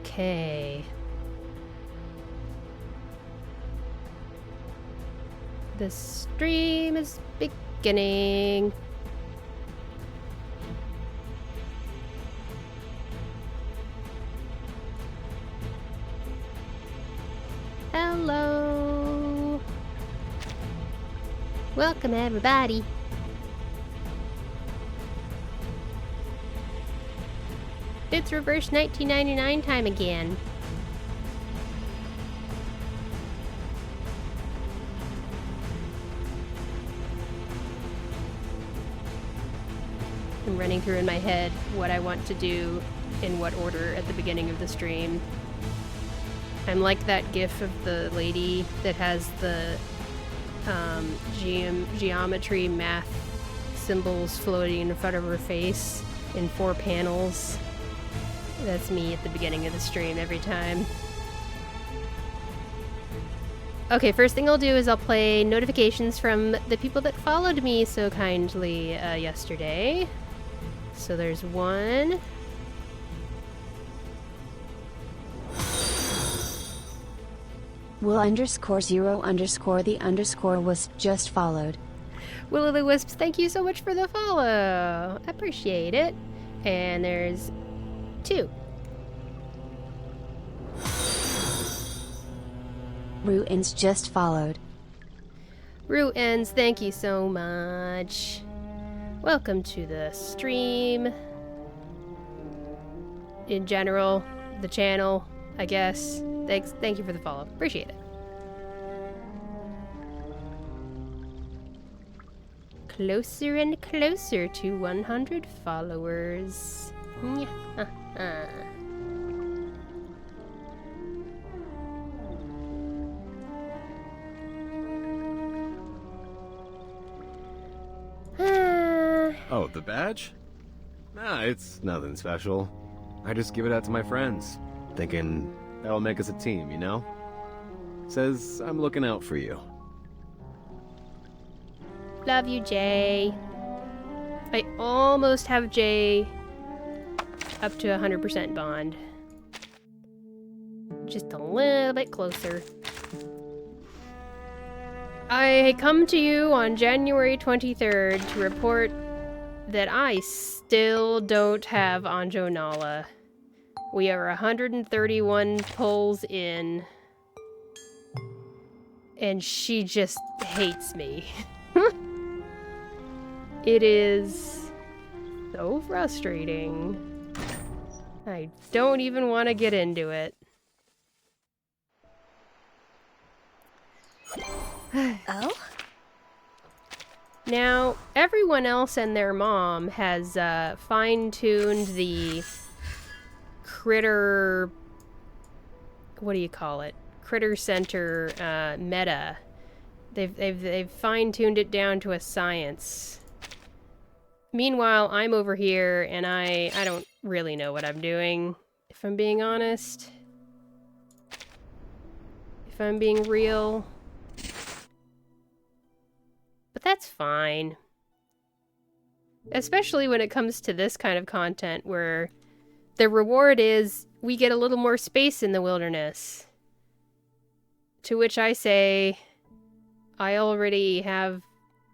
Okay. The stream is beginning. Hello. Welcome, everybody. It's reverse 1999 time again. I'm running through in my head what I want to do in what order at the beginning of the stream. I'm like that gif of the lady that has the geometry math symbols floating in front of her face in 4 panels. That's me at the beginning of the stream every time. Okay, first thing I'll do is I'll play notifications from the people that followed me so kindly yesterday. So there's one. Will _0_ the underscore was just followed. Will of the Wisps, thank you so much for the follow. Appreciate it. And there's 2. Ruins just followed. Ruins, thank you so much. Welcome to the stream. In general, the channel, I guess. Thank you for the follow. Appreciate it. Closer and closer to 100 followers. Oh, the badge? Nah, it's nothing special. I just give it out to my friends, thinking that'll make us a team, you know? Says I'm looking out for you. Love you, Jay. I almost have Jay up to 100% bond. Just a little bit closer. I come to you on January 23rd to report that I still don't have Anjo Nala. We are 131 pulls in, and she just hates me. It is so frustrating. I don't even want to get into it. Oh? Now, everyone else and their mom has fine-tuned the critter... what do you call it? Critter Center meta. They've fine-tuned it down to a science. Meanwhile, I'm over here and I don't really know what I'm doing, if I'm being honest. If I'm being real. But that's fine. Especially when it comes to this kind of content where the reward is we get a little more space in the wilderness. To which I say, I already have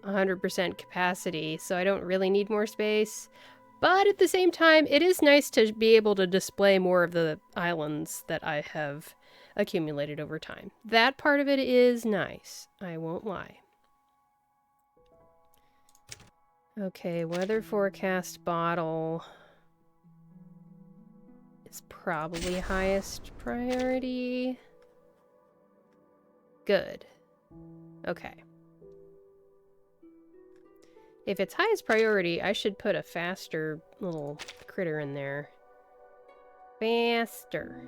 100% capacity, so I don't really need more space. But at the same time, it is nice to be able to display more of the islands that I have accumulated over time. That part of it is nice, I won't lie. Okay, weather forecast bottle is probably highest priority. Good. Okay. If it's highest priority, I should put a faster little critter in there. Faster.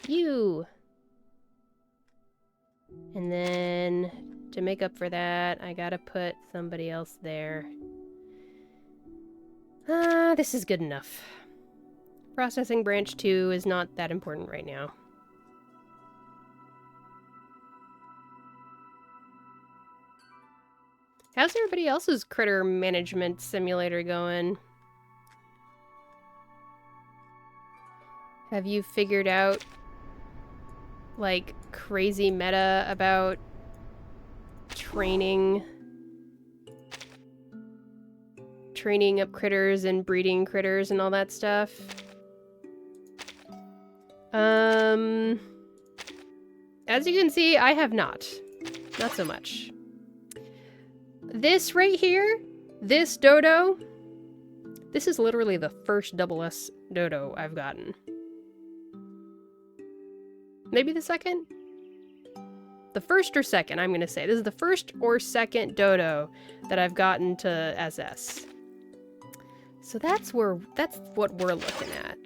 You! And then, to make up for that, I gotta put somebody else there. This is good enough. Processing branch 2 is not that important right now. How's everybody else's critter management simulator going? Have you figured out, like, crazy meta about training up critters and breeding critters and all that stuff? As you can see, I have not. Not so much. This right here, this dodo, this is literally the first double S dodo I've gotten. Maybe the second? The first or second, I'm gonna say. This is the first or second dodo that I've gotten to SS. So that's what we're looking at.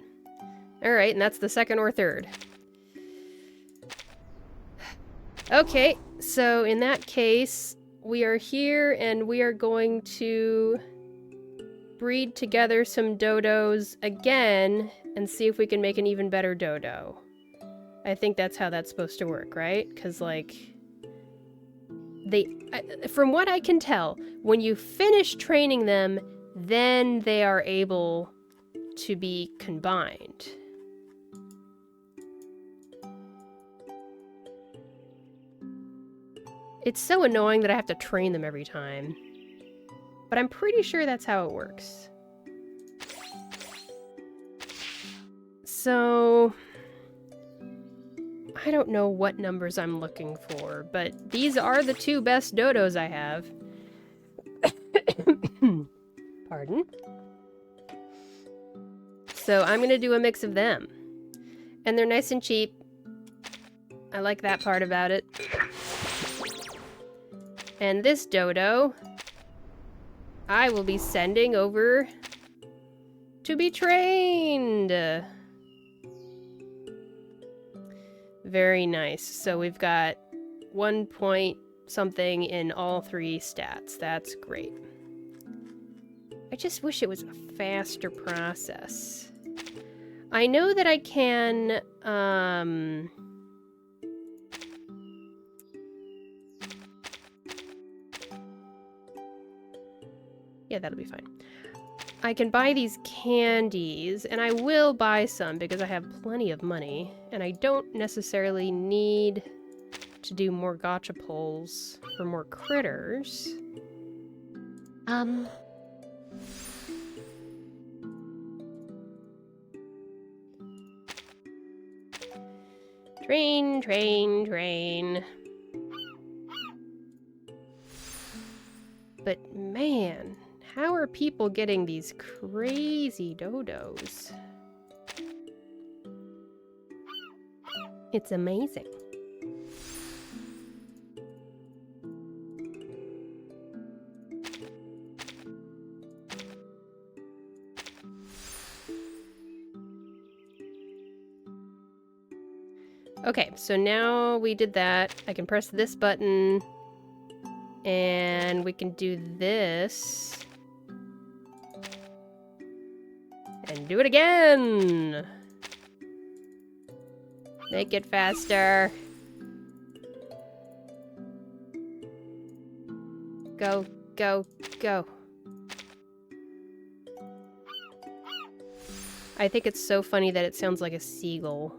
Alright, and that's the second or third. Okay, so in that case, we are here and we are going to breed together some dodos again and see if we can make an even better dodo. I think that's how that's supposed to work, right? Because, like, from what I can tell, when you finish training them, then they are able to be combined. It's so annoying that I have to train them every time. But I'm pretty sure that's how it works. So I don't know what numbers I'm looking for, but these are the two best dodos I have. Pardon? So I'm gonna do a mix of them. And they're nice and cheap. I like that part about it. And this dodo, I will be sending over to be trained. Very nice. So we've got 1 point something in all 3 stats. That's great. I just wish it was a faster process. I know that I can, yeah, that'll be fine. I can buy these candies, and I will buy some because I have plenty of money, and I don't necessarily need to do more gotcha pulls for more critters. Train, train, train. But man, how are people getting these crazy dodos? It's amazing. Okay, so now we did that. I can press this button and we can do this. And do it again! Make it faster. Go, go, go. I think it's so funny that it sounds like a seagull.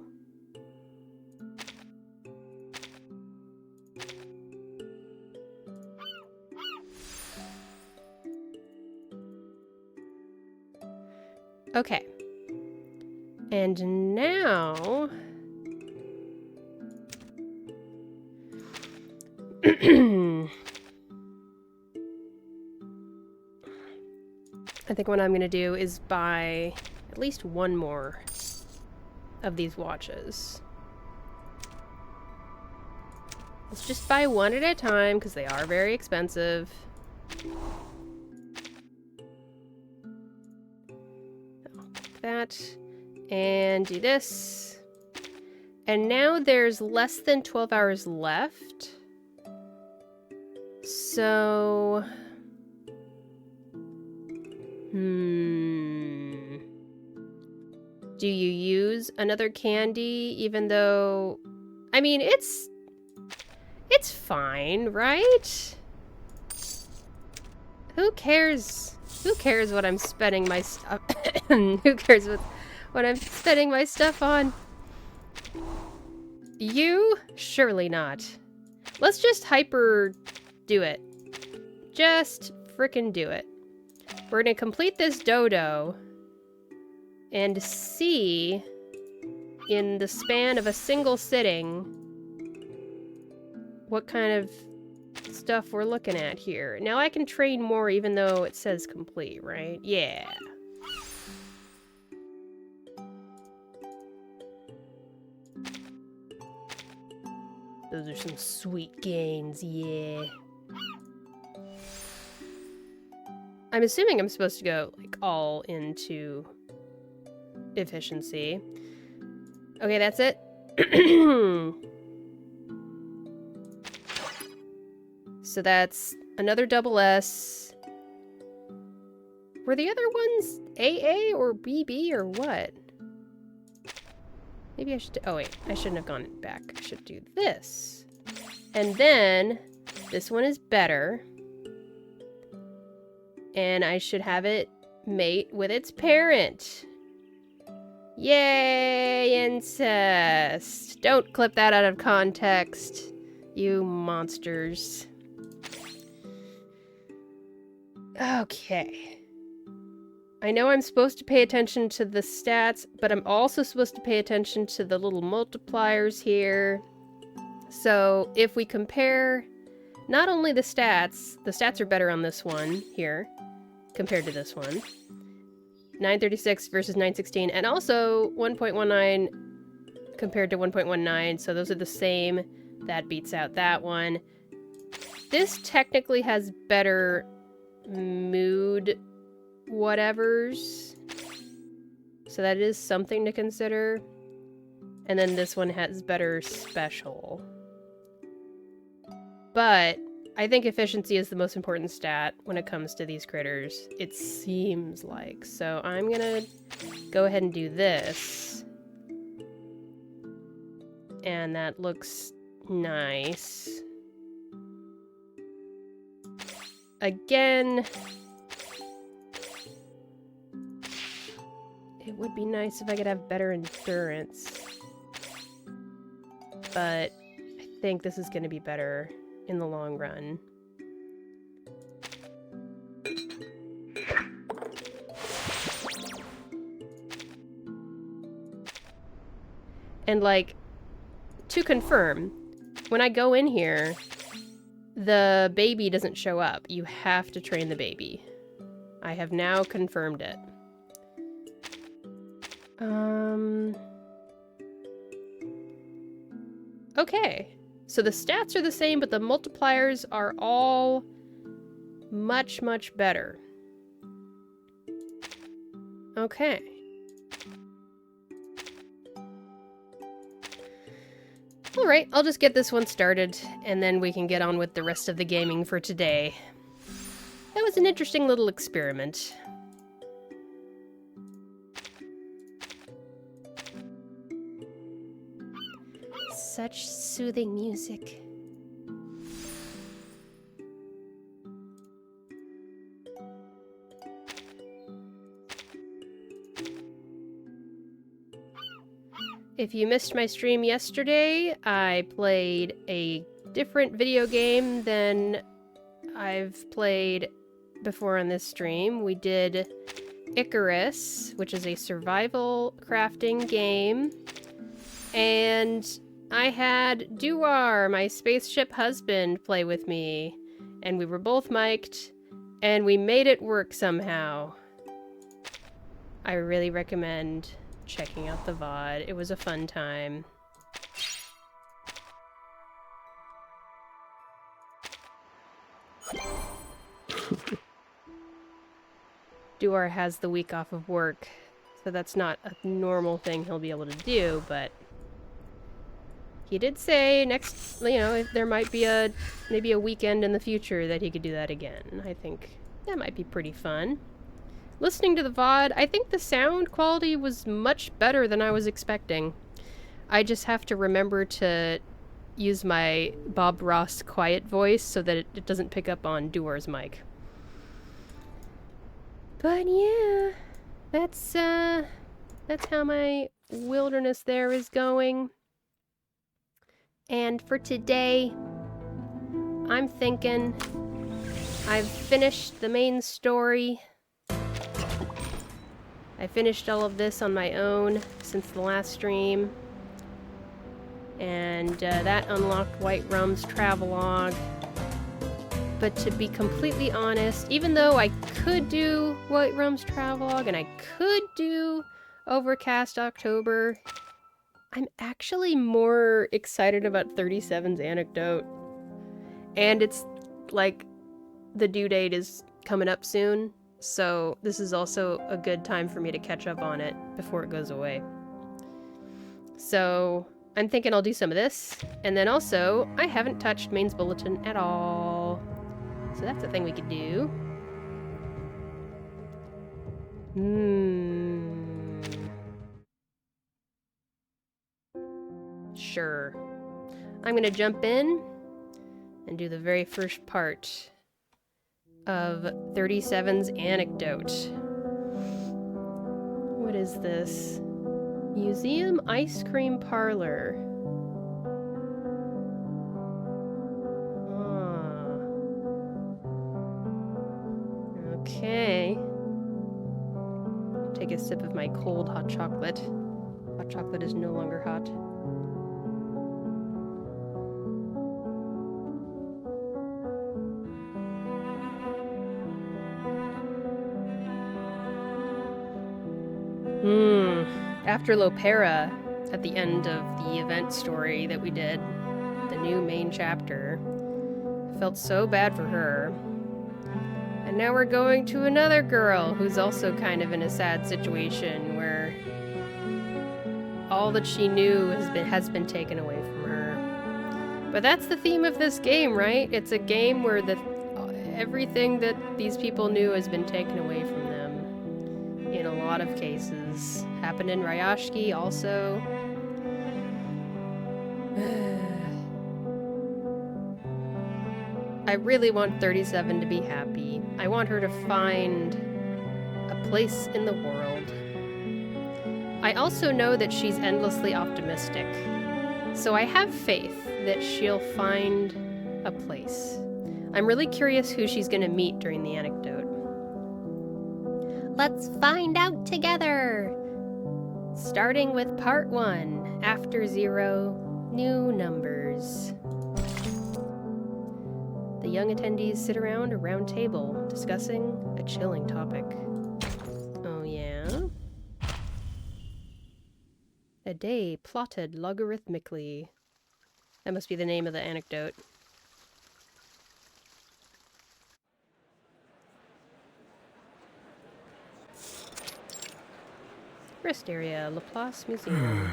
Okay. And now... I think what I'm gonna do is buy at least one more of these watches. Let's just buy one at a time because they are very expensive. That and do this. And now there's less than 12 hours left. So do you use another candy even though I mean it's fine, right? Who cares? Who cares what I'm spending my stuff? Who cares what I'm spending my stuff on? You? Surely not. Let's just hyper do it. Just frickin' do it. We're gonna complete this dodo and see in the span of a single sitting what kind of stuff we're looking at here. Now I can train more even though it says complete, right? Yeah. Those are some sweet gains, yeah. I'm assuming I'm supposed to go, like, all into efficiency. Okay, that's it. So that's another double S. Were the other ones AA or BB or what? Maybe I should... Oh, wait. I shouldn't have gone back. I should do this. And then this one is better. And I should have it mate with its parent. Yay, incest. Don't clip that out of context, you monsters. Okay. I know I'm supposed to pay attention to the stats, but I'm also supposed to pay attention to the little multipliers here. So if we compare not only the stats are better on this one here compared to this one. 936 versus 916, and also 1.19 compared to 1.19, so those are the same. That beats out that one. This technically has better mood whatevers, so that is something to consider. And then this one has better special. But I think efficiency is the most important stat when it comes to these critters. It seems like. So I'm gonna go ahead and do this. And that looks nice. Again, it would be nice if I could have better endurance. But I think this is going to be better in the long run. And like, to confirm, when I go in here, the baby doesn't show up. You have to train the baby. I have now confirmed it. Okay. So the stats are the same, but the multipliers are all much, much better. Okay. Alright, I'll just get this one started, and then we can get on with the rest of the gaming for today. That was an interesting little experiment. Such soothing music. If you missed my stream yesterday, I played a different video game than I've played before on this stream. We did Icarus, which is a survival crafting game, and I had Duar, my spaceship husband, play with me, and we were both mic'd, and we made it work somehow. I really recommend checking out the VOD. It was a fun time. Duar has the week off of work, so that's not a normal thing he'll be able to do, but he did say next, you know, if there might be maybe a weekend in the future that he could do that again. I think that might be pretty fun. Listening to the VOD, I think the sound quality was much better than I was expecting. I just have to remember to use my Bob Ross quiet voice so that it doesn't pick up on Duar's mic. But yeah, that's how my wilderness there is going. And for today, I'm thinking I've finished the main story. I finished all of this on my own since the last stream. And that unlocked White Rum's travelogue. But to be completely honest, even though I could do White Rum's travelogue and I could do Overcast October, I'm actually more excited about 37's anecdote. And it's like the due date is coming up soon, so this is also a good time for me to catch up on it before it goes away. So I'm thinking I'll do some of this, and then also I haven't touched Maine's Bulletin at all. So that's a thing we could do. Sure. I'm gonna jump in and do the very first part of 37's anecdote. What is this? Museum Ice Cream Parlor. Okay. Take a sip of my cold hot chocolate. Hot chocolate is no longer hot. After Lopera, at the end of the event story that we did, the new main chapter, I felt so bad for her. And now we're going to another girl who's also kind of in a sad situation where all that she knew has been taken away from her. But that's the theme of this game, right? It's a game where everything that these people knew has been taken away from them. In a lot of cases. Happened in Ryashki also. I really want 37 to be happy. I want her to find a place in the world. I also know that she's endlessly optimistic. So I have faith that she'll find a place. I'm really curious who she's going to meet during the anecdote. Let's find out together! Starting with part 1, After Zero, New Numbers. The young attendees sit around a round table, discussing a chilling topic. Oh yeah? A day plotted logarithmically. That must be the name of the anecdote. Rest area, Laplace Museum.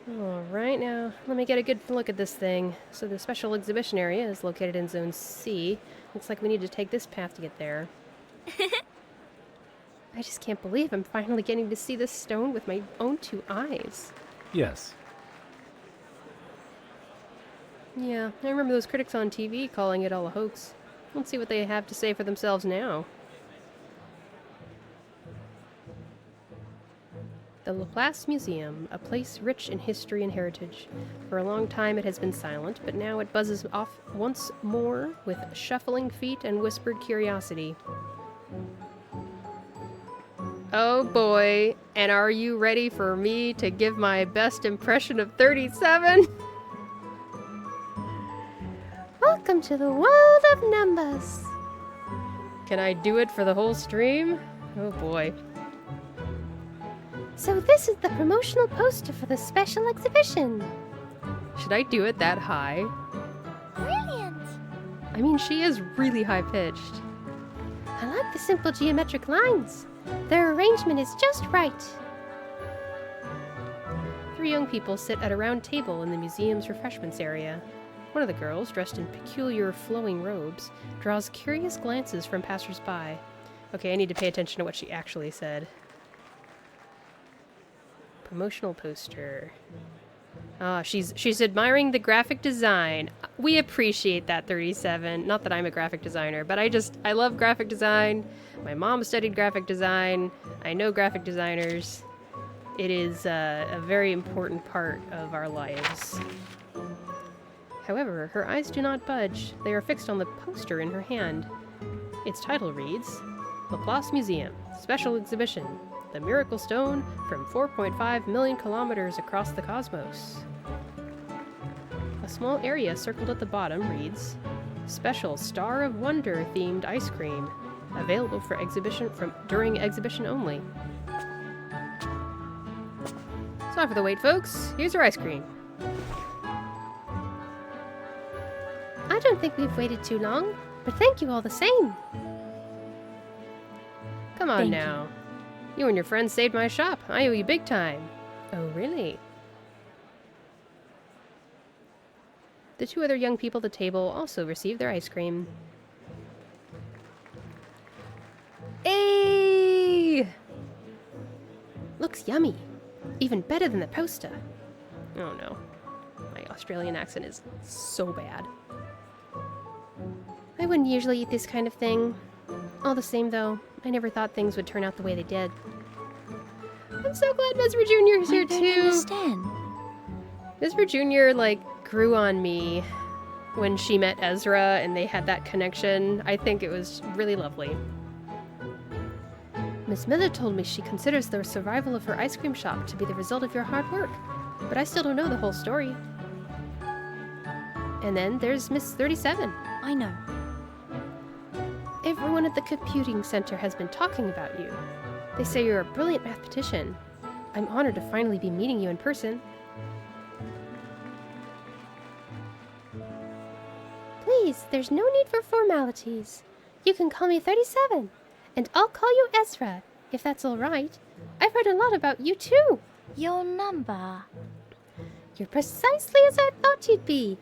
Alright, now let me get a good look at this thing. So the special exhibition area is located in Zone C. Looks like we need to take this path to get there. I just can't believe I'm finally getting to see this stone with my own 2 eyes. Yes. Yeah, I remember those critics on TV calling it all a hoax. Let's see what they have to say for themselves now. The Laplace Museum, a place rich in history and heritage. For a long time it has been silent, but now it buzzes off once more with shuffling feet and whispered curiosity. Oh boy, and are you ready for me to give my best impression of 37? Welcome to the world of numbers. Can I do it for the whole stream? Oh boy. So this is the promotional poster for the special exhibition. Should I do it that high? Brilliant! I mean, she is really high-pitched. I like the simple geometric lines. Their arrangement is just right. 3 young people sit at a round table in the museum's refreshments area. One of the girls, dressed in peculiar flowing robes, draws curious glances from passers-by. Okay, I need to pay attention to what she actually said. Promotional poster. Oh, she's admiring the graphic design. We appreciate that, 37. Not that I'm a graphic designer, but I love graphic design. My mom studied graphic design. I know graphic designers. It is a very important part of our lives. However, her eyes do not budge. They are fixed on the poster in her hand. Its title reads, Laplace Museum, Special Exhibition, The Miracle Stone from 4.5 million kilometers across the cosmos. A small area circled at the bottom reads, Special Star of Wonder themed ice cream, available for exhibition during exhibition only. Sorry for the wait, folks. Here's your ice cream. I don't think we've waited too long, but thank you all the same. Come on now. You and your friends saved my shop. I owe you big time. Oh, really? The two other young people at the table also received their ice cream. Hey! Looks yummy. Even better than the poster. Oh no. My Australian accent is so bad. I wouldn't usually eat this kind of thing. All the same, though, I never thought things would turn out the way they did. I'm so glad Mesmer Jr. is here too. I don't understand. Mesmer Jr. grew on me when she met Ezra and they had that connection. I think it was really lovely. Miss Miller told me she considers the survival of her ice cream shop to be the result of your hard work, but I still don't know the whole story. And then there's Miss 37. I know. Everyone at the computing center has been talking about you. They say you're a brilliant mathematician. I'm honored to finally be meeting you in person. Please, there's no need for formalities. You can call me 37, and I'll call you Ezra, if that's all right. I've heard a lot about you, too. Your number. You're precisely as I thought you'd be.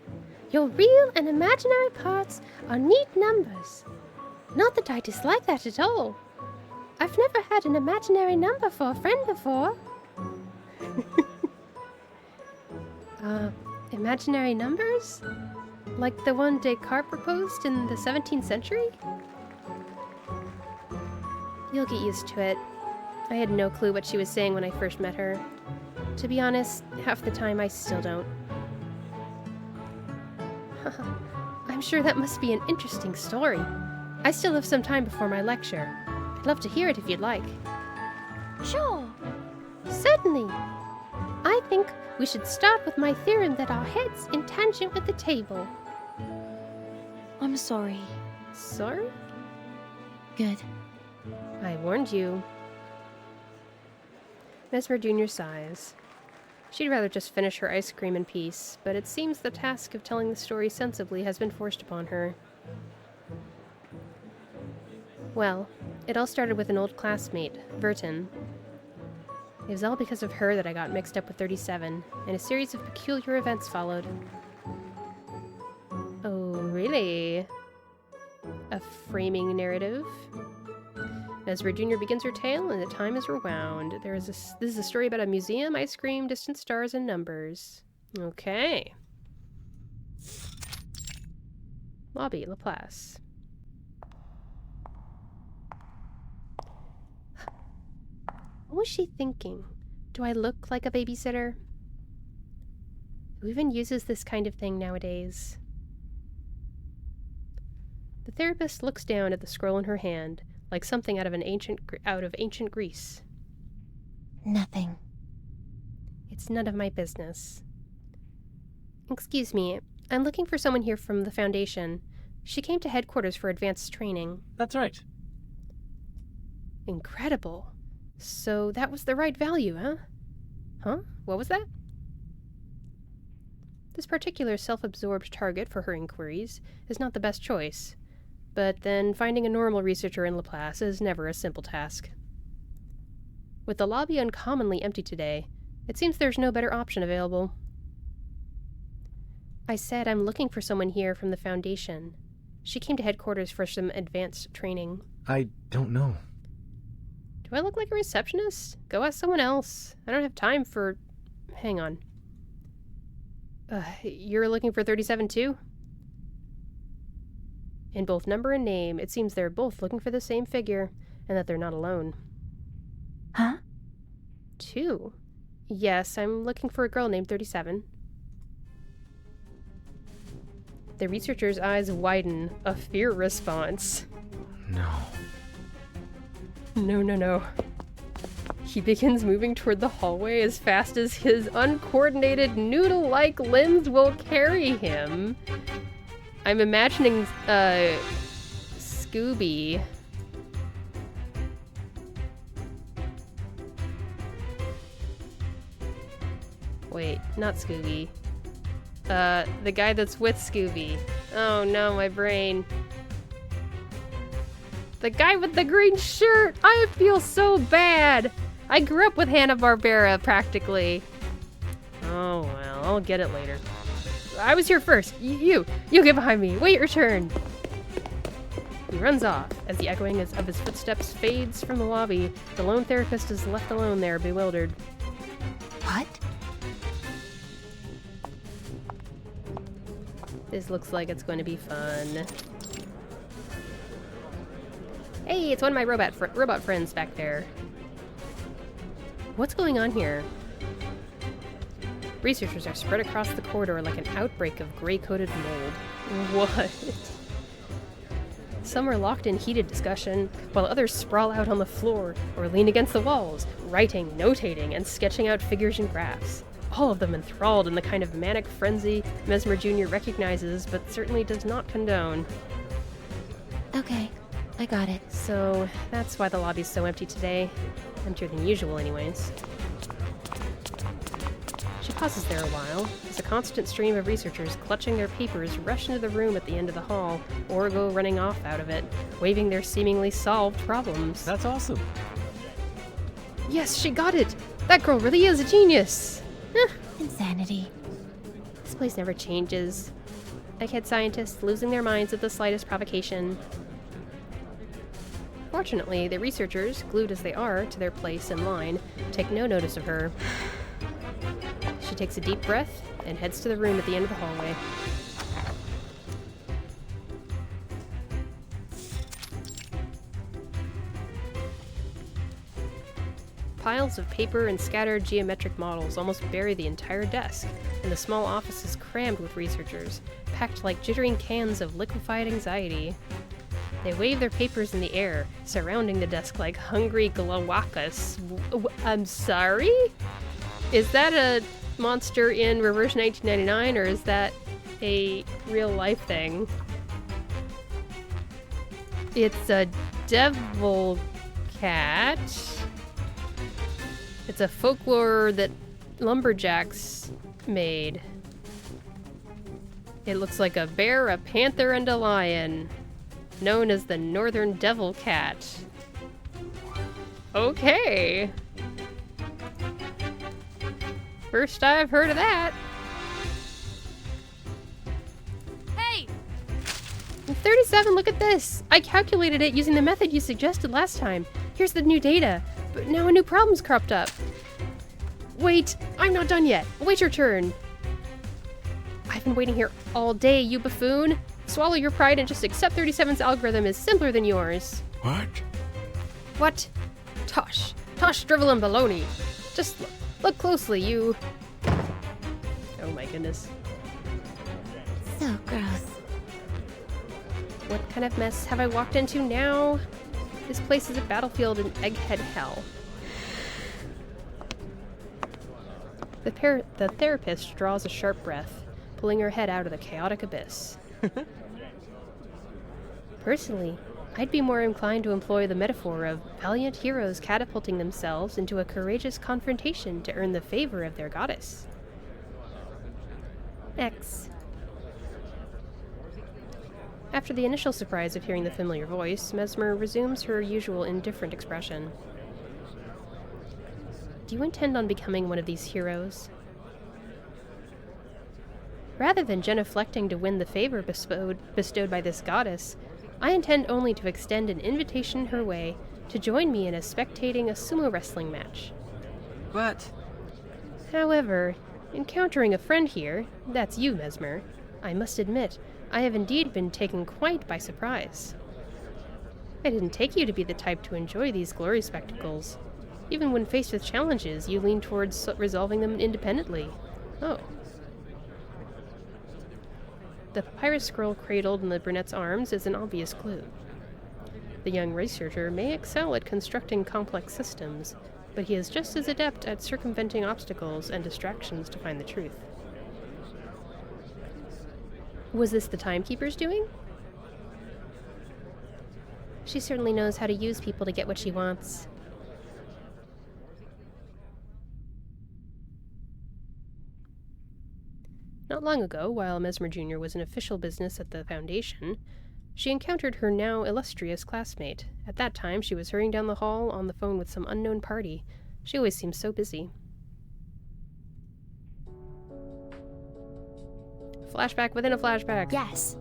Your real and imaginary parts are neat numbers. Not that I dislike that at all. I've never had an imaginary number for a friend before. Imaginary numbers? Like the one Descartes proposed in the 17th century? You'll get used to it. I had no clue what she was saying when I first met her. To be honest, half the time I still don't. I'm sure that must be an interesting story. I still have some time before my lecture. I'd love to hear it if you'd like. Sure. Certainly. I think we should start with my theorem that our heads in tangent with the table. I'm sorry. Sorry? Good. I warned you. Mesmer Jr. sighs. She'd rather just finish her ice cream in peace, but it seems the task of telling the story sensibly has been forced upon her. Well, it all started with an old classmate, Bulletin. It was all because of her that I got mixed up with 37, and a series of peculiar events followed. Oh, really? A framing narrative? Mesmer Jr. begins her tale, and the time is rewound. This is a story about a museum, ice cream, distant stars, and numbers. Okay. Lobby, Laplace. What was she thinking? Do I look like a babysitter? Who even uses this kind of thing nowadays? The therapist looks down at the scroll in her hand, like something out of ancient Greece. Nothing. It's none of my business. Excuse me, I'm looking for someone here from the Foundation. She came to headquarters for advanced training. That's right. Incredible. So that was the right value, huh? Huh? What was that? This particular self-absorbed target for her inquiries is not the best choice. But then finding a normal researcher in Laplace is never a simple task. With the lobby uncommonly empty today, it seems there's no better option available. I said I'm looking for someone here from the Foundation. She came to headquarters for some advanced training. I don't know. Do I look like a receptionist? Go ask someone else. I don't have time for... Hang on. You're looking for 37 too? In both number and name, it seems they're both looking for the same figure, and that they're not alone. Huh? 2? Yes, I'm looking for a girl named 37. The researcher's eyes widen, a fear response. No. No. He begins moving toward the hallway as fast as his uncoordinated noodle-like limbs will carry him. I'm imagining, Scooby. Wait, not Scooby. The guy that's with Scooby. Oh no, my brain. The guy with the green shirt! I feel so bad! I grew up with Hanna-Barbera, practically. Oh well, I'll get it later. I was here first. You get behind me. Wait your turn. He runs off. As the echoing of his footsteps fades from the lobby, the lone therapist is left alone there, bewildered. What? This looks like it's going to be fun. Hey, it's one of my robot friends back there. What's going on here? Researchers are spread across the corridor like an outbreak of gray-coated mold. What? Some are locked in heated discussion, while others sprawl out on the floor or lean against the walls, writing, notating, and sketching out figures and graphs. All of them enthralled in the kind of manic frenzy Mesmer Jr. recognizes, but certainly does not condone. Okay, I got it. So, that's why the lobby's so empty today. Emptier than usual, anyways. She pauses there a while, as a constant stream of researchers clutching their papers rush into the room at the end of the hall, or go running off out of it, waving their seemingly solved problems. That's awesome. Yes, she got it! That girl really is a genius! Insanity. This place never changes. Egghead scientists losing their minds at the slightest provocation. Fortunately, the researchers, glued as they are to their place in line, take no notice of her. She takes a deep breath and heads to the room at the end of the hallway. Piles of paper and scattered geometric models almost bury the entire desk, and the small office is crammed with researchers, packed like jittering cans of liquefied anxiety. They wave their papers in the air, surrounding the desk like hungry glawakas. I'm sorry? Is that a monster in Reverse 1999, or is that a real-life thing? It's a devil cat. It's a folklore that lumberjacks made. It looks like a bear, a panther, and a lion, known as the Northern Devil Cat. Okay. First I've heard of that. Hey! 37, look at this! I calculated it using the method you suggested last time. Here's the new data, but now a new problem's cropped up. Wait, I'm not done yet. Wait your turn. I've been waiting here all day, you buffoon. Swallow your pride and just accept 37's algorithm is simpler than yours. What? What? Tosh, drivel and baloney. Just look closely, you... Oh my goodness. So gross. What kind of mess have I walked into now? This place is a battlefield in egghead hell. The therapist draws a sharp breath, pulling her head out of the chaotic abyss. Personally, I'd be more inclined to employ the metaphor of valiant heroes catapulting themselves into a courageous confrontation to earn the favor of their goddess. X. After the initial surprise of hearing the familiar voice, Mesmer resumes her usual indifferent expression. Do you intend on becoming one of these heroes? Rather than genuflecting to win the favor bestowed by this goddess, I intend only to extend an invitation her way to join me in spectating a sumo wrestling match. But... However, Encountering a friend here, that's you, Mesmer, I must admit, I have indeed been taken quite by surprise. I didn't take you to be the type to enjoy these glory spectacles. Even when faced with challenges, you lean towards resolving them independently. Oh. The papyrus scroll cradled in the brunette's arms is an obvious clue. The young researcher may excel at constructing complex systems, but he is just as adept at circumventing obstacles and distractions to find the truth. Was this the timekeeper's doing? She certainly knows how to use people to get what she wants. Not long ago, while Mesmer Jr. was in official business at the Foundation, she encountered her now illustrious classmate. At that time, she was hurrying down the hall on the phone with some unknown party. She always seems so busy. Flashback within a flashback. Yes.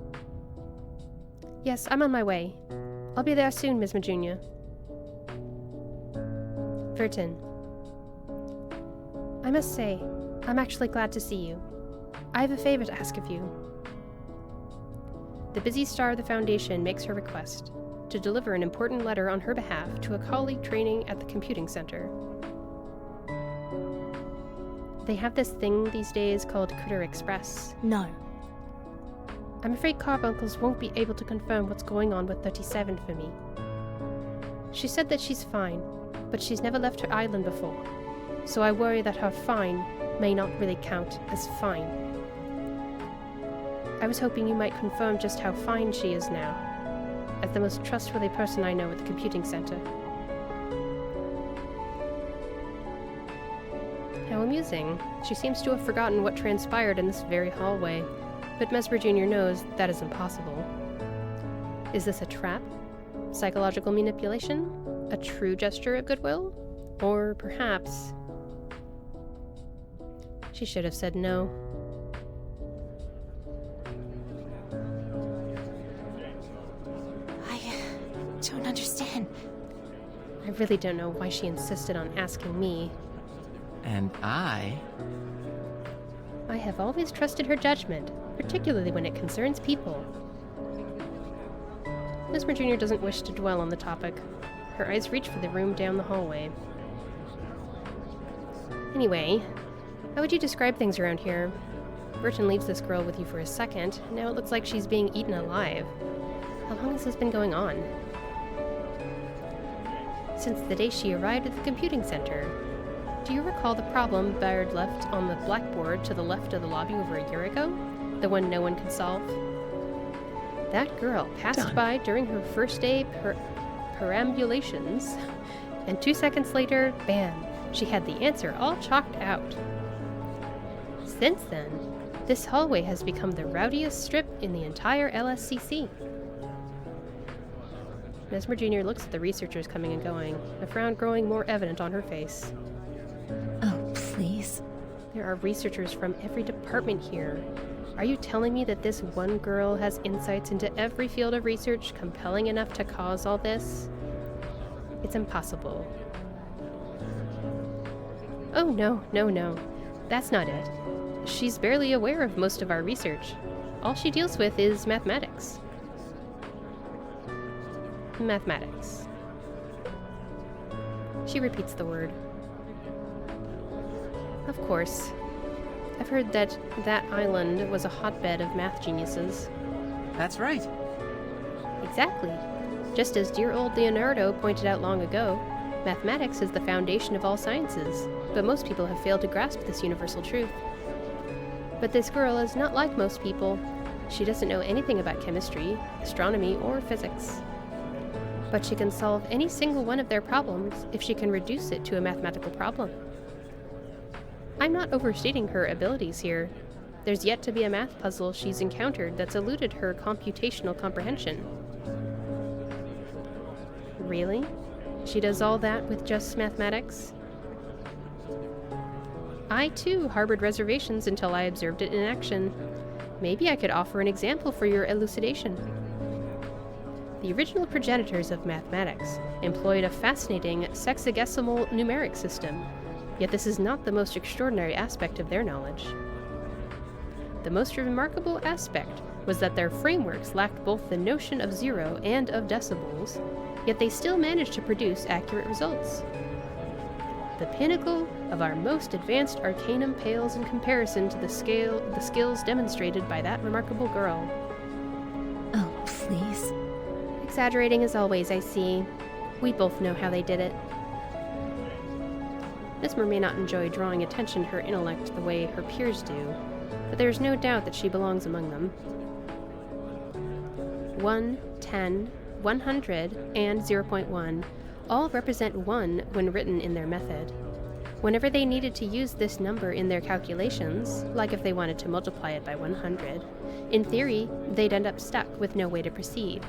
Yes, I'm on my way. I'll be there soon, Miss Majunia. Vertin. I must say, I'm actually glad to see you. I have a favor to ask of you. The busy star of the Foundation makes her request to deliver an important letter on her behalf to a colleague training at the computing center. They have this thing these days called Critter Express. No. I'm afraid Carbuncles won't be able to confirm what's going on with 37 for me. She said that she's fine, but she's never left her island before, so I worry that her fine may not really count as fine. I was hoping you might confirm just how fine she is now, as the most trustworthy person I know at the computing center. How amusing. She seems to have forgotten what transpired in this very hallway, but Mesmer Jr. knows that is impossible. Is this a trap? Psychological manipulation? A true gesture of goodwill? Or perhaps... She should have said no. I don't understand. I really don't know why she insisted on asking me. And I have always trusted her judgment, particularly when it concerns people. Mesmer Jr. doesn't wish to dwell on the topic. Her eyes reach for the room down the hallway. Anyway, how would you describe things around here? Burton leaves this girl with you for a second. Now it looks like she's being eaten alive. How long has this been going on? Since the day she arrived at the computing center. Do you recall the problem Baird left on the blackboard to the left of the lobby over a year ago? The one no one could solve? That girl passed by during her first day perambulations, and 2 seconds later, bam, she had the answer all chalked out. Since then, this hallway has become the rowdiest strip in the entire LSCC. Mesmer Jr. looks at the researchers coming and going, a frown growing more evident on her face. Oh, please. There are researchers from every department here. Are you telling me that this one girl has insights into every field of research compelling enough to cause all this? It's impossible. Oh, no. That's not it. She's barely aware of most of our research. All she deals with is mathematics. Mathematics. She repeats the word. Of course. I've heard that island was a hotbed of math geniuses. That's right. Exactly. Just as dear old Leonardo pointed out long ago, mathematics is the foundation of all sciences, but most people have failed to grasp this universal truth. But this girl is not like most people. She doesn't know anything about chemistry, astronomy, or physics. But she can solve any single one of their problems if she can reduce it to a mathematical problem. I'm not overstating her abilities here. There's yet to be a math puzzle she's encountered that's eluded her computational comprehension. Really? She does all that with just mathematics? I, too, harbored reservations until I observed it in action. Maybe I could offer an example for your elucidation. The original progenitors of mathematics employed a fascinating sexagesimal numeric system, Yet this is not the most extraordinary aspect of their knowledge. The most remarkable aspect was that their frameworks lacked both the notion of zero and of decibels, yet they still managed to produce accurate results. The pinnacle of our most advanced arcanum pales in comparison to the skills demonstrated by that remarkable girl. Oh, please. Exaggerating as always, I see. We both know how they did it. Mesmer may not enjoy drawing attention to her intellect the way her peers do, but there is no doubt that she belongs among them. 1, 10, 100, and 0.1 all represent 1 when written in their method. Whenever they needed to use this number in their calculations, like if they wanted to multiply it by 100, in theory, they'd end up stuck with no way to proceed.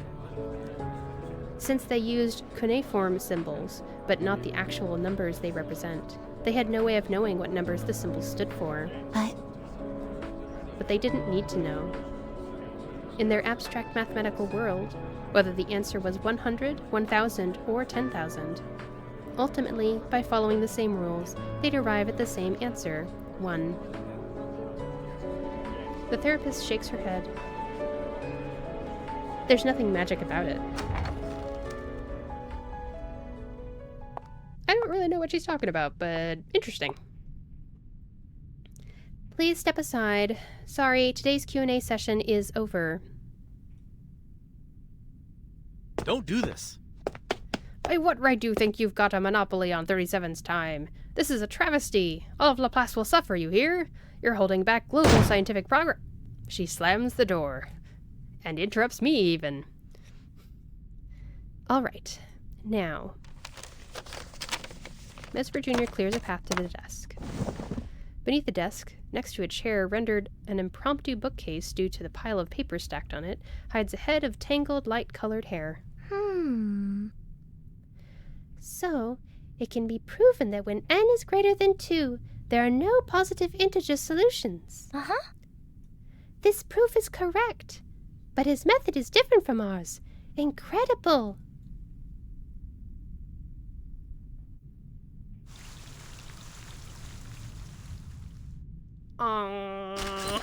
Since they used cuneiform symbols, but not the actual numbers they represent, they had no way of knowing what numbers the symbols stood for. But they didn't need to know. In their abstract mathematical world, whether the answer was 100, 1,000, or 10,000, ultimately, by following the same rules, they'd arrive at the same answer, 1. The therapist shakes her head. There's nothing magic about it. I don't really know what she's talking about, but interesting. Please step aside. Sorry, today's Q&A session is over. Don't do this. By what right do you think you've got a monopoly on 37's time? This is a travesty. All of Laplace will suffer, you hear? You're holding back global scientific progress. She slams the door. And interrupts me, even. All right. Now. Mesmer Jr. clears a path to the desk. Beneath the desk, next to a chair rendered an impromptu bookcase due to the pile of papers stacked on it, hides a head of tangled, light-colored hair. So, it can be proven that when n is greater than 2, there are no positive integer solutions. This proof is correct, but his method is different from ours. Incredible! Aww.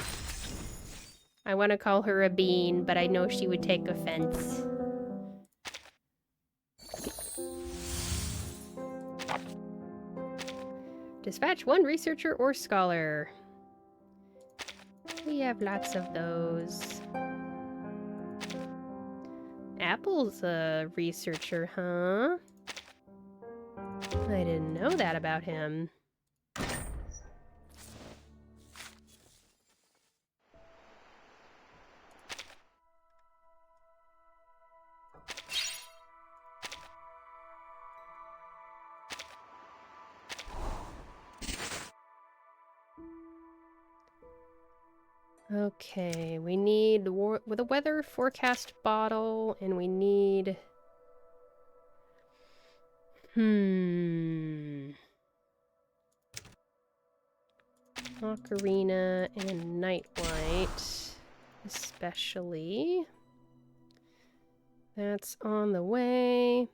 I want to call her a bean, but I know she would take offense. Dispatch 1 researcher or scholar. We have lots of those. Apple's a researcher, huh? I didn't know that about him. Okay, we need with a weather forecast bottle, and we need... Ocarina and Nightlight, especially. That's on the way.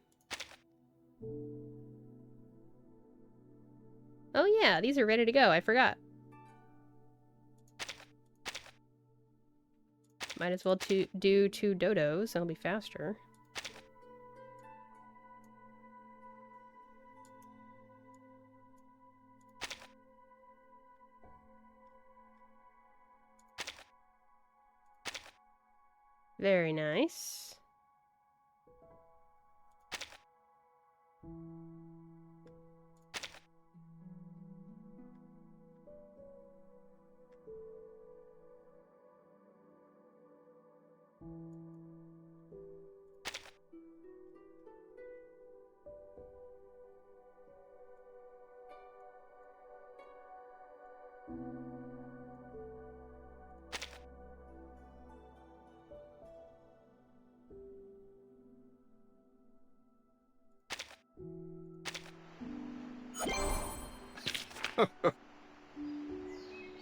Oh yeah, these are ready to go, I forgot. Might as well do 2 dodos, that'll be faster. Very nice.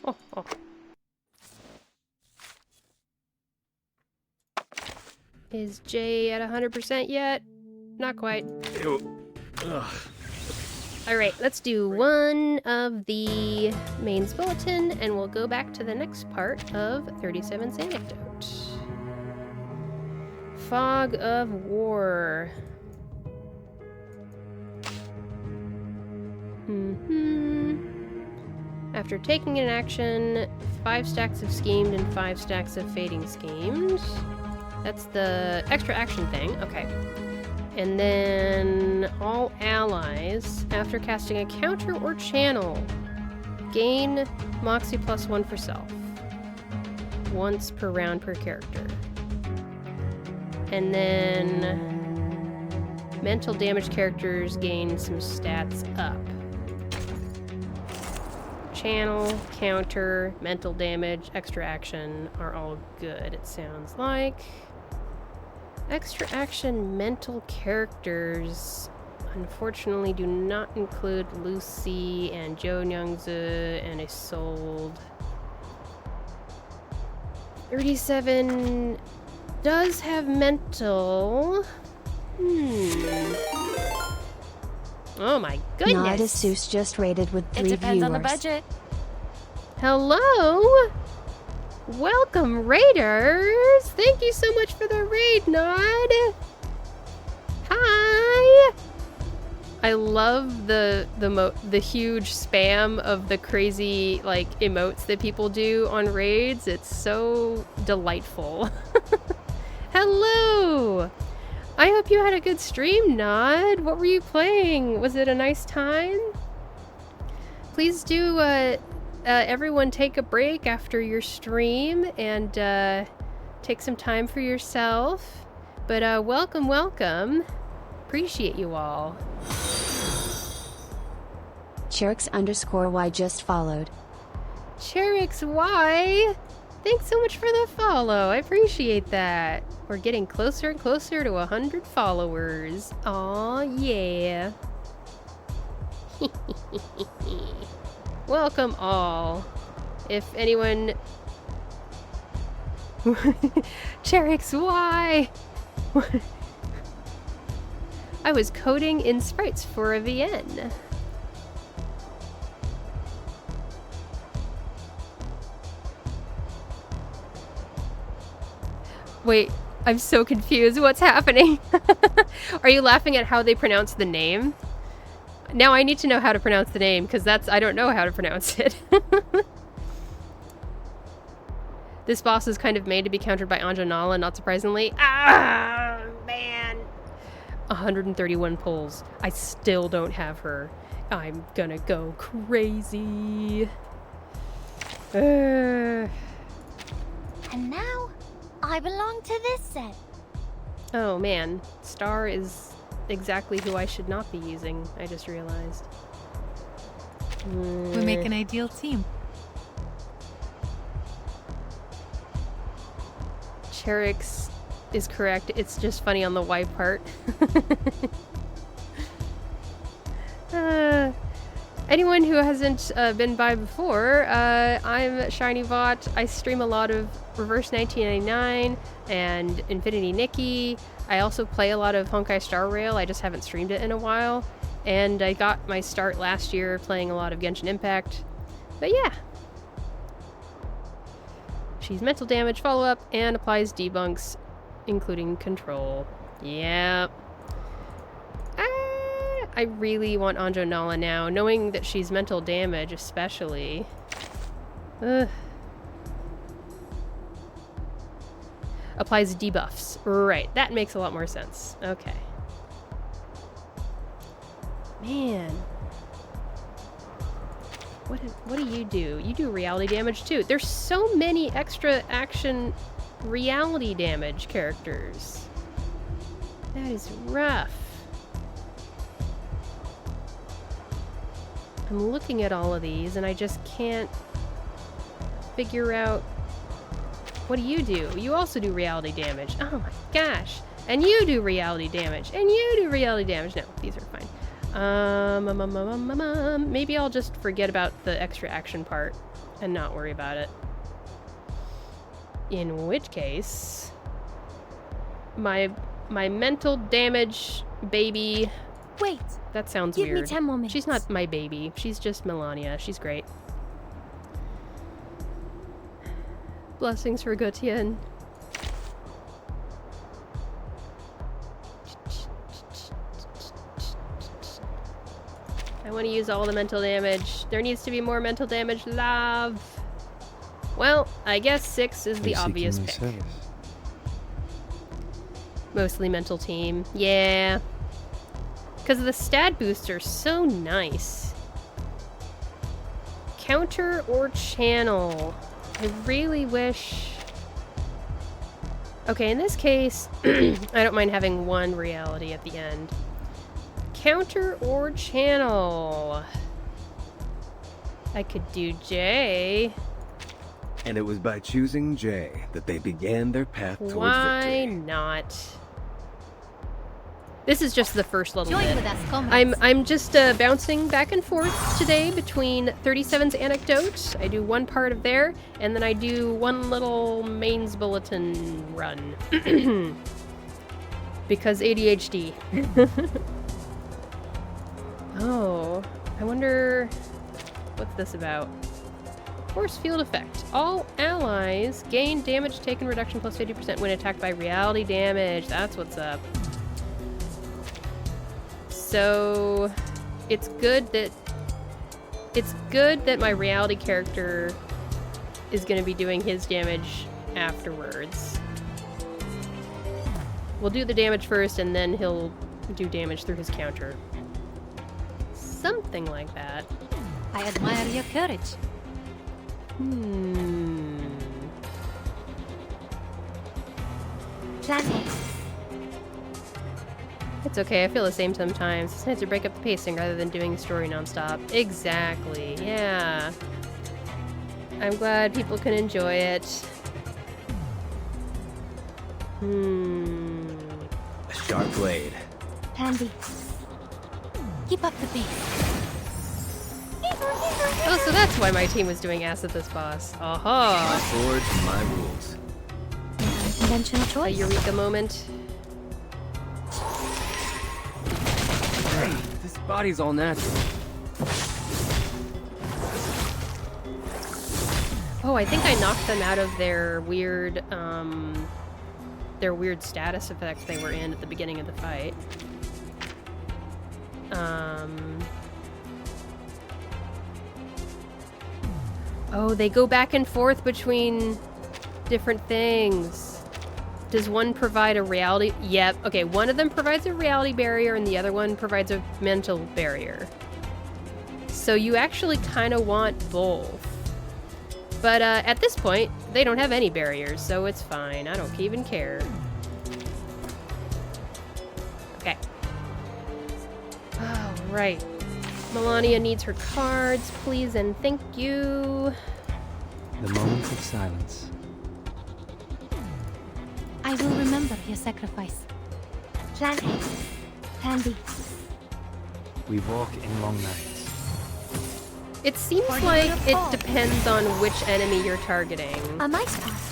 Oh. Is Jay at 100% yet? Not quite. Ew. Ugh. Alright, let's do one of the mains bulletin, and we'll go back to the next part of 37's anecdote. Fog of War. After taking an action, 5 stacks of schemed and 5 stacks of fading schemed. That's the extra action thing. Okay. And then all allies, after casting a counter or channel, gain Moxie +1 for self. Once per round per character. And then mental damage characters gain some stats up. Channel, counter, mental damage, extra action are all good, it sounds like. Extra action mental characters unfortunately do not include Lucy and Jo Nyungzu and Isolde. 37 does have mental. Oh my goodness. Nada Seuss just rated with 3 viewers. It depends on the budget. Hello? Welcome, Raiders! Thank you so much for the raid, Nod! Hi! I love the huge spam of the crazy, like, emotes that people do on raids. It's so delightful. Hello! I hope you had a good stream, Nod. What were you playing? Was it a nice time? Please do, everyone take a break after your stream and take some time for yourself. But welcome, welcome. Appreciate you all. Cherix_Y just followed. CherixY, thanks so much for the follow. I appreciate that. We're getting closer and closer to 100 followers. Aw, yeah. Welcome all. If anyone... CherixY! I was coding in sprites for a VN. Wait, I'm so confused. What's happening? Are you laughing at how they pronounce the name? Now I need to know how to pronounce the name, because I don't know how to pronounce it. This boss is kind of made to be countered by Anja Nala, not surprisingly. Ah, man. 131 pulls. I still don't have her. I'm gonna go crazy. And now, I belong to this set. Oh man, Star is exactly who I should not be using, I just realized. We make an ideal team. Cherix is correct, it's just funny on the Y part. Anyone who hasn't been by before, I'm ShinyBot. I stream a lot of Reverse 1999 and Infinity Nikki. I also play a lot of Honkai Star Rail, I just haven't streamed it in a while. And I got my start last year playing a lot of Genshin Impact. But yeah. She's mental damage follow-up and applies debunks, including control. Yep. I really want Anjo Nala now, knowing that she's mental damage especially. Ugh. Applies debuffs. Right, that makes a lot more sense. Okay. Man. What do you do? You do reality damage too. There's so many extra action reality damage characters. That is rough. I'm looking at all of these and I just can't figure out... What do? You also do reality damage. Oh my gosh. And you do reality damage. And you do reality damage. No, these are fine. Maybe I'll just forget about the extra action part and not worry about it. In which case, my mental damage baby Wait. That sounds Give weird. me 10 more minutes. She's not my baby. She's just Melania. She's great. Blessings for Gotien. I want to use all the mental damage. There needs to be more mental damage, love. Well, I guess 6 is the obvious pick. Mostly mental team. Yeah. Because the stat boosts are so nice. Counter or channel? I really wish... Okay, in this case, I don't mind having one reality at the end. Counter or channel? I could do J. And it was by choosing J that they began their path towards Why victory. not? This is just the first little Join bit. with us, comrades. I'm just bouncing back and forth today between 37's anecdote. I do one part of there, and then I do one little mains bulletin run. Because ADHD. Oh, I wonder what's this about? Force field effect. All allies gain damage taken reduction plus 50% when attacked by reality damage. That's what's up. So it's good that my reality character is going to be doing his damage afterwards. We'll do the damage first and then he'll do damage through his counter. Something like that. I admire your courage. Plan A. It's okay, I feel the same sometimes. It's nice to break up the pacing rather than doing the story nonstop. Exactly, yeah. I'm glad people can enjoy it. A sharp blade. Plan B. Keep up the pace. Oh, so that's why my team was doing ass at this boss. My Aha! sword, my rules. Conventional A choice. eureka moment. Hey, this body's all natural. Oh, I think I knocked them out of their weird status effect they were in at the beginning of the fight. Oh, they go back and forth between different things. Does one provide a reality? Yep. Okay, one of them provides a reality barrier and the other one provides a mental barrier. So you actually kind of want both. But at this point, they don't have any barriers, so it's fine. I don't even care. Okay. Oh, right. Melania needs her cards, please and thank you. The moment of silence. I will remember your sacrifice. Plan A. Plan B. We walk in long nights. It seems Or do like you it fall? depends on which enemy you're targeting. A mice pass.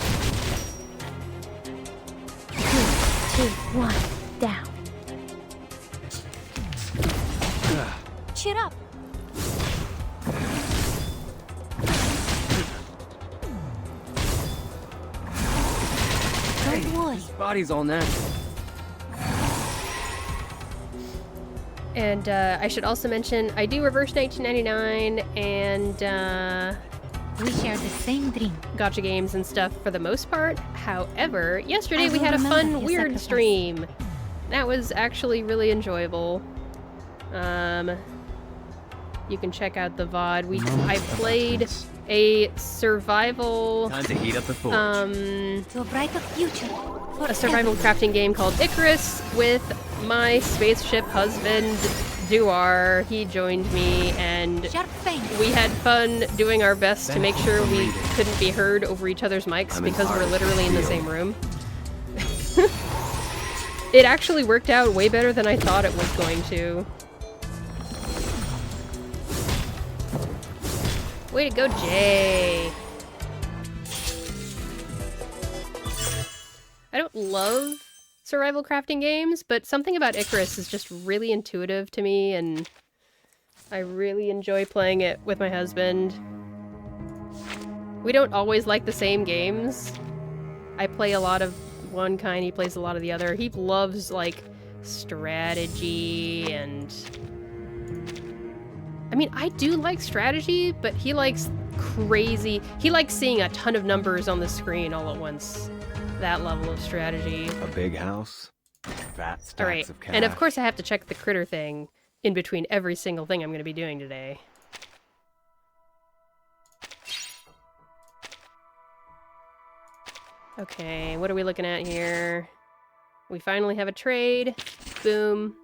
3, 2, 1. Down. Cheer up. Don't worry. This body's all natural. And I should also mention, I do reverse 1999 and We share the same dream. gotcha games and stuff for the most part. However, yesterday I we will had a remember fun your weird sacrifice. stream. That was actually really enjoyable. You can check out the VOD. I played a survival Time to heat up the forge. To a brighter future. For a survival everyone. crafting game called Icarus with my spaceship husband, Duar. He joined me and Sharp fang. we had fun doing our best to make sure we couldn't be heard over each other's mics I'm because we're hard literally in the to same room. It actually worked out way better than I thought it was going to. Way to go, Jay! I don't love survival crafting games, but something about Icarus is just really intuitive to me, and I really enjoy playing it with my husband. We don't always like the same games. I play a lot of one kind, he plays a lot of the other. He loves, like, strategy and... I mean, I do like strategy, but he likes crazy... He likes seeing a ton of numbers on the screen all at once. That level of strategy. A big house, fat stacks Alright, of cash. and of course I have to check the critter thing in between every single thing I'm going to be doing today. Okay, what are we looking at here? We finally have a trade. Boom.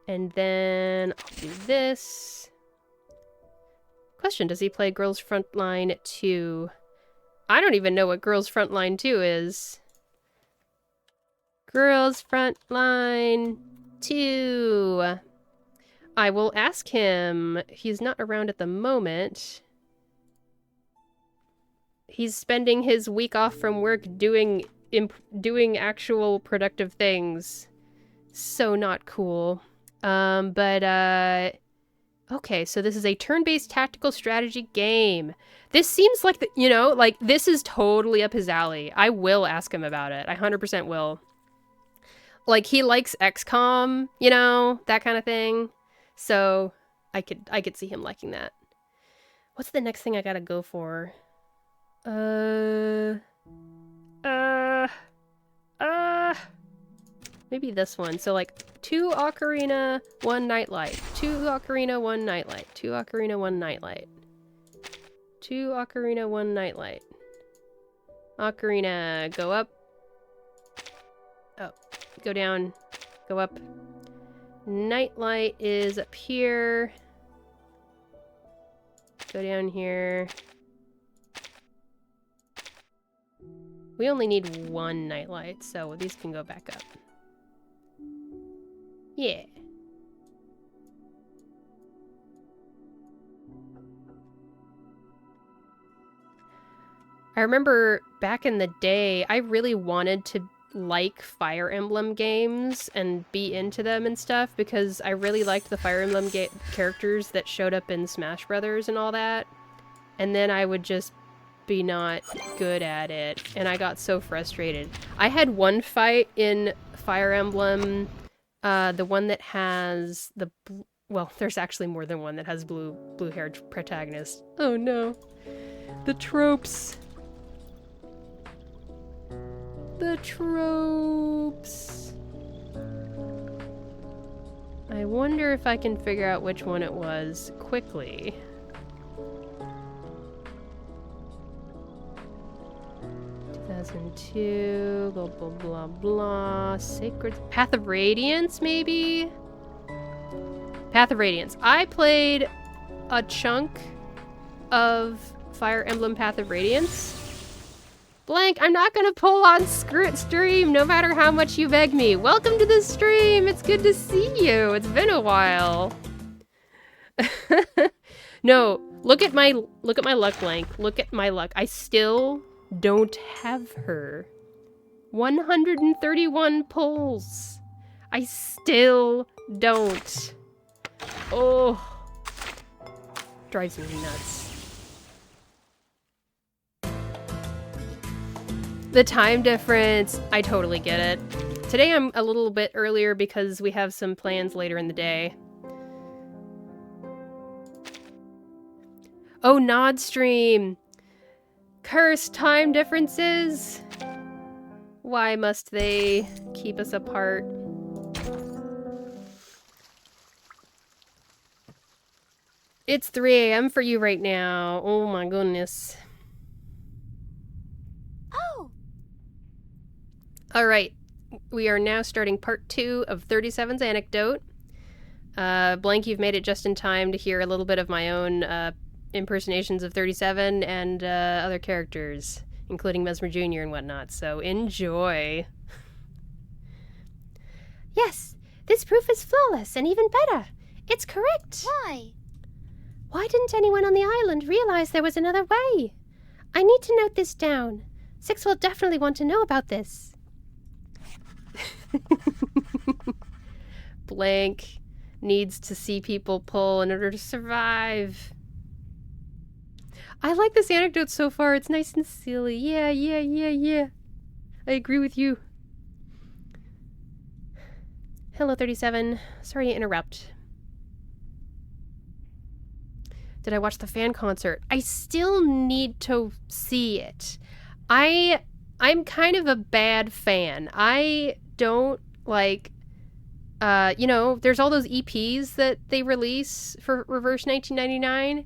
And then I'll do this. Question, does he play Girls Frontline 2? I don't even know what Girls Frontline 2 is. Girls Frontline 2. I will ask him. He's not around at the moment. He's spending his week off from work doing actual productive things. So not cool. Okay, so this is a turn-based tactical strategy game. This seems like, this is totally up his alley. I will ask him about it. I 100% will. Like, he likes XCOM, that kind of thing. So, I could see him liking that. What's the next thing I gotta go for? Maybe this one. So, like, 2 Ocarina, 1 Nightlight. 2 Ocarina, 1 Nightlight. 2 Ocarina, 1 Nightlight. 2 Ocarina, 1 Nightlight. Ocarina, go up. Oh, go down. Go up. Nightlight is up here. Go down here. We only need 1 Nightlight, so these can go back up. Yeah. I remember back in the day, I really wanted to like Fire Emblem games and be into them and stuff because I really liked the Fire Emblem characters that showed up in Smash Brothers and all that. And then I would just be not good at it, and I got so frustrated. I had one fight in Fire Emblem, the one that has the well, there's actually more than one that has blue-haired protagonist. Oh no. The tropes. The tropes. I wonder if I can figure out which one it was quickly. Two, blah blah blah blah. Sacred Path of Radiance, maybe? Path of Radiance. I played a chunk of Fire Emblem Path of Radiance. Blank, I'm not gonna pull on stream no matter how much you beg me. Welcome to the stream. It's good to see you. It's been a while. No, look at my luck, Blank. Look at my luck. I still don't have her. 131 pulls. I still don't. Oh. Drives me nuts. The time difference, I totally get it. Today I'm a little bit earlier because we have some plans later in the day. Oh, Nod stream. Cursed time differences. Why must they keep us apart? It's 3 a.m. for you right now. Oh my goodness. Oh! Alright, we are now starting part 2 of 37's anecdote. Blank, you've made it just in time to hear a little bit of my own impersonations of 37 and other characters, including Mesmer Jr. and whatnot, so enjoy. Yes, this proof is flawless and even better. It's correct. Why? Why didn't anyone on the island realize there was another way? I need to note this down. Six will definitely want to know about this. Blank needs to see people pull in order to survive. I like this anecdote so far. It's nice and silly. Yeah. I agree with you. Hello, 37. Sorry to interrupt. Did I watch the fan concert? I still need to see it. I'm kind of a bad fan. I don't like, there's all those EPs that they release for Reverse 1999,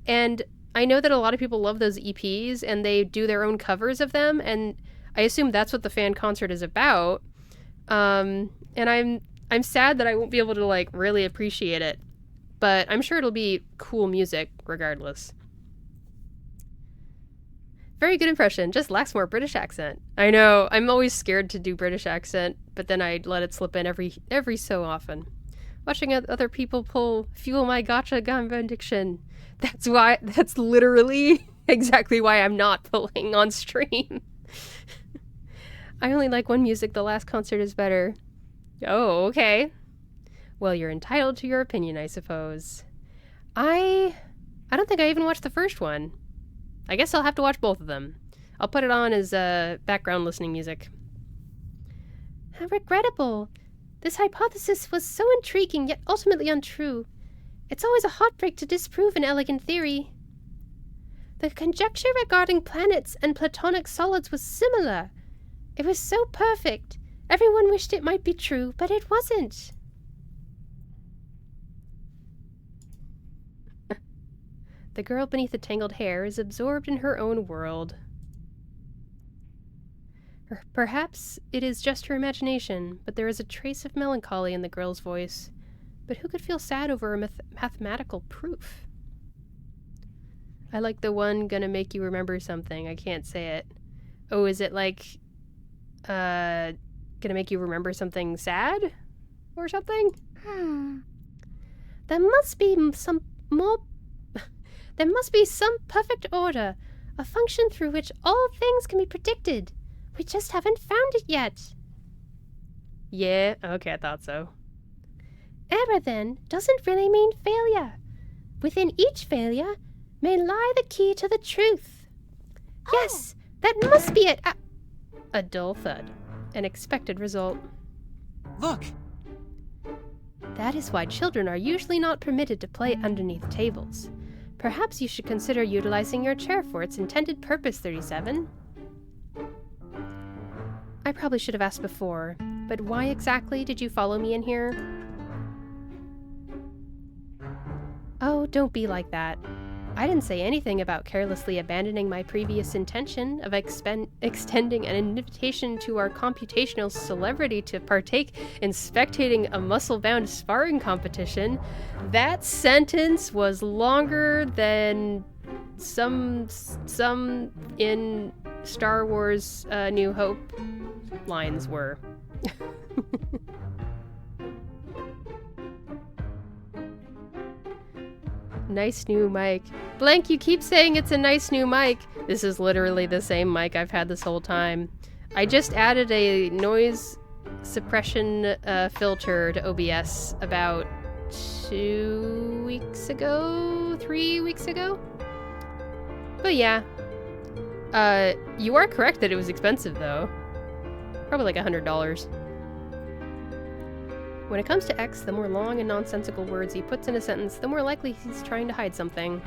and I know that a lot of people love those EPs, and they do their own covers of them, and I assume that's what the fan concert is about. And I'm sad that I won't be able to, like, really appreciate it, but I'm sure it'll be cool music regardless. Very good impression, just lacks more British accent. I know, I'm always scared to do British accent, but then I let it slip in every so often. Watching other people fuel my gotcha conviction. That's literally exactly why I'm not pulling on stream. I only like one music, the last concert is better. Oh, okay. Well, you're entitled to your opinion, I suppose. I don't think I even watched the first one. I guess I'll have to watch both of them. I'll put it on as background listening music. How regrettable. This hypothesis was so intriguing, yet ultimately untrue. It's always a heartbreak to disprove an elegant theory. The conjecture regarding planets and platonic solids was similar. It was so perfect. Everyone wished it might be true, but it wasn't. The girl beneath the tangled hair is absorbed in her own world. Perhaps it is just her imagination, but there is a trace of melancholy in the girl's voice. But who could feel sad over a mathematical proof? I like the one gonna make you remember something. I can't say it. Oh, is it like, gonna make you remember something sad? Or something? There must be some perfect order, a function through which all things can be predicted. We just haven't found it yet. Yeah, okay, I thought so. Error, then, doesn't really mean failure. Within each failure may lie the key to the truth. Yes, that must be it. A dull thud. An expected result. Look! That is why children are usually not permitted to play underneath tables. Perhaps you should consider utilizing your chair for its intended purpose, 37. I probably should have asked before, but why exactly did you follow me in here? Oh, don't be like that. I didn't say anything about carelessly abandoning my previous intention of extending an invitation to our computational celebrity to partake in spectating a muscle-bound sparring competition. That sentence was longer than some in Star Wars New Hope lines were. Nice new mic. Blank, you keep saying it's a nice new mic. This is literally the same mic I've had this whole time. I just added a noise suppression filter to OBS about 2 weeks ago? 3 weeks ago? But yeah. You are correct that it was expensive though. Probably like $100. When it comes to X, the more long and nonsensical words he puts in a sentence, the more likely he's trying to hide something.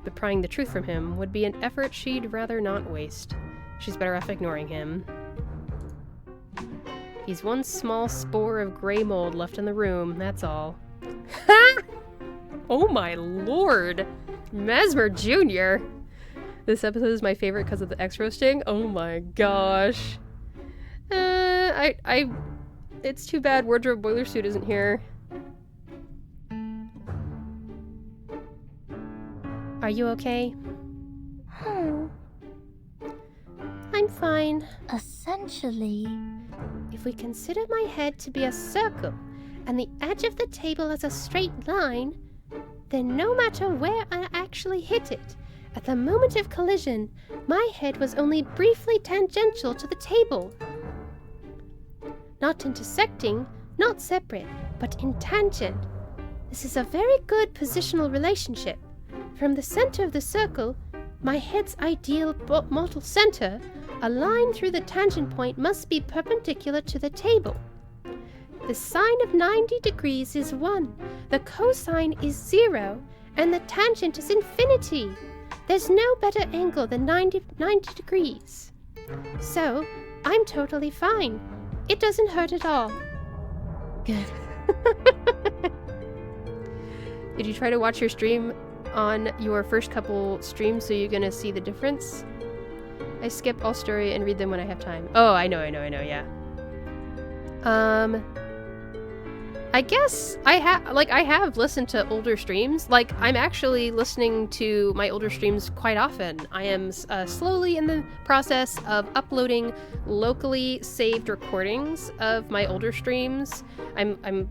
But prying the truth from him would be an effort she'd rather not waste. She's better off ignoring him. He's one small spore of gray mold left in the room, that's all. Oh my lord! Mesmer Jr.! This episode is my favorite because of the X roasting. Oh my gosh. It's too bad Wardrobe Boiler Suit isn't here. Are you okay? I'm fine. Essentially. If we consider my head to be a circle and the edge of the table as a straight line, then no matter where I actually hit it, at the moment of collision, my head was only briefly tangential to the table. not intersecting, not separate, but in tangent. This is a very good positional relationship. From the center of the circle, my head's ideal mortal center, a line through the tangent point must be perpendicular to the table. The sine of 90 degrees is 1, the cosine is 0, and the tangent is infinity. There's no better angle than 90 degrees. So, I'm totally fine. It doesn't hurt at all. Good. Did you try to watch your stream on your first couple streams so you're gonna see the difference? I skip all story and read them when I have time. Oh, I know, yeah. I guess I have listened to older streams. Like, I'm actually listening to my older streams quite often. I am slowly in the process of uploading locally saved recordings of my older streams. I'm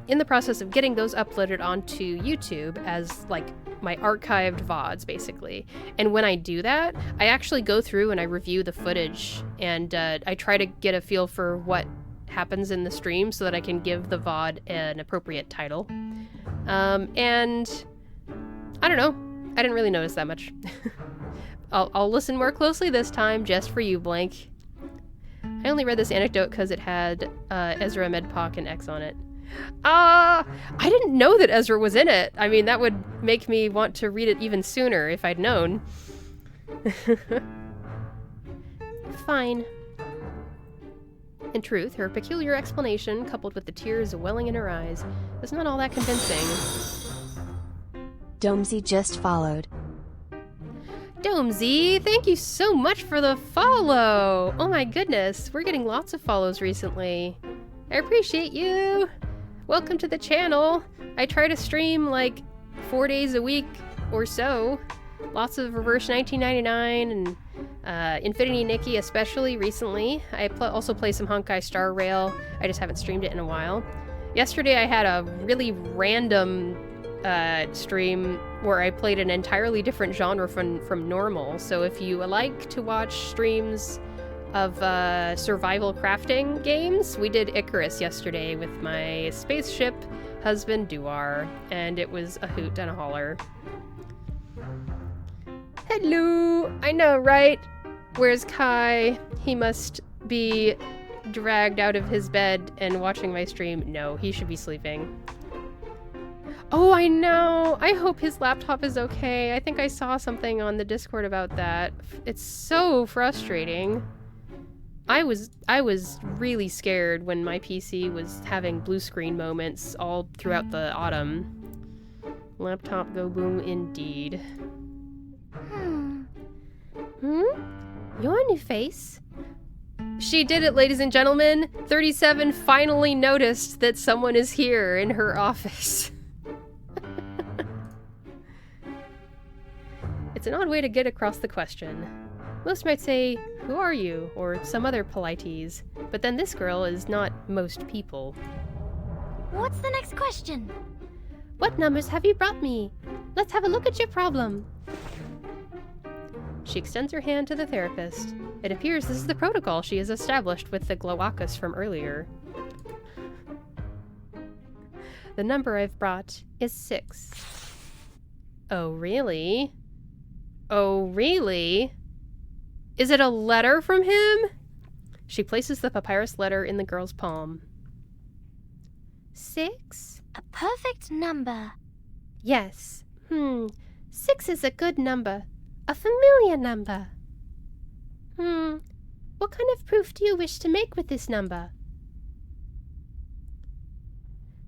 in the process of getting those uploaded onto YouTube as, like, my archived VODs, basically. And when I do that, I actually go through and I review the footage, and I try to get a feel for what happens in the stream so that I can give the VOD an appropriate title. And I don't know. I didn't really notice that much. I'll listen more closely this time, just for you, Blank. I only read this anecdote because it had Ezra, Medpoc, and X on it. I didn't know that Ezra was in it. I mean, that would make me want to read it even sooner if I'd known. Fine. In truth, her peculiar explanation, coupled with the tears welling in her eyes, is not all that convincing. Domesy just followed. Domesy, thank you so much for the follow! Oh my goodness, we're getting lots of follows recently. I appreciate you! Welcome to the channel! I try to stream like 4 days a week or so. Lots of Reverse 1999 and Infinity Nikki especially recently. I also play some Honkai Star Rail. I just haven't streamed it in a while. Yesterday I had a really random stream where I played an entirely different genre from normal. So if you like to watch streams of survival crafting games, we did Icarus yesterday with my spaceship husband Duar, and it was a hoot and a holler. Hello! I know, right? Where's Kai? He must be dragged out of his bed and watching my stream. No, he should be sleeping. Oh, I know! I hope his laptop is okay. I think I saw something on the Discord about that. It's so frustrating. I was really scared when my PC was having blue screen moments all throughout the autumn. Laptop go boom indeed. Your new face? She did it, ladies and gentlemen! 37 finally noticed that someone is here in her office. It's an odd way to get across the question. Most might say, "Who are you?" or some other politese, but then this girl is not most people. What's the next question? What numbers have you brought me? Let's have a look at your problem. She extends her hand to the therapist. It appears this is the protocol she has established with the Glowakas from earlier. The number I've brought is 6. Oh, really? Oh, really? Is it a letter from him? She places the papyrus letter in the girl's palm. 6? A perfect number. Yes. 6 is a good number. A familiar number. What kind of proof do you wish to make with this number?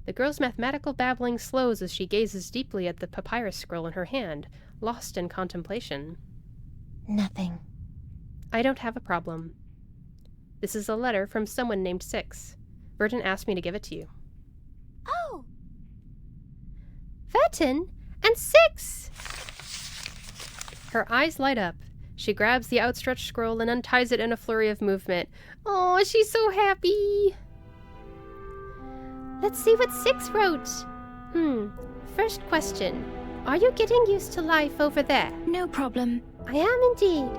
The girl's mathematical babbling slows as she gazes deeply at the papyrus scroll in her hand, lost in contemplation. Nothing. I don't have a problem. This is a letter from someone named 6. Verdant asked me to give it to you. Oh! Vertin? And 6? Her eyes light up. She grabs the outstretched scroll and unties it in a flurry of movement. Oh, she's so happy! Let's see what 6 wrote. First question. Are you getting used to life over there? No problem. I am indeed.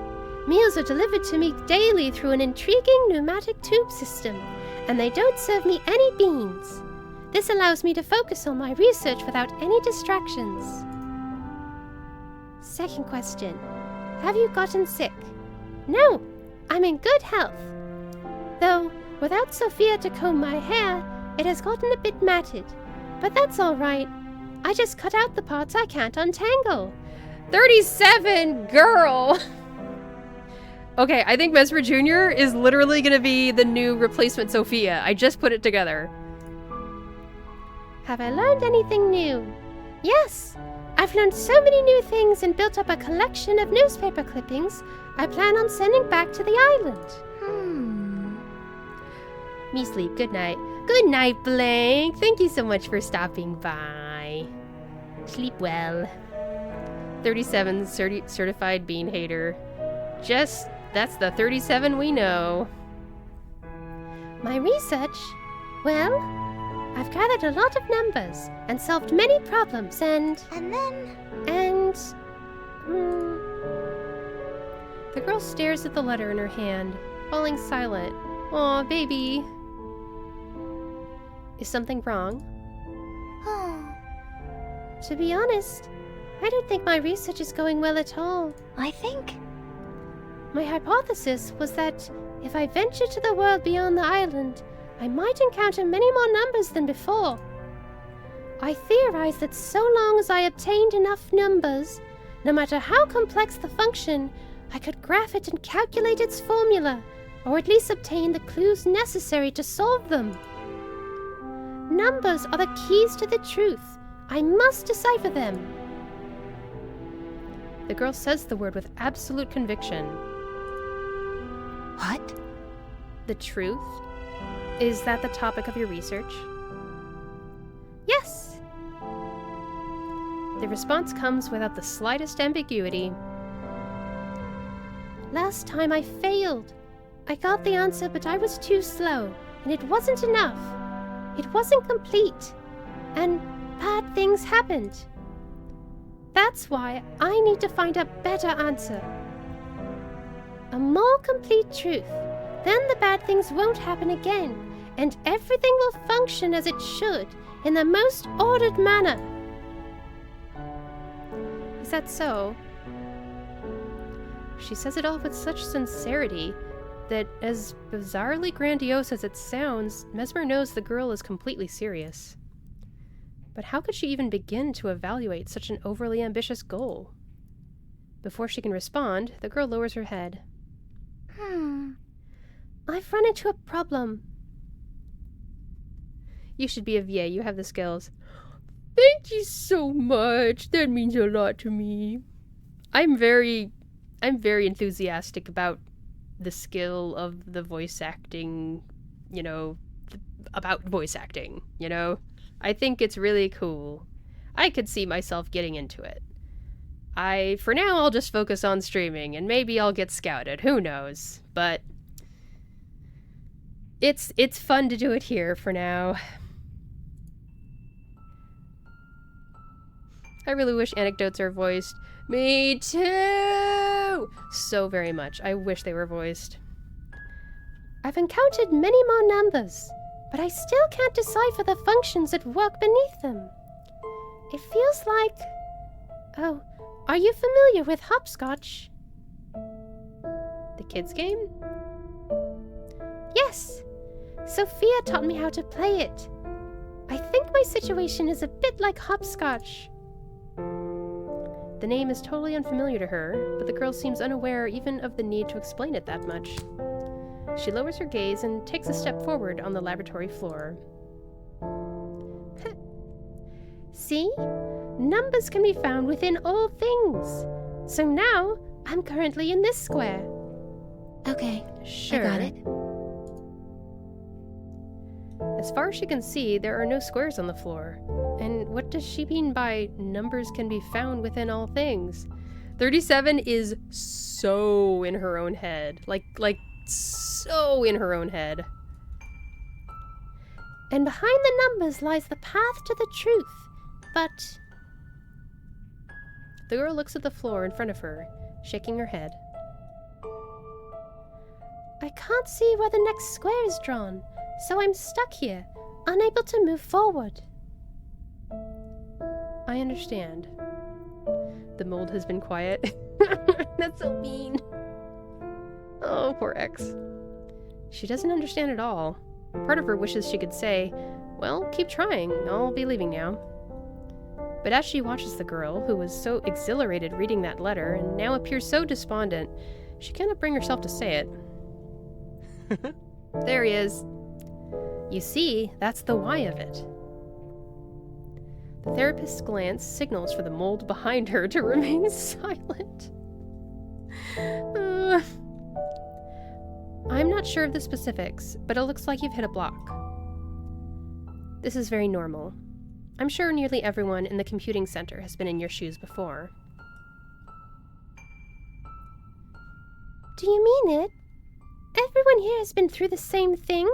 Meals are delivered to me daily through an intriguing pneumatic tube system, and they don't serve me any beans. This allows me to focus on my research without any distractions. Second question. Have you gotten sick? No, I'm in good health. Though, without Sophia to comb my hair, it has gotten a bit matted. But that's all right. I just cut out the parts I can't untangle. 37, girl! Okay, I think Mesmer Jr. is literally gonna be the new replacement Sophia. I just put it together. Have I learned anything new? Yes! I've learned so many new things and built up a collection of newspaper clippings I plan on sending back to the island. Me sleep. Good night. Good night, Blank. Thank you so much for stopping by. Sleep well. 37 certified bean hater. That's the 37 we know. My research? Well, I've gathered a lot of numbers and solved many problems and... The girl stares at the letter in her hand, falling silent. Aw, baby. Is something wrong? To be honest, I don't think my research is going well at all. I think... My hypothesis was that if I ventured to the world beyond the island, I might encounter many more numbers than before. I theorized that so long as I obtained enough numbers, no matter how complex the function, I could graph it and calculate its formula, or at least obtain the clues necessary to solve them. Numbers are the keys to the truth. I must decipher them. The girl says the word with absolute conviction. What? The truth? Is that the topic of your research? Yes. The response comes without the slightest ambiguity. Last time I failed. I got the answer, but I was too slow, and it wasn't enough. It wasn't complete, and bad things happened. That's why I need to find a better answer. A more complete truth. Then the bad things won't happen again, and everything will function as it should, in the most ordered manner. Is that so? She says it all with such sincerity that, as bizarrely grandiose as it sounds, Mesmer knows the girl is completely serious. But how could she even begin to evaluate such an overly ambitious goal? Before she can respond, the girl lowers her head. I've run into a problem. You should be a VA. You have the skills. Thank you so much. That means a lot to me. I'm very enthusiastic about the skill of the voice acting, about voice acting, I think it's really cool. I could see myself getting into it. For now, I'll just focus on streaming, and maybe I'll get scouted. Who knows? But it's fun to do it here for now. I really wish anecdotes are voiced. Me too! So very much. I wish they were voiced. I've encountered many more numbers, but I still can't decipher the functions that work beneath them. It feels like... Oh, are you familiar with hopscotch? The kids' game? Yes. Sophia taught me how to play it. I think my situation is a bit like hopscotch. The name is totally unfamiliar to her, but the girl seems unaware even of the need to explain it that much. She lowers her gaze and takes a step forward on the laboratory floor. See? Numbers can be found within all things. So now, I'm currently in this square. Okay, Sure. I got it. As far as she can see, there are no squares on the floor. And what does she mean by numbers can be found within all things? 37 is so in her own head. Like so in her own head. And behind the numbers lies the path to the truth. But... The girl looks at the floor in front of her, shaking her head. I can't see where the next square is drawn, So I'm stuck here, unable to move forward. I understand. The mold has been quiet. That's so mean. Oh, poor X. She doesn't understand at all. Part of her wishes she could say, well, keep trying, I'll be leaving now. But as she watches the girl, who was so exhilarated reading that letter and now appears so despondent, she cannot bring herself to say it. There he is. You see, that's the why of it. The therapist's glance signals for the mold behind her to remain silent. I'm not sure of the specifics, but it looks like you've hit a block. This is very normal. I'm sure nearly everyone in the computing center has been in your shoes before. Do you mean it? Everyone here has been through the same thing?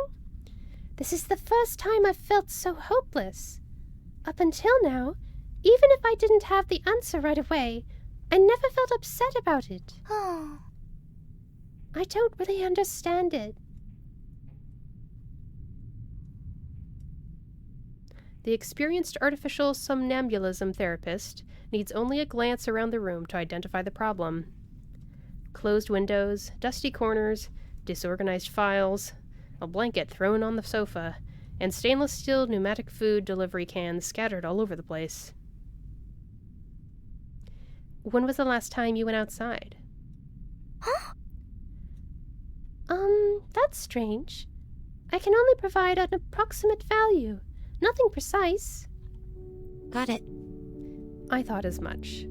This is the first time I've felt so hopeless. Up until now, even if I didn't have the answer right away, I never felt upset about it. Oh. I don't really understand it. The experienced artificial somnambulism therapist needs only a glance around the room to identify the problem. Closed windows, dusty corners, disorganized files, a blanket thrown on the sofa, and stainless steel pneumatic food delivery cans scattered all over the place. When was the last time you went outside? Huh? That's strange. I can only provide an approximate value, nothing precise. Got it. I thought as much.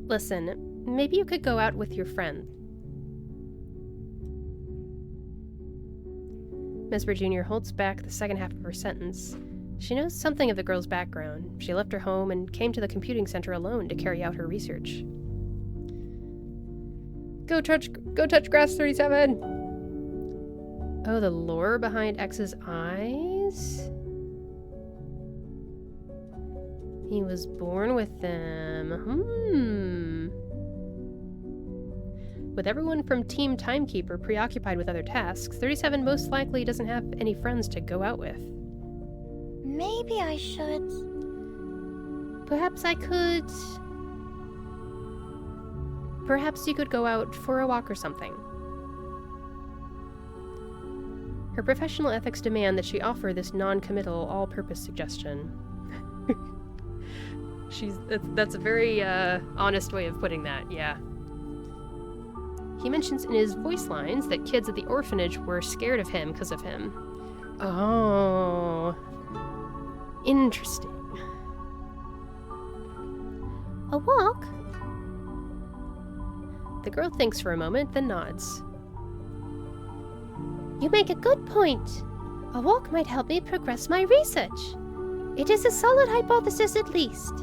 Listen, maybe you could go out with your friend. Mesmer Jr. holds back the second half of her sentence. She knows something of the girl's background. She left her home and came to the computing center alone to carry out her research. Go touch grass 37! Oh, the lore behind X's eyes? He was born with them. With everyone from Team Timekeeper preoccupied with other tasks, 37 most likely doesn't have any friends to go out with. Maybe I should... Perhaps you could go out for a walk or something. Her professional ethics demand that she offer this non-committal, all-purpose suggestion. That's a very honest way of putting that, yeah. He mentions in his voice lines that kids at the orphanage were scared of him because of him. Oh. Interesting. a walk. The girl thinks for a moment, then nods. You make a good point. A walk might help me progress my research. It is a solid hypothesis at least.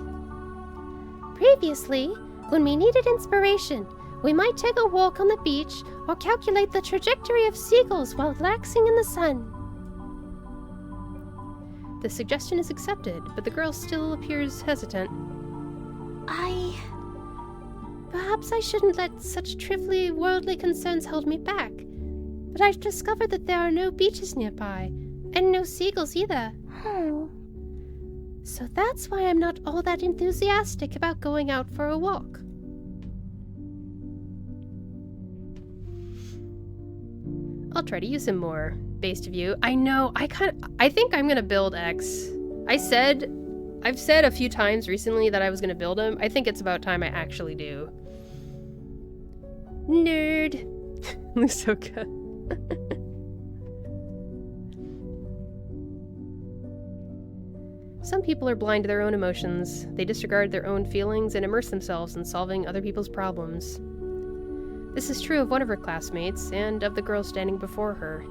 Previously, when we needed inspiration, we might take a walk on the beach or calculate the trajectory of seagulls while relaxing in the sun. The suggestion is accepted, but the girl still appears hesitant. Perhaps I shouldn't let such trivially worldly concerns hold me back. But I've discovered that there are no beaches nearby, and no seagulls either. So that's why I'm not all that enthusiastic about going out for a walk. I'll try to use him more. Based of you. I know, I think I'm gonna build X. I've said a few times recently that I was gonna build him. I think it's about time I actually do. Nerd. Looks so good. Some people are blind to their own emotions. They disregard their own feelings and immerse themselves in solving other people's problems. This is true of one of her classmates and of the girl standing before her.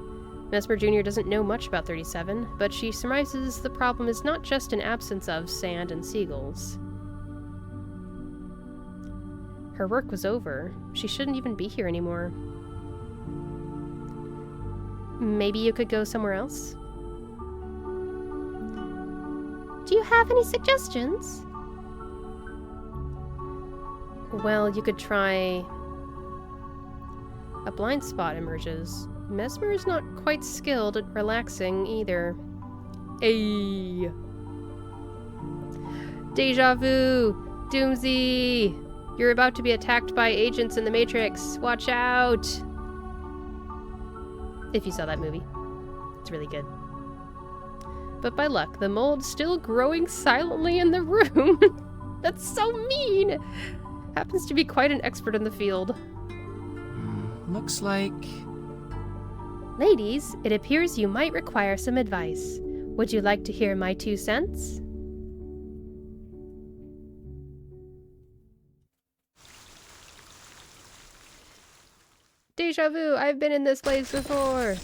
Mesmer Jr. doesn't know much about 37, but she surmises the problem is not just an absence of sand and seagulls. Her work was over. She shouldn't even be here anymore. Maybe you could go somewhere else? Do you have any suggestions? Well, you could try... A blind spot emerges. Mesmer is not quite skilled at relaxing either. Ayy. Deja vu! Doomsy! You're about to be attacked by agents in the Matrix. Watch out! If you saw that movie. It's really good. But by luck, the mold's still growing silently in the room. That's so mean! Happens to be quite an expert in the field. Looks like... Ladies, it appears you might require some advice. Would you like to hear my 2 cents? Deja vu! I've been in this place before!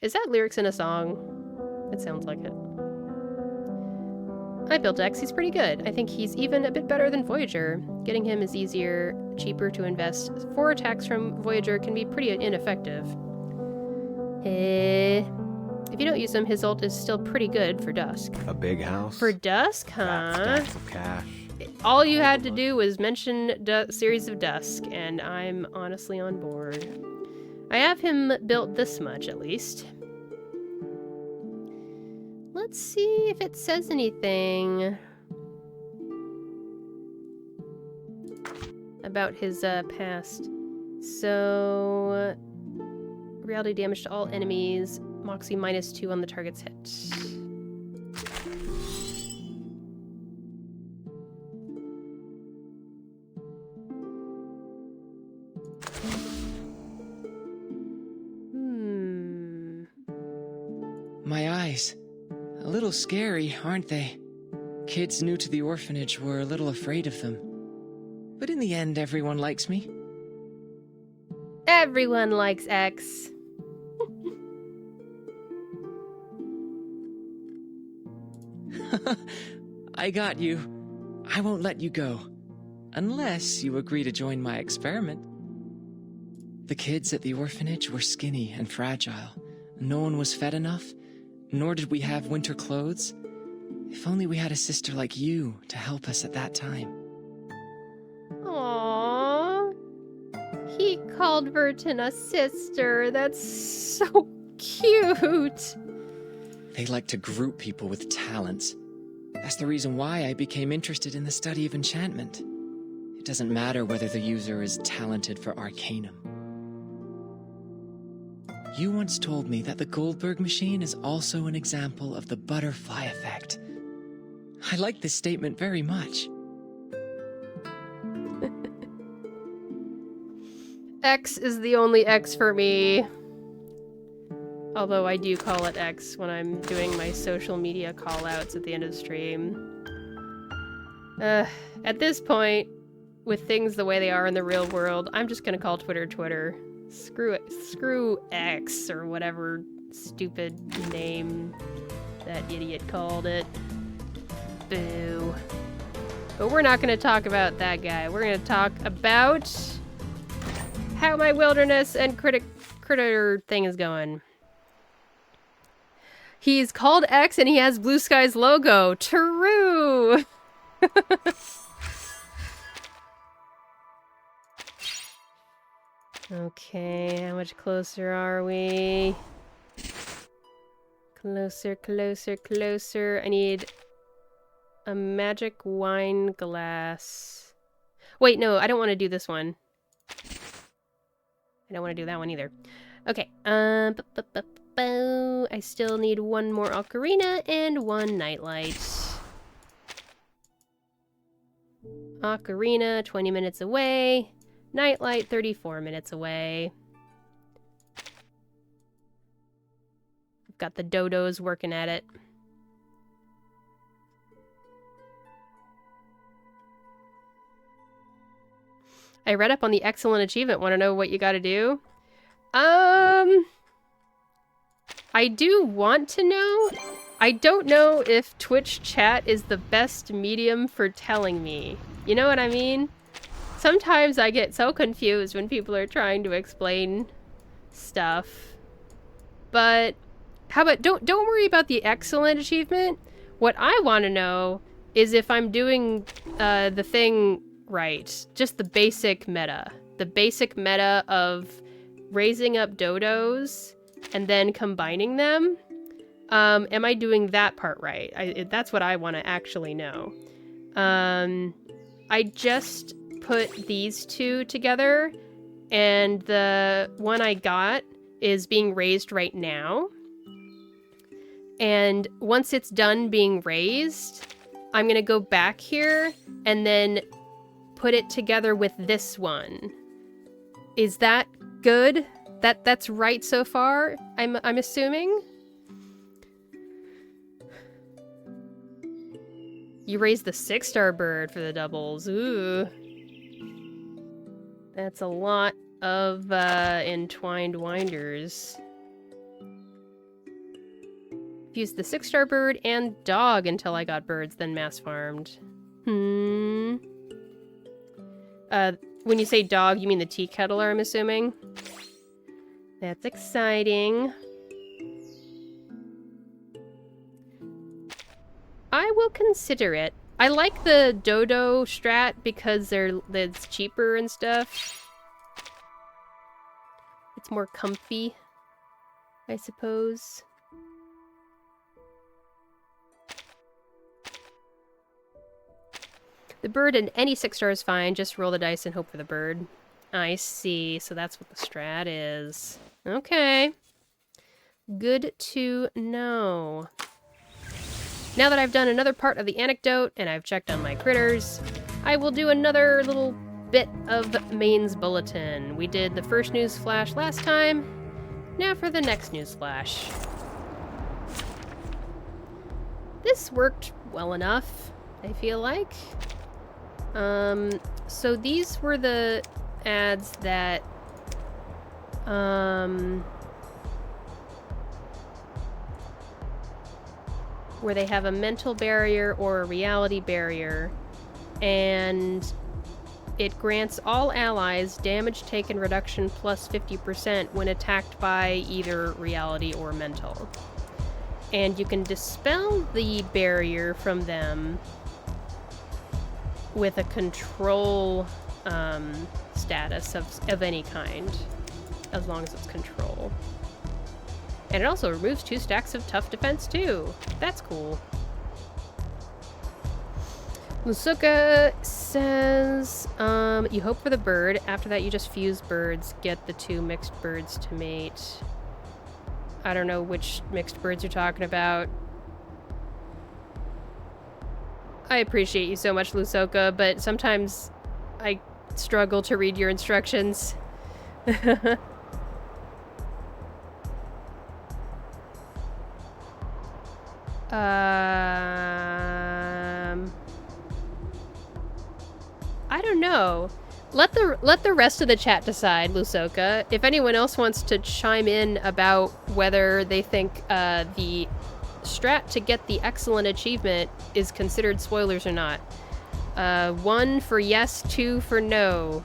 Is that lyrics in a song? It sounds like it. I built X, he's pretty good. I think he's even a bit better than Voyager. Getting him is easier, cheaper to invest. 4 attacks from Voyager can be pretty ineffective. If you don't use him, his ult is still pretty good for Dusk. A big house? For Dusk, huh? Stacks of cash. All you had to do was mention Series of Dusk, and I'm honestly on board. I have him built this much, at least. Let's see if it says anything about his past. So, reality damage to all enemies, Moxie -2 on the target's hit. My eyes. A little scary, aren't they? Kids new to the orphanage were a little afraid of them. But in the end, everyone likes me. Everyone likes X. I got you. I won't let you go. Unless you agree to join my experiment. The kids at the orphanage were skinny and fragile. No one was fed enough, nor did we have winter clothes. If only we had a sister like you to help us at that time. Aww. He called Vertin a sister. That's so cute. They like to group people with talents. That's the reason why I became interested in the study of enchantment. It doesn't matter whether the user is talented for arcanum. You once told me that the Goldberg machine is also an example of the butterfly effect. I like this statement very much. X is the only X for me. Although I do call it X when I'm doing my social media callouts at the end of the stream. At this point, with things the way they are in the real world, I'm just gonna call Twitter Twitter. Screw it. Screw X or whatever stupid name that idiot called it. Boo. But we're not gonna talk about that guy. We're gonna talk about how my wilderness and critter thing is going. He's called X and he has Blue Sky's logo. True! Okay, how much closer are we? Closer, closer, closer. I need a magic wine glass. Wait, no, I don't want to do this one. I don't want to do that one either. Okay, I still need one more ocarina and one nightlight. Ocarina, 20 minutes away. Nightlight, 34 minutes away. I've got the dodos working at it. I read up on the excellent achievement. Want to know what you gotta do? I do want to know. I don't know if Twitch chat is the best medium for telling me. You know what I mean? Sometimes I get so confused when people are trying to explain stuff. But how about don't worry about the excellent achievement. What I want to know is if I'm doing the thing right. Just the basic meta. The basic meta of raising up dodos and then combining them. Am I doing that part right? That's what I want to actually know. I just put these two together, and the one I got is being raised right now. And once it's done being raised, I'm going to go back here and then put it together with this one. Is that good? That's right so far, I'm assuming? You raised the 6-star bird for the doubles. Ooh. That's a lot of entwined winders. Used the 6-star bird and dog until I got birds, then mass farmed. When you say dog, you mean the tea kettler, I'm assuming? That's exciting. I will consider it. I like the dodo strat because it's cheaper and stuff. It's more comfy, I suppose. The bird and any 6-star is fine. Just roll the dice and hope for the bird. I see. So that's what the strat is. Okay. Good to know. Now that I've done another part of the anecdote and I've checked on my critters, I will do another little bit of Maine's Bulletin. We did the first news flash last time. Now for the next news flash. This worked well enough, I feel like. So these were the ads that, where they have a mental barrier or a reality barrier, and it grants all allies damage taken reduction plus 50% when attacked by either reality or mental. And you can dispel the barrier from them with a control status of any kind, as long as it's control. And it also removes 2 stacks of tough defense too. That's cool. Lusuka says, you hope for the bird. After that, you just fuse birds. Get the 2 mixed birds to mate. I don't know which mixed birds you're talking about. I appreciate you so much, Lusoka, but sometimes I struggle to read your instructions. I don't know. Let the rest of the chat decide, Lusoka. If anyone else wants to chime in about whether they think the strat to get the excellent achievement is considered spoilers or not. 1 for yes, 2 for no.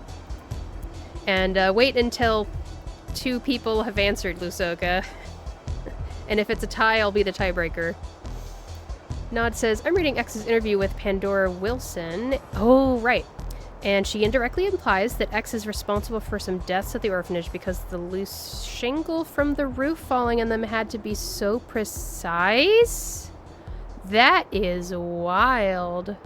And wait until 2 people have answered, Lusoka. And if it's a tie, I'll be the tiebreaker. Nod says, I'm reading X's interview with Pandora Wilson. Oh, right. And she indirectly implies that X is responsible for some deaths at the orphanage because the loose shingle from the roof falling on them had to be so precise? That is wild.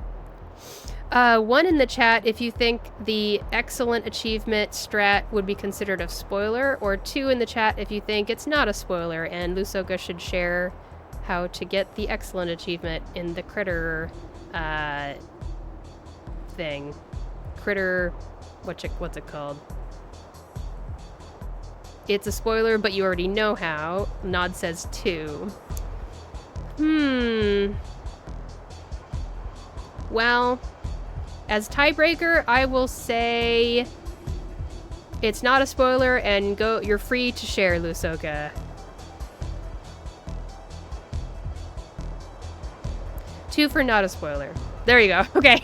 1 in the chat if you think the excellent achievement strat would be considered a spoiler, or 2 in the chat if you think it's not a spoiler and Lusoka should share how to get the excellent achievement in the critter thing. Critter, what's it called? It's a spoiler, but you already know how. Nod says 2. Well, as tiebreaker, I will say it's not a spoiler, and you're free to share, Lusoka. 2 for not a spoiler. There you go. Okay.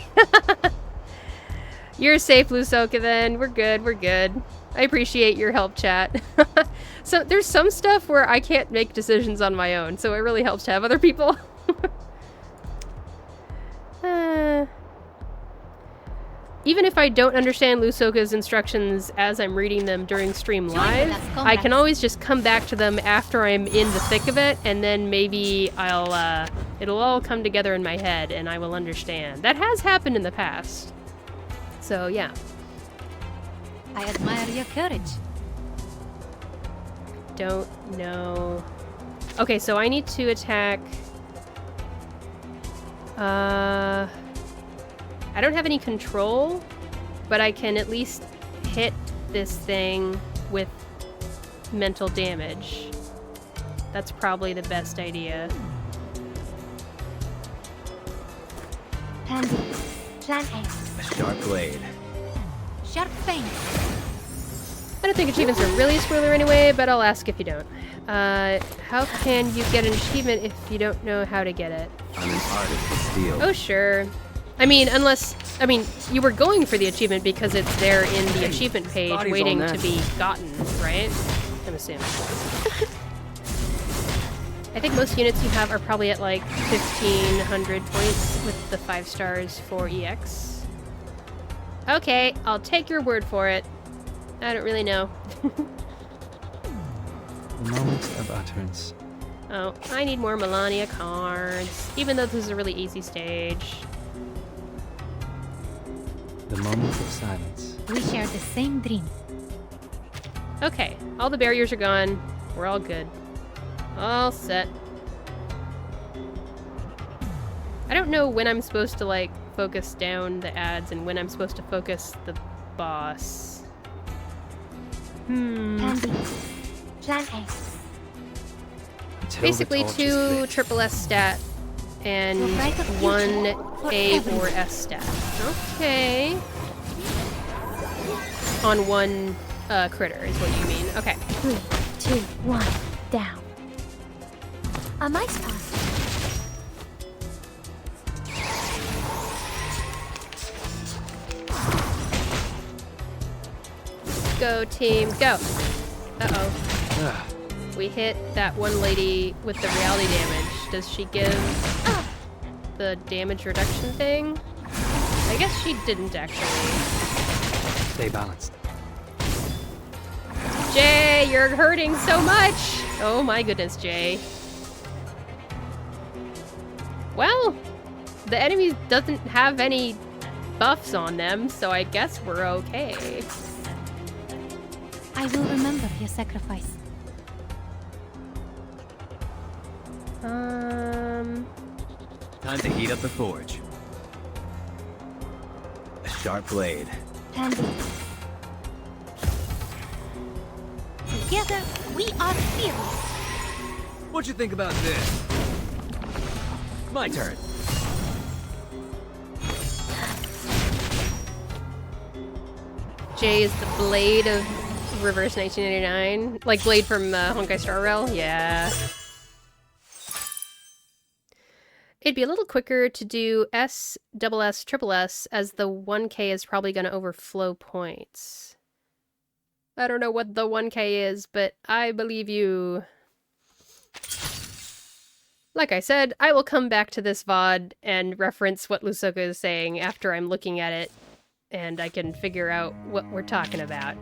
You're safe, Lusoka, then. We're good. I appreciate your help, chat. So there's some stuff where I can't make decisions on my own, so it really helps to have other people. even if I don't understand Lusoka's instructions as I'm reading them during stream live, I can always just come back to them after I'm in the thick of it, and then maybe it'll all come together in my head and I will understand. That has happened in the past. So, yeah. I admire your courage. Don't know. Okay, so I need to attack... I don't have any control, but I can at least hit this thing with mental damage. That's probably the best idea. Plan B. Plan A. A sharp blade. Sharp fang. I don't think achievements are really a spoiler anyway, but I'll ask if you don't. How can you get an achievement if you don't know how to get it? I'm an artist of steel. Oh, sure. I mean, you were going for the achievement because it's there in the achievement page body's waiting all to be gotten, right? I'm assuming. I think most units you have are probably at like 1,500 points with the 5 stars for EX. Okay, I'll take your word for it. I don't really know. The moment of utterance. Oh, I need more Melania cards, even though this is a really easy stage. The moment of silence. We share the same dream. Okay, all the barriers are gone. We're all good. All set. I don't know when I'm supposed to, like, focus down the ads and when I'm supposed to focus the boss. Plan B. Plan A. Until Basically the torch is 2 lit. triple S stat and The right of 1 A forever. or S stat. Okay. On 1 critter is what you mean. Okay. 3, 2, 1. Down. A mice pass. Go team, go! Uh-oh. Ah, We hit that one lady with the reality damage. Does she give the damage reduction thing? I guess she didn't actually. stay balanced. Jay, you're hurting so much! Oh my goodness, Jay. Well, the enemy doesn't have any buffs on them, so I guess we're okay. I will remember your sacrifice. Time to heat up the forge. A sharp blade. Plan B. Together, we are fearless. What'd you think about this? My turn. Jay is the Blade of Reverse 1999. Like Blade from Honkai Star Rail? Yeah. It'd be a little quicker to do S, double S, triple S, as the 1K is probably going to overflow points. I don't know what the 1K is, but I believe you. Like I said, I will come back to this VOD and reference what Lusoka is saying after I'm looking at it, and I can figure out what we're talking about.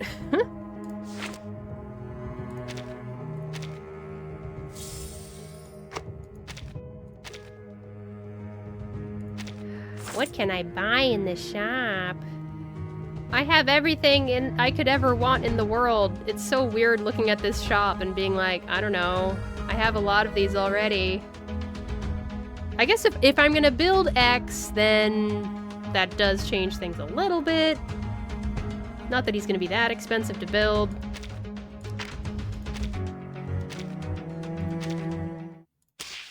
What can I buy in the shop? I have everything I could ever want in the world. It's so weird looking at this shop and being like, I don't know. I have a lot of these already. I guess if I'm gonna build X, then that does change things a little bit. Not that he's gonna be that expensive to build.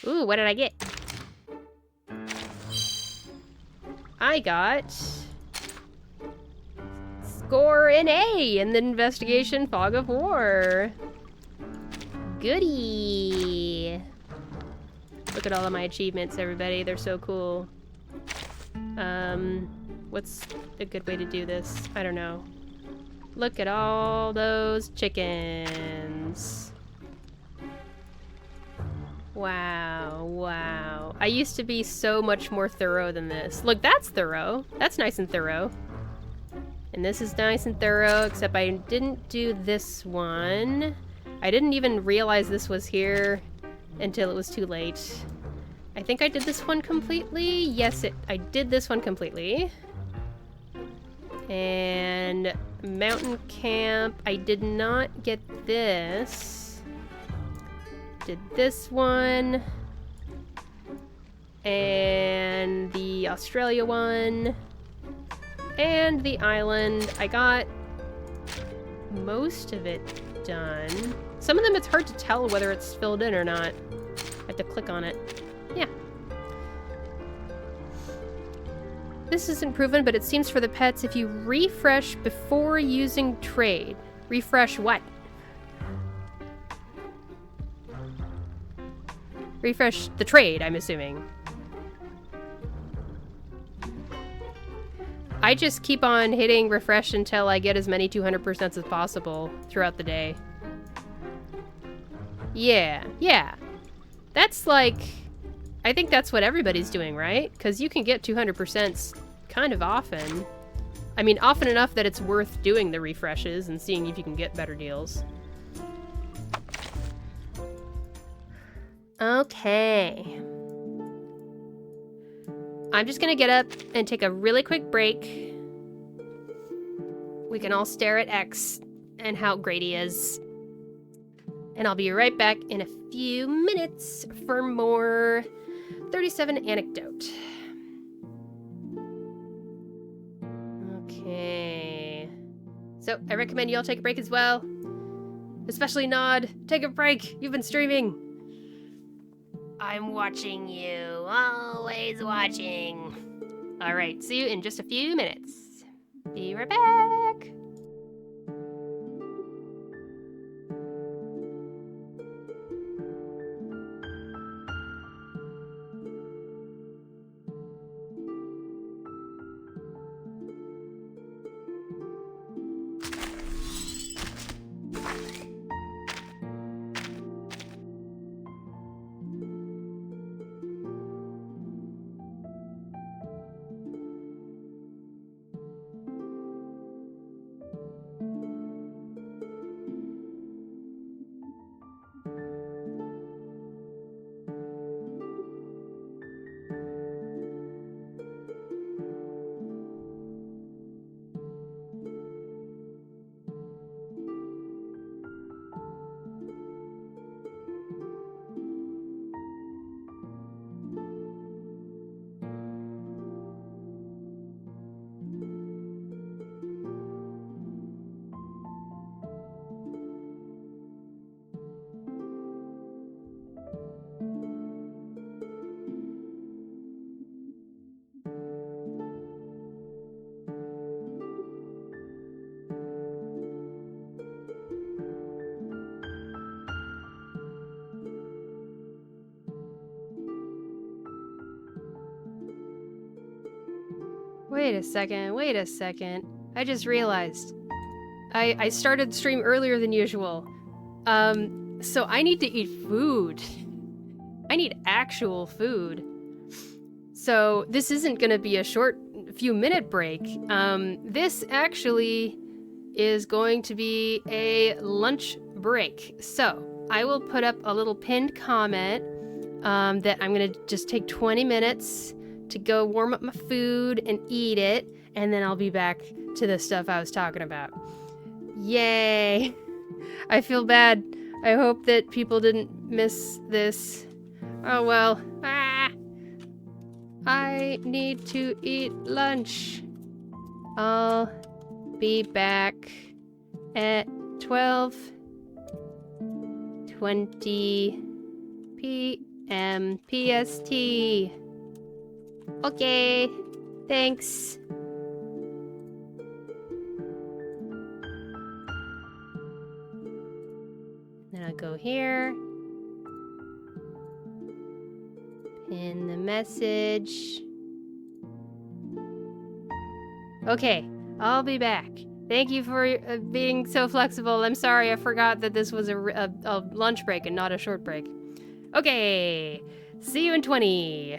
Ooh, what did I get? I got score an A in the investigation Fog of War. Goody. Look at all of my achievements, everybody. They're so cool. What's a good way to do this? I don't know. Look at all those chickens. Wow, wow. I used to be so much more thorough than this. Look, that's thorough. That's nice and thorough. And this is nice and thorough, except I didn't do this one. I didn't even realize this was here until it was too late. I think I did this one completely. Yes, I did this one completely. And mountain camp, I did not get this. Did this one. And the Australia one. And the island. I got most of it done. Some of them it's hard to tell whether it's filled in or not. I have to click on it. Yeah. This isn't proven, but it seems for the pets if you refresh before using trade. Refresh what? Refresh the trade, I'm assuming. I just keep on hitting refresh until I get as many 200% as possible throughout the day. Yeah. That's like... I think that's what everybody's doing, right? Because you can get 200% kind of often. I mean, often enough that it's worth doing the refreshes and seeing if you can get better deals. Okay. I'm just gonna get up and take a really quick break. We can all stare at X and how great he is. And I'll be right back in a few minutes for more 37 anecdote. Okay. So, I recommend you all take a break as well. Especially Nod. Take a break. You've been streaming. I'm watching you. Always watching. Alright, see you in just a few minutes. Be right back. Wait a second. I just realized. I started the stream earlier than usual. So I need to eat food. I need actual food. So this isn't gonna be a short few minute break. This actually is going to be a lunch break. So I will put up a little pinned comment that I'm gonna just take 20 minutes to go warm up my food and eat it, and then I'll be back to the stuff I was talking about. Yay! I feel bad. I hope that people didn't miss this. Oh well. I need to eat lunch. I'll be back at 12:20 p.m. PST. Okay, thanks. Then I'll go here. Pin the message. Okay, I'll be back. Thank you for being so flexible. I'm sorry, I forgot that this was a lunch break and not a short break. Okay, see you in 20.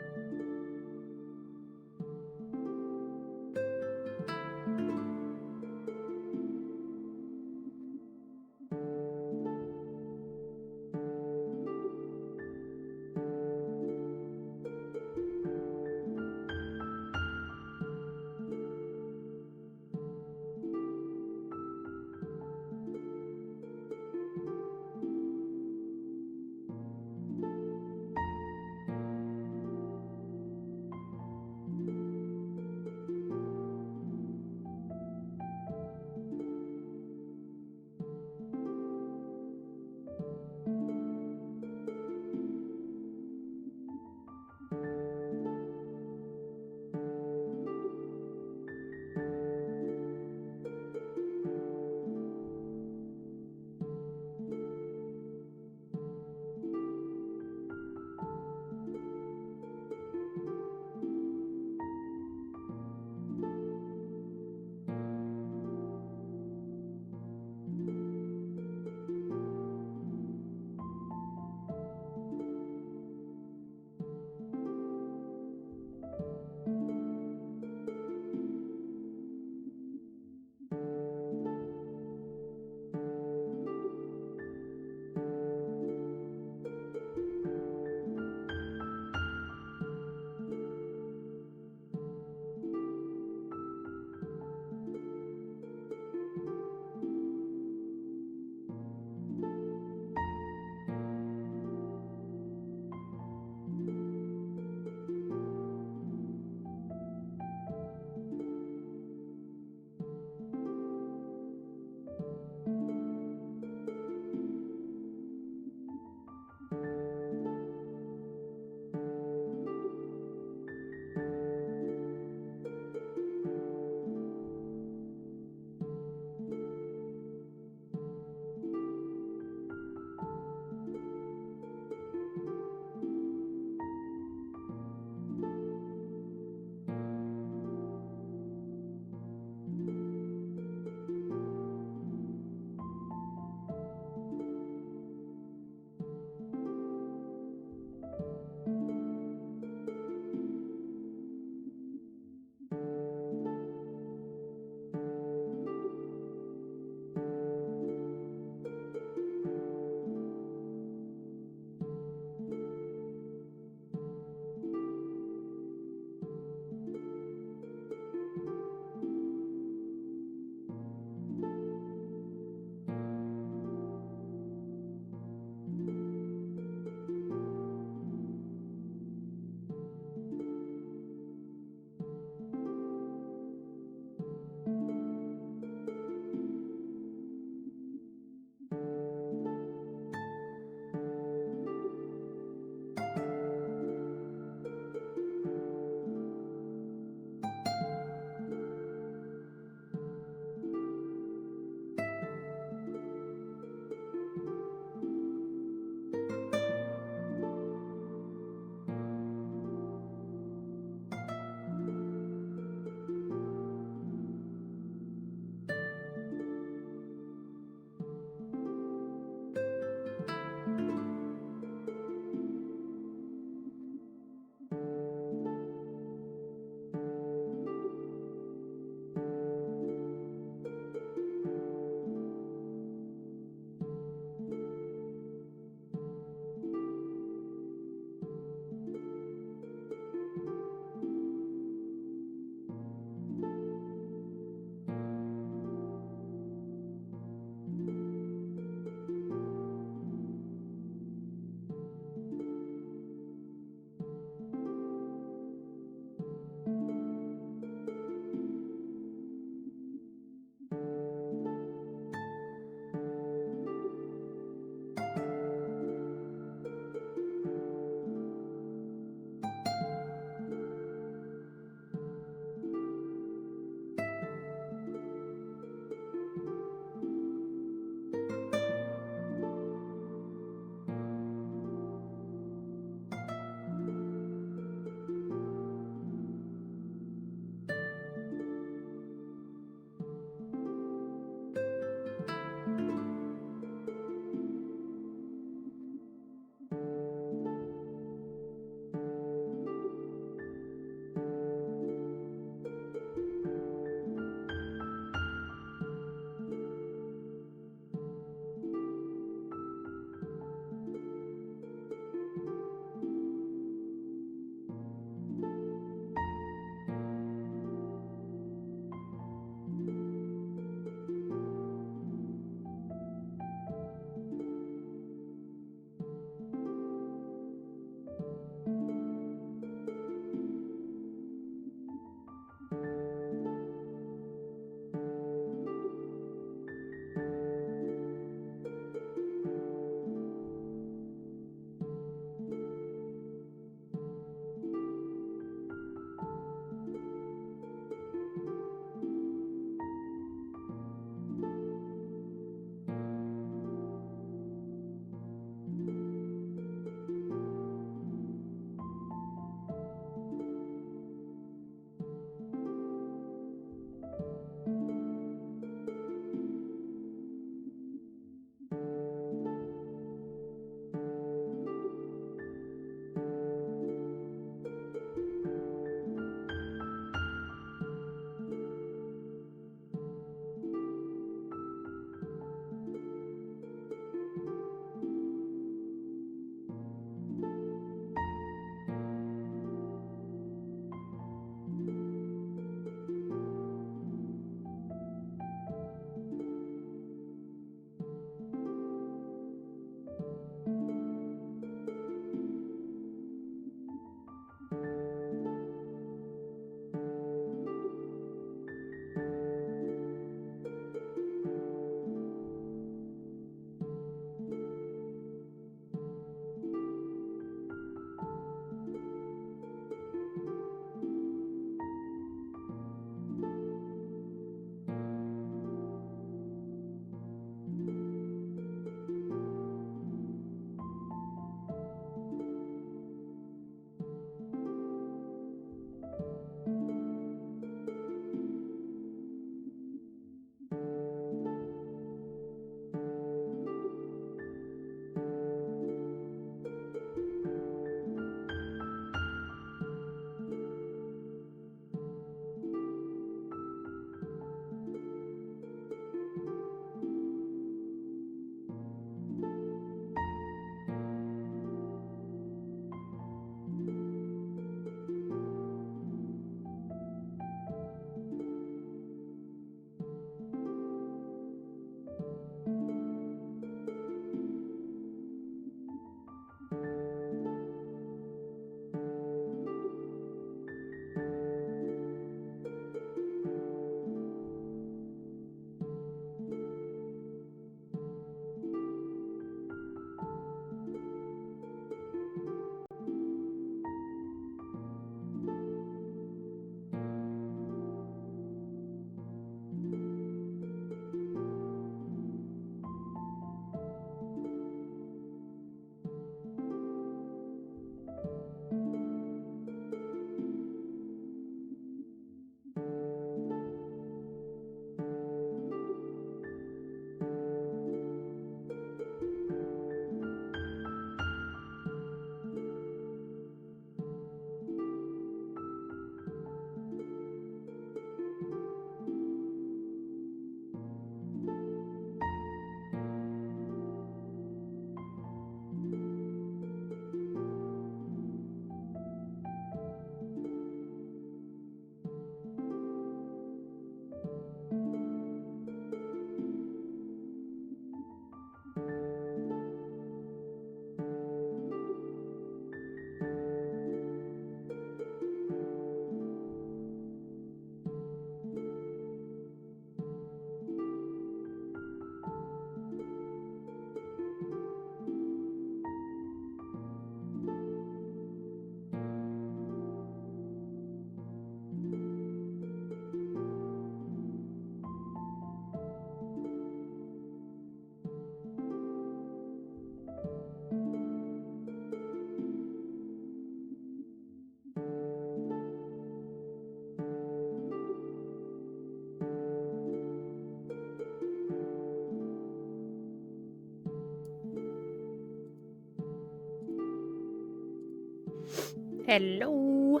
Hello.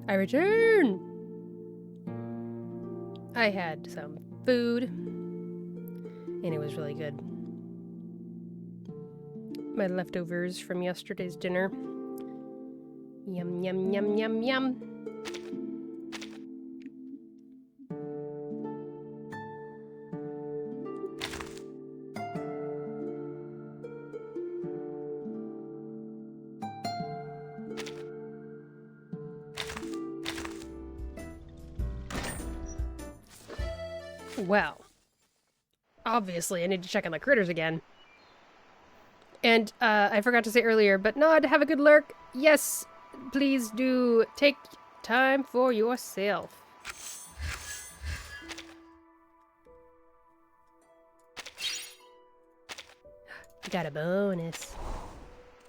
I return. I had some food, and it was really good. My leftovers from yesterday's dinner. Yum, yum, yum, yum, yum. Well, obviously I need to check on the critters again. And I forgot to say earlier, but Nod, have a good lurk. Yes, please do take time for yourself. Got a bonus.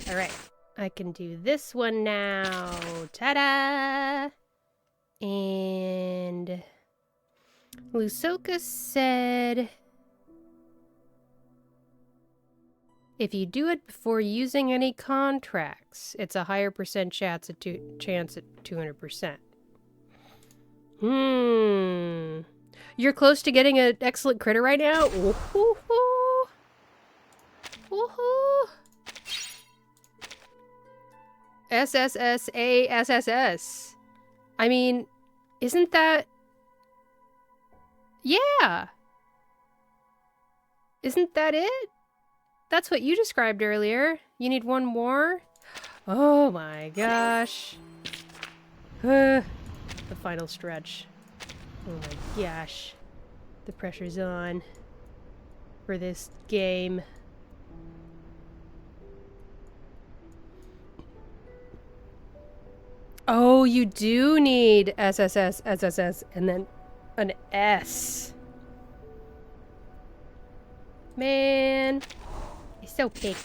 Alright, I can do this one now. Ta-da! And Lusoka said, if you do it before using any contracts, it's a higher percent chance at 200%. You're close to getting an excellent critter right now? Woohoo! Woohoo! SSSASSS. I mean, isn't that... Yeah! Isn't that it? That's what you described earlier. You need one more? Oh my gosh. The final stretch. Oh my gosh. The pressure's on for this game. Oh, you do need SSS, SSS, and then an S. Man. He's so picky.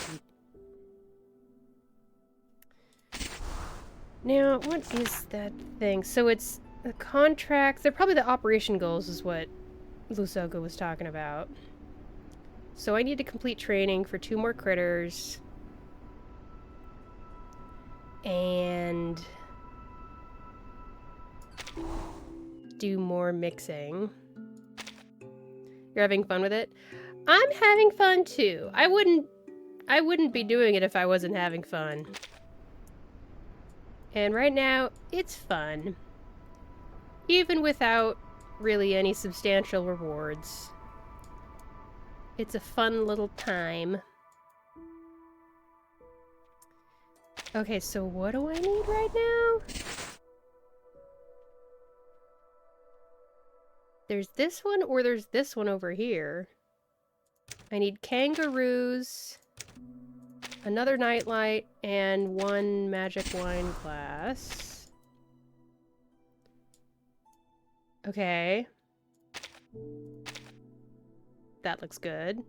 Now, what is that thing? So it's the contract. They're probably the operation goals is what Lusoka was talking about. So I need to complete training for 2 more critters. And do more mixing. You're having fun with it? I'm having fun too. I wouldn't be doing it if I wasn't having fun. And right now, it's fun. Even without really any substantial rewards. It's a fun little time. Okay, so what do I need right now? There's this one or there's this one over here. I need kangaroos, another nightlight, and 1 magic wine glass. Okay. That looks good.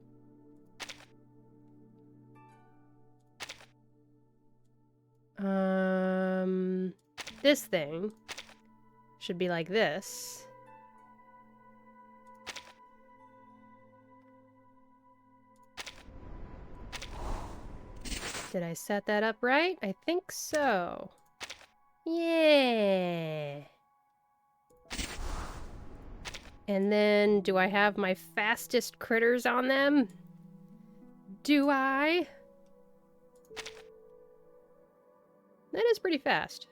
This thing should be like this. Did I set that up right? I think so. Yeah. And then, do I have my fastest critters on them? Do I? That is pretty fast.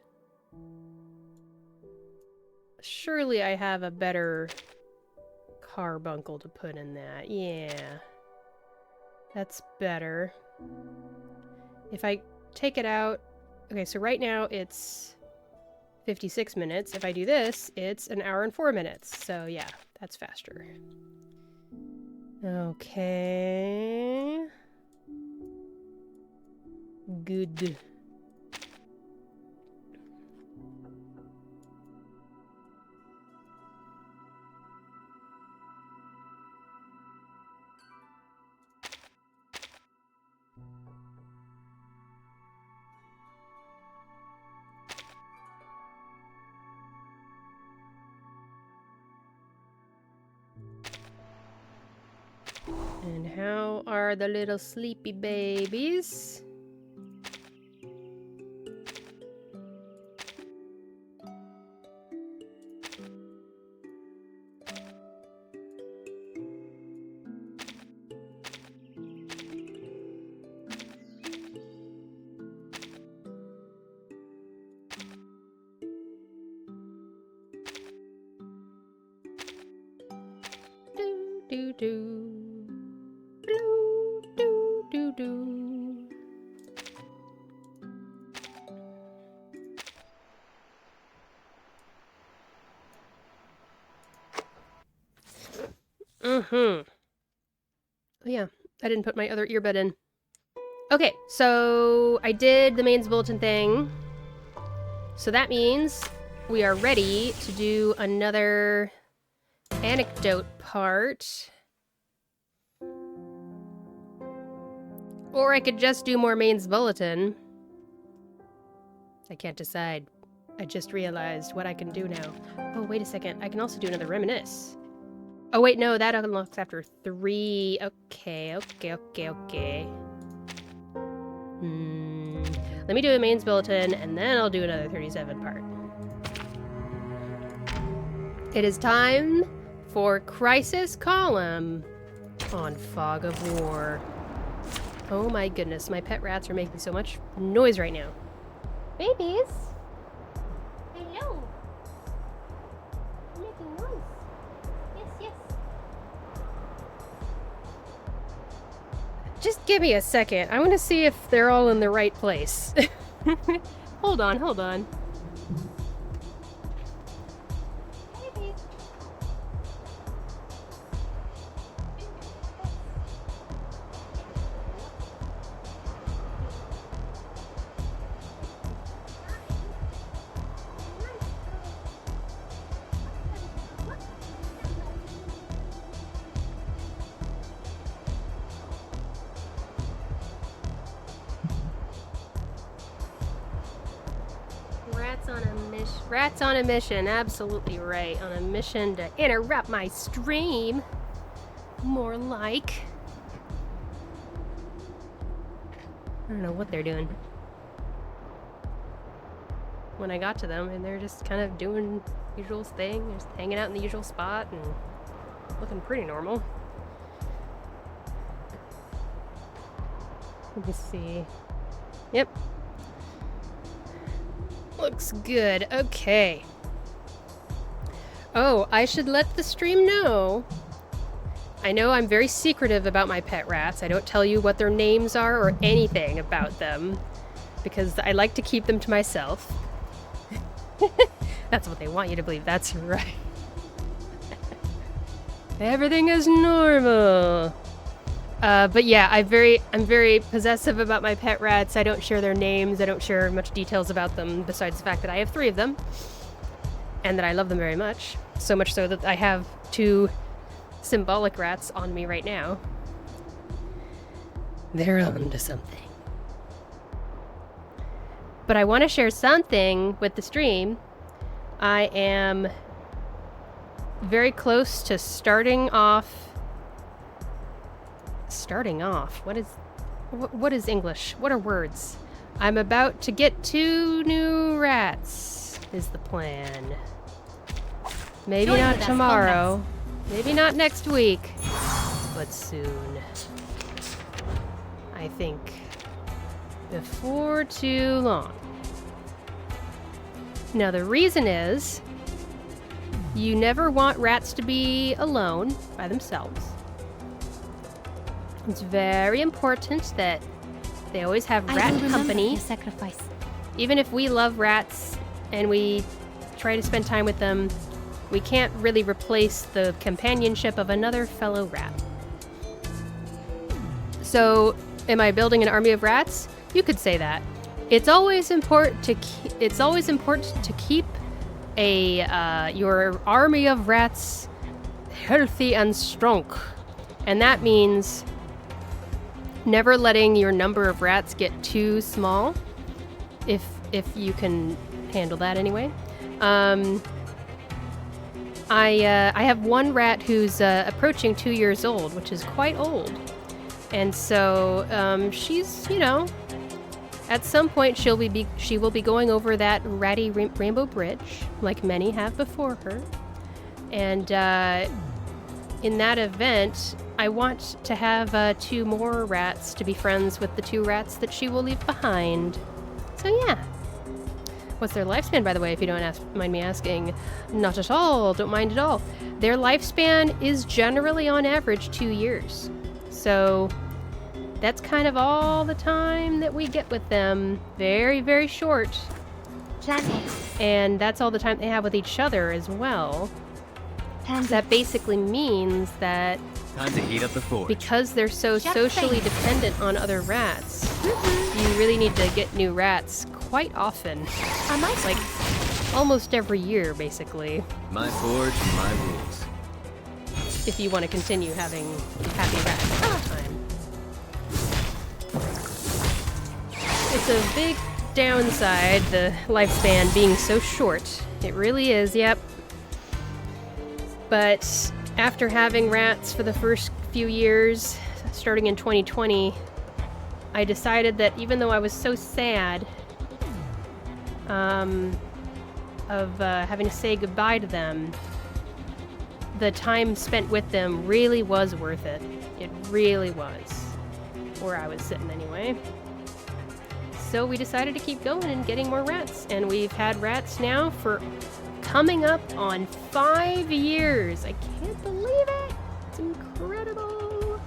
Surely I have a better carbuncle to put in that. Yeah. That's better. If I take it out... Okay, so right now it's 56 minutes. If I do this, it's 1 hour and 4 minutes. So yeah, that's faster. Okay. Good. And how are the little sleepy babies? Do do. Blue do do do. Oh yeah, I didn't put my other earbud in. Okay, so I did the mains bulletin thing. So that means we are ready to do another anecdote part. Or I could just do more mains bulletin. I can't decide. I just realized what I can do now. Oh, wait a second. I can also do another reminisce. Oh, wait, no, that unlocks after 3. Okay. Let me do a mains bulletin, and then I'll do another 37 part. It is time for Crisis Column on Fog of War. Oh my goodness, my pet rats are making so much noise right now. Babies? Hello. You're making noise. Yes. Just give me a second. I want to see if they're all in the right place. Hold on. Babies. Rats on a mission, absolutely right. On a mission to interrupt my stream. More like. I don't know what they're doing. When I got to them, and they're just kind of doing the usual thing, just hanging out in the usual spot and looking pretty normal. Let me see. Yep. Looks good. Okay. Oh, I should let the stream know. I know I'm very secretive about my pet rats. I don't tell you what their names are or anything about them because I like to keep them to myself. That's what they want you to believe. That's right. Everything is normal. But yeah, I'm very possessive about my pet rats. I don't share their names. I don't share much details about them besides the fact that I have 3 of them. And that I love them very much. So much so that I have 2 symbolic rats on me right now. They're on to something. But I want to share something with the stream. I am very close to starting off. What is English? What are words? I'm about to get 2 new rats is the plan. Maybe not tomorrow. Maybe not next week. But soon. I think before too long. Now the reason is you never want rats to be alone by themselves. It's very important that they always have rat company. Your sacrifice. Even if we love rats and we try to spend time with them, we can't really replace the companionship of another fellow rat. So, am I building an army of rats? You could say that. It's always important to keep your army of rats healthy and strong, and that means never letting your number of rats get too small, if you can handle that anyway. I have 1 rat who's approaching 2 years old, which is quite old, and so she's, you know, at some point she will be going over that ratty rainbow bridge, like many have before her, and in that event, I want to have 2 more rats to be friends with the 2 rats that she will leave behind. So yeah. What's their lifespan, by the way, if you don't mind me asking? Not at all. Don't mind at all. Their lifespan is generally, on average, 2 years. So that's kind of all the time that we get with them. Very, very short. And that's all the time they have with each other as well. That basically means that Time to heat up the forge. because they're so socially dependent on other rats, you really need to get new rats quite often. Like, almost every year, basically, My forge, my rules. if you want to continue having happy rats all the time. It's a big downside, the lifespan being so short. It really is, yep. But after having rats for the first few years, starting in 2020, I decided that even though I was so sad of having to say goodbye to them, the time spent with them really was worth it. It really was. Where I was sitting anyway. So we decided to keep going and getting more rats, and we've had rats now for coming up on 5 years. I can't believe it. It's incredible.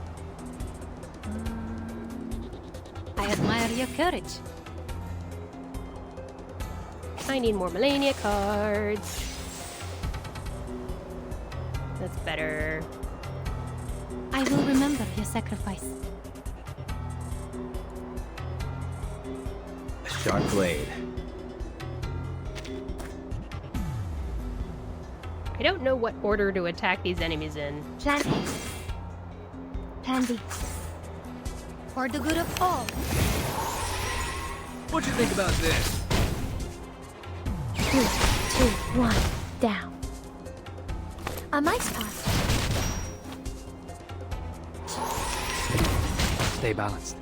I admire your courage. I need more Melania cards. That's better. I will remember your sacrifice. A sharp blade. I don't know what order to attack these enemies in. Plan A. Plan B. For the good of all. What you think about this? 3, 2, 1, down. A mice pass. Stay balanced.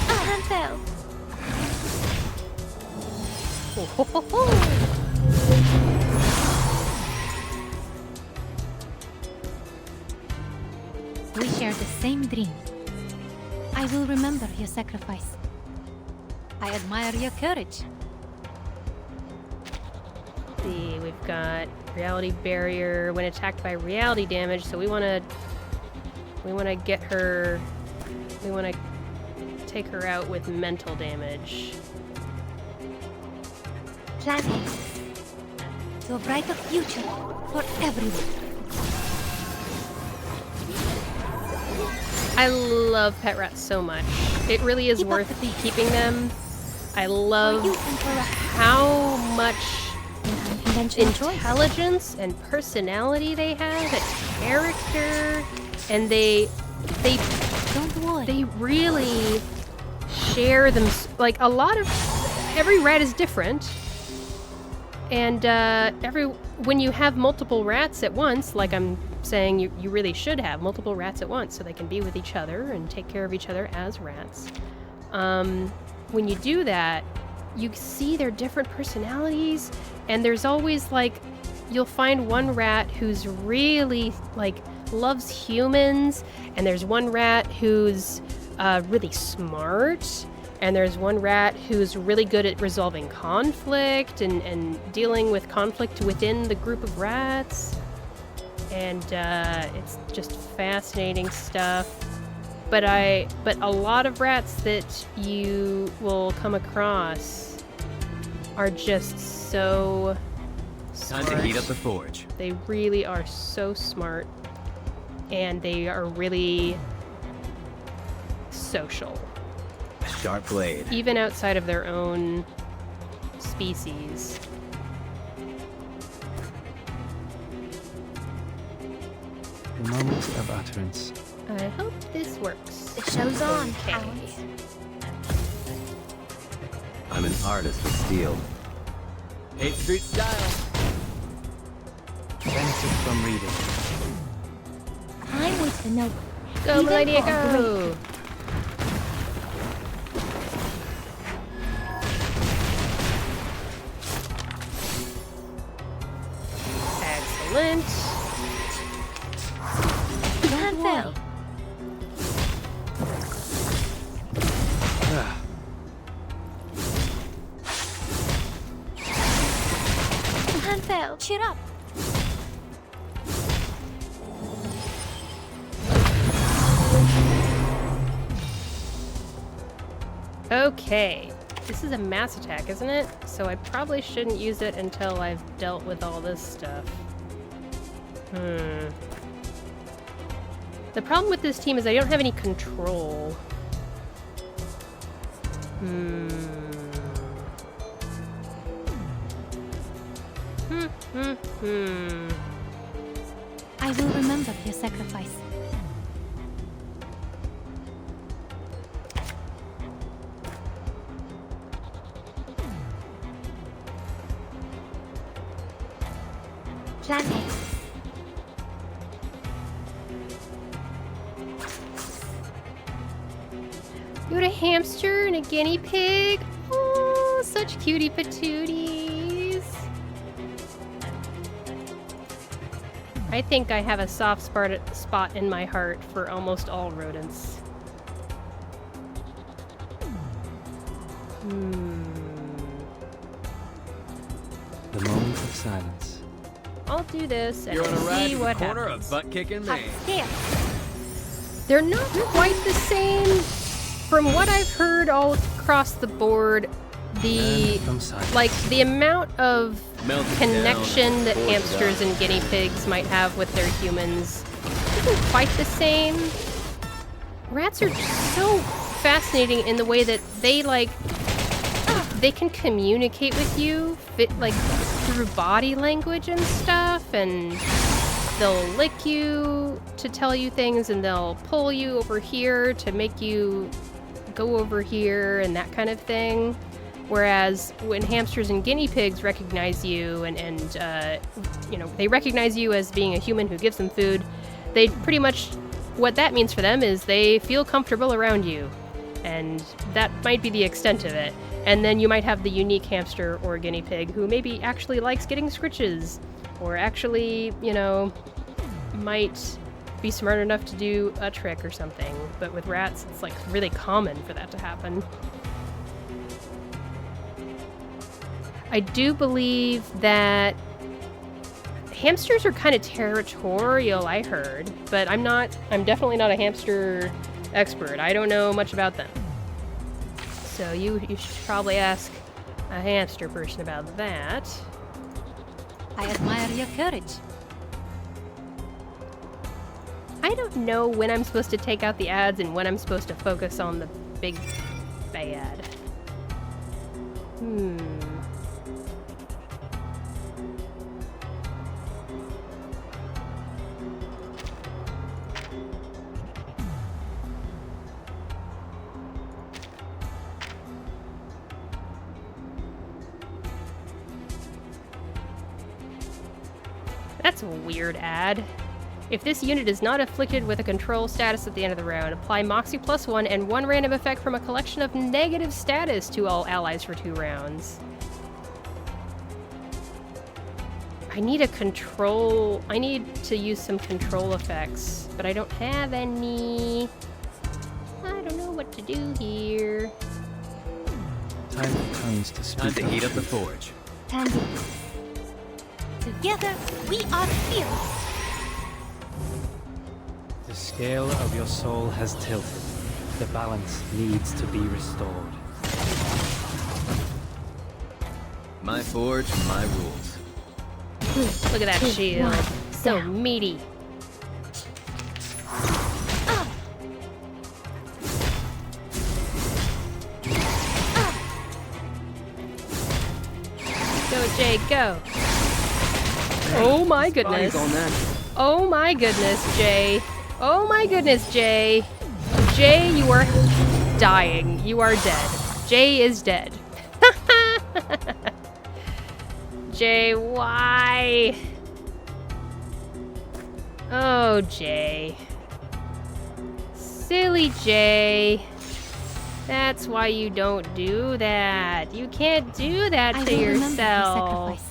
A hand fell. Ho, ho, ho, ho. We share the same dream. I will remember your sacrifice. I admire your courage. See, we've got reality barrier when attacked by reality damage, so we want to get her, we want to take her out with mental damage. Plan A. To a brighter future for everyone. I love pet rats so much. It really is Keep up worth the pace. keeping them. I love For you and for us. how much Unconventional choice. intelligence and personality they have, and character, and they Don't worry. really share them. Like a lot of every rat is different, and when you have multiple rats at once, like I'm saying, you really should have multiple rats at once so they can be with each other and take care of each other as rats. When you do that, you see their different personalities, and there's always like, you'll find one rat who's really like loves humans, and there's one rat who's really smart, and there's one rat who's really good at resolving conflict and dealing with conflict within the group of rats. And it's just fascinating stuff. But a lot of rats that you will come across are just so smart. Time to heat up the forge. They really are so smart, and they are really social, A sharp blade. even outside of their own species. The moment of utterance. I hope this works. The show's on, Okay. hounds. I'm an artist with steel. 8th Street style. Benefit from reading. I'm with the noble. Go, Even Melania, for go! Excellent. Hand fell. Ah, Plan failed. Cheer up. Okay. This is a mass attack, isn't it? So I probably shouldn't use it until I've dealt with all this stuff. The problem with this team is I don't have any control. I will remember your sacrifice. Plan A. You got a hamster and a guinea pig? Oh, such cutie patooties. I think I have a soft spot in my heart for almost all rodents. The moment of silence. I'll do this and You're on a ride see to what the corner happens. of butt-kicking Maine. Here. They're not quite the same. From what I've heard all across the board, the From silence. like the amount of Melt it connection down, that force it hamsters out. and guinea pigs might have with their humans isn't quite the same. Rats are so fascinating in the way that they can communicate with you through body language and stuff, and they'll lick you to tell you things, and they'll pull you over here to make you go over here and that kind of thing. Whereas when hamsters and guinea pigs recognize you and they recognize you as being a human who gives them food, they pretty much, what that means for them is they feel comfortable around you. And that might be the extent of it. And then you might have the unique hamster or guinea pig who maybe actually likes getting scritches, or actually, might be smart enough to do a trick or something. But with rats, it's like really common for that to happen. I do believe that hamsters are kind of territorial, I heard, but I'm definitely not a hamster expert. I don't know much about them. So you should probably ask a hamster person about that. I admire your courage. I don't know when I'm supposed to take out the ads and when I'm supposed to focus on the big bad. That's a weird ad. If this unit is not afflicted with a control status at the end of the round, apply Moxie +1 and 1 random effect from a collection of negative status to all allies for 2 rounds. I need to use some control effects, but I don't have any. I don't know what to do here. Time comes to speak. Time to heat up the truth. forge. Plan B. Together, we are fearless. The scale of your soul has tilted. The balance needs to be restored. My forge, my rules. Look at that shield. So meaty. Go, Jay, go. Oh my goodness. Body's on that. Oh my goodness, Jay. Oh my goodness, Jay. Jay, you are dying. You are dead. Jay is dead. Jay, why? Oh, Jay. Silly Jay. That's why you don't do that. You can't do that I to will remember your yourself. sacrifice.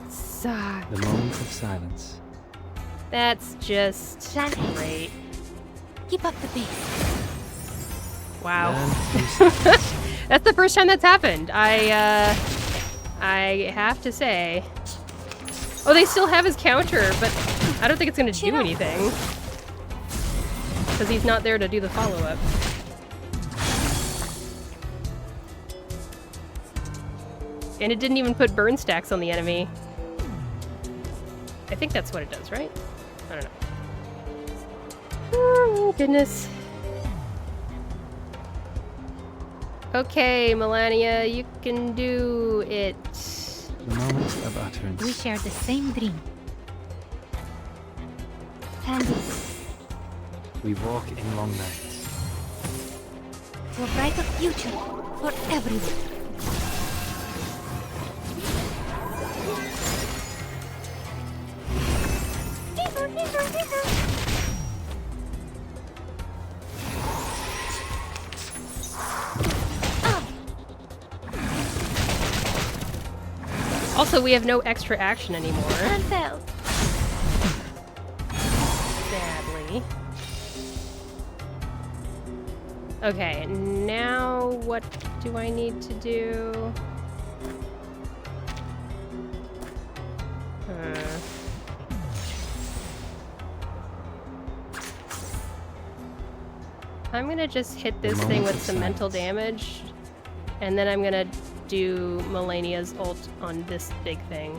Suck. The moment of silence. That's just Plan A. great. Keep up the pace. Wow. Learn from silence. That's the first time that's happened. I have to say. Oh, they still have his counter, but I don't think it's gonna do anything. Because he's not there to do the follow-up. And it didn't even put burn stacks on the enemy. I think that's what it does, right? I don't know. Oh, goodness. Okay, Melania, you can do it. The moment of utterance. We share the same dream. Tandy, We walk in long nights. to a brighter future for everyone. Also, we have no extra action anymore. Unfell. Sadly. Okay, now what do I need to do? I'm gonna just hit this thing with some mental damage, and then I'm gonna do Melania's ult on this big thing.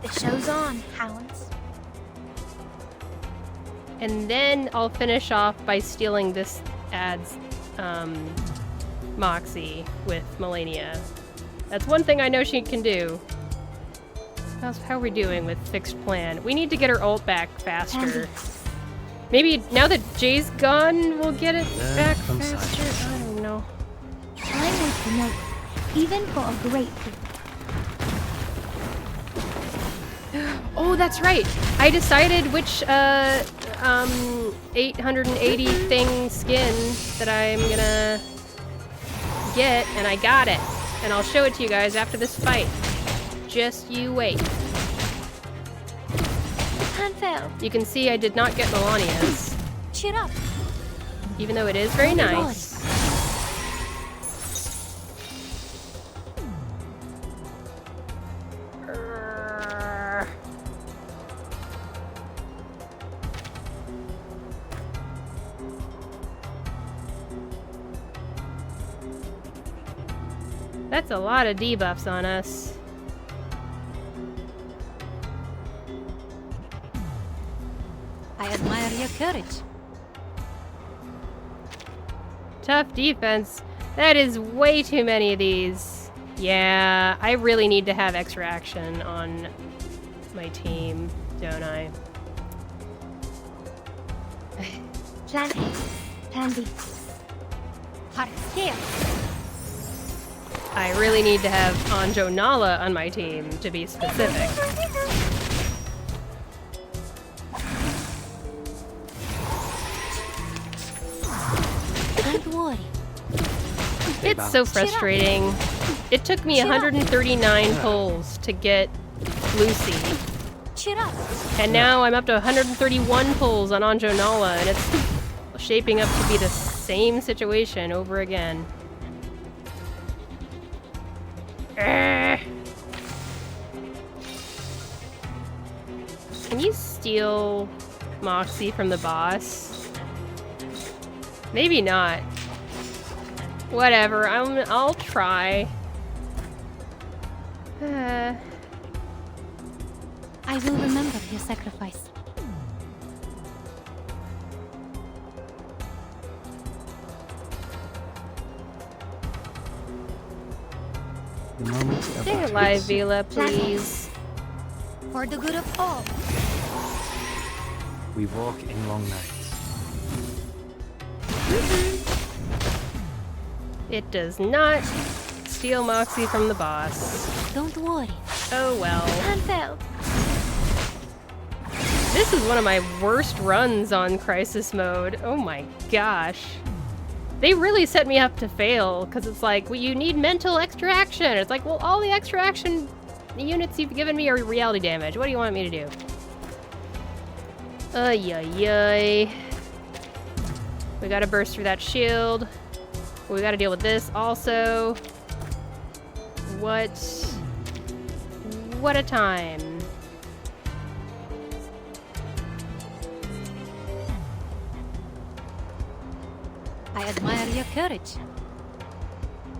The show's on, hounds. And then I'll finish off by stealing this ad's Moxie with Melania. That's one thing I know she can do. How are we doing with fixed plan? We need to get her ult back faster. Maybe now that Jay's gone, we'll get it back faster? I don't know. Time is no, even for a great thing. Oh, that's right. I decided which 880 thing skin that I'm gonna get, and I got it. And I'll show it to you guys after this fight. Just you wait. Unfell. You can see I did not get Melania's, Cheer up. even though it is very nice. That's a lot of debuffs on us. I admire your courage. Tough defense. That is way too many of these. Yeah, I really need to have extra action on my team, don't I? Plan A. Plan B. Heart here. I really need to have Anjo Nala on my team, to be specific. Don't worry. It's so frustrating. It took me 139 pulls to get Lucy, Cheer up. and now I'm up to 131 pulls on Anjo Nala, and it's shaping up to be the same situation over again. Can you steal Moxie from the boss? Maybe not. Whatever, I'll try. I will remember your sacrifice. The moment of Stay utterance. alive, Vila, please. For the good of all. We walk in long nights. It does not steal Moxie from the boss. Don't worry. Oh well. Unfell. This is one of my worst runs on Crisis Mode. Oh my gosh. They really set me up to fail, because it's like, well, you need mental extra action. It's like, well, all the extra action units you've given me are reality damage. What do you want me to do? Ay, ay, ay. We gotta burst through that shield. We gotta deal with this also. What a time. I admire your courage.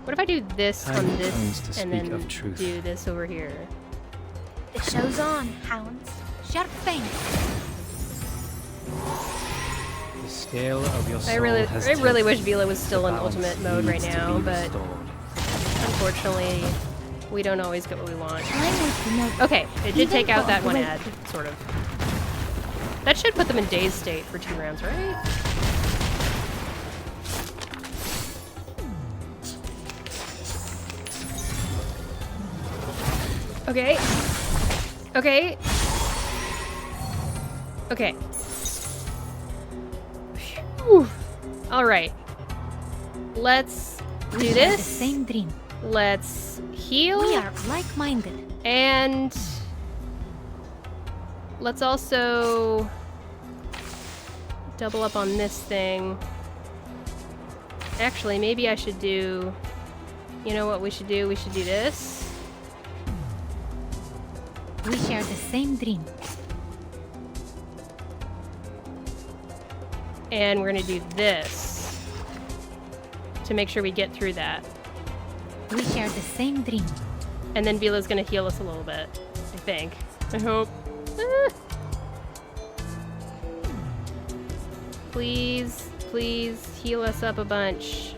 What if I do this Time on comes this to and speak then of truth. do this over here? The show's on, hounds. Sharp fangs. The scale of your soul I really has wish Vila was still The in balance ultimate mode right needs to now, be but restored. unfortunately, we don't always get what we want. Time with the note. Okay, it did Even take out for that one great- ad, sort of. That should put them in dazed state for 2 rounds, right? Okay. Okay. Okay. Phew. All right. Let's do We share the this. same dream. Let's heal. We are like-minded. And let's also double up on this thing. Actually, maybe I should do... You know what we should do? We should do this. We share the same dream. And we're gonna do this to make sure we get through that. We share the same dream. And then Vila's gonna heal us a little bit, I think. I hope. Ah. Please, please heal us up a bunch.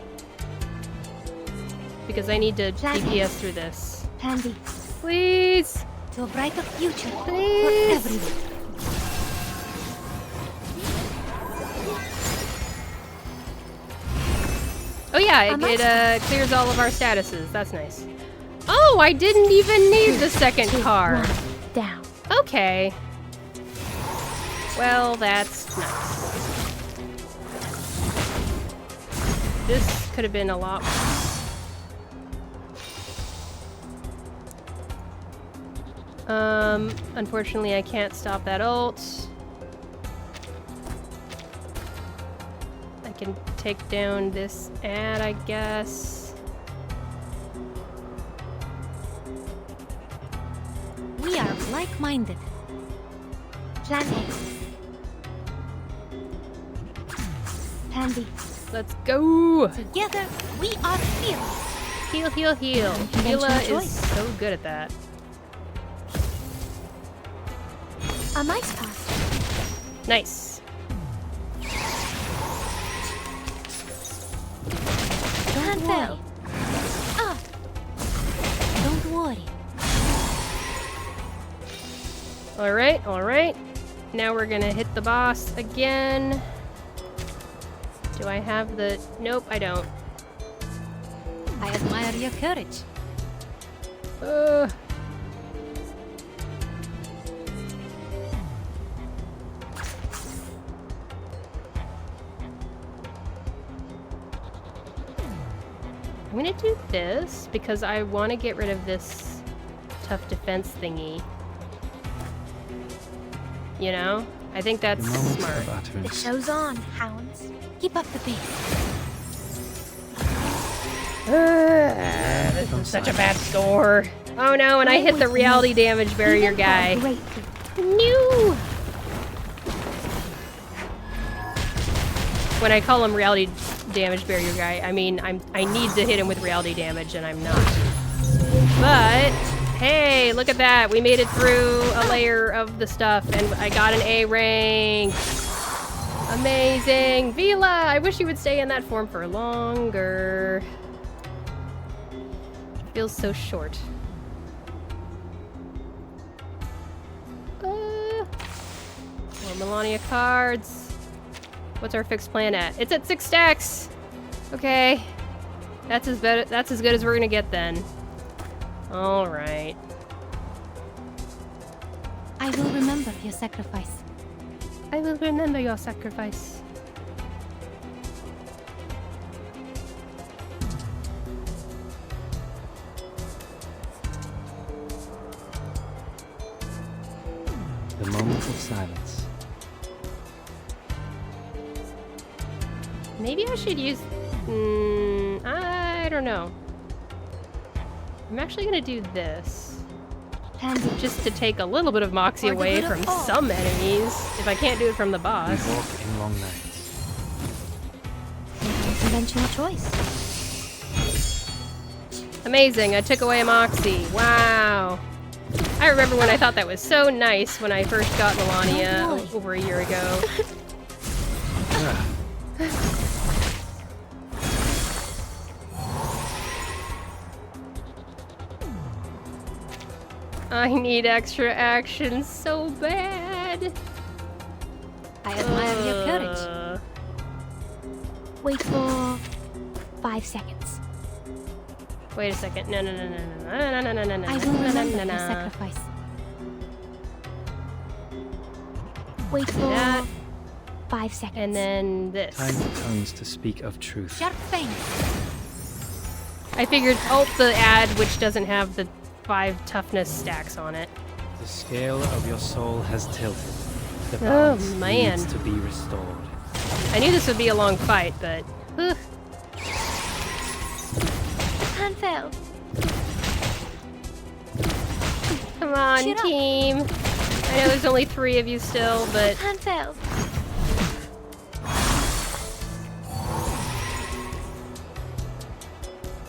Because I need to DPS through this. Tandy, Please! to a brighter future for Please! everyone. Oh yeah, it clears all of our statuses. That's nice. Oh, I didn't even need the second card. One down. Okay. Well, that's nice. This could have been a lot worse. Unfortunately I can't stop that ult. I can take down this ad, I guess. We are like-minded. Plan A. Tandy, Let's go! together we are fearless. Heal, heal, heal. Unconventional Vila is choice. so good at that. A mice pass. Nice. Don't worry. Ah. Don't worry. Alright, alright. Now we're gonna hit the boss again. Do I have the... Nope, I don't. I admire your courage. I'm gonna do this because I want to get rid of this tough defense thingy. You know? I think The that's moment smart. of The utterance. show's on, hounds. Keep up the pace. This is such a bad score. Oh no, and I hit the reality damage barrier Even for guy. great feat. No! When I call him reality damage barrier guy, I mean I need to hit him with reality damage and I'm not. But hey, look at that. We made it through a layer of the stuff and I got an A rank. Amazing. Vila, I wish you would stay in that form for longer. Feels so short. More Melania cards. What's our fixed plan at? It's at 6 stacks. Okay, that's as good as we're gonna get then. All right. I will remember your sacrifice. I will remember your sacrifice. The moment of silence. Maybe I should use... I don't know. I'm actually gonna do this. Handy. Just to take a little bit of moxie away from some enemies, if I can't do it from the boss. We walk in long nights. Conventional choice. Amazing, I took away a moxie. Wow. I remember when I thought that was so nice when I first got Melania over a year ago. I need extra action so bad. I admire your courage. Wait for 5 seconds. Wait a second. No. I will remember your sacrifice. Wait for that. 5 seconds. And then this. Time for tongues to speak of truth. Sharp fang. I figured alt the ad which doesn't have the 5 toughness stacks on it. The scale of your soul has tilted. The balance man. needs to be restored. I knew this would be a long fight, but... Hand fell. Come on, Cheer up. team. I know there's only 3 of you still, but... Hand fell.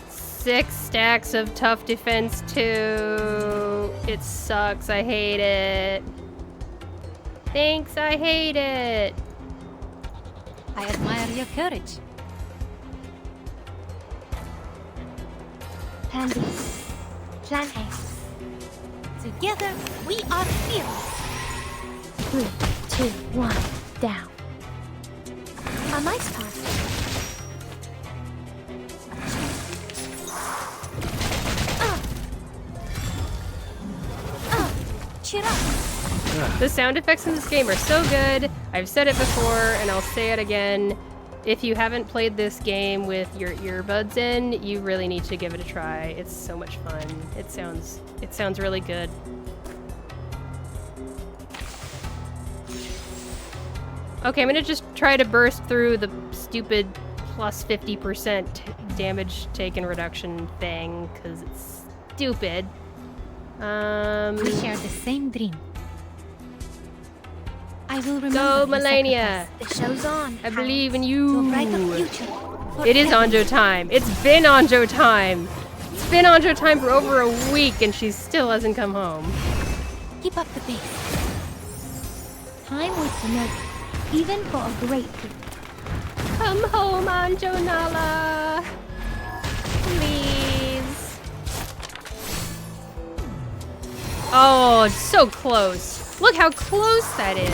Six stacks of tough defense too. It sucks. I hate it. Thanks, I hate it. I admire your courage. Handy. Plan A. Together, we are fearless. 3, 2, 1, down. A nice pass. Cheer up. The sound effects in this game are so good. I've said it before, and I'll say it again. If you haven't played this game with your earbuds in, you really need to give it a try. It's so much fun. It sounds really good. Okay, I'm gonna just try to burst through the stupid plus 50% damage taken reduction thing, because it's stupid. We share the same dream. I will remember Go, your Melania. sacrifice. The show's on. I believe in Your you. brighter future. It is Anjo time. It's been Anjo time. It's been Anjo time for over a week, and she still hasn't come home. Keep up the pace. Time waits for no one, even for a great dream. Come home, Anjo Nala. Please. Oh, so close. Look how close that is.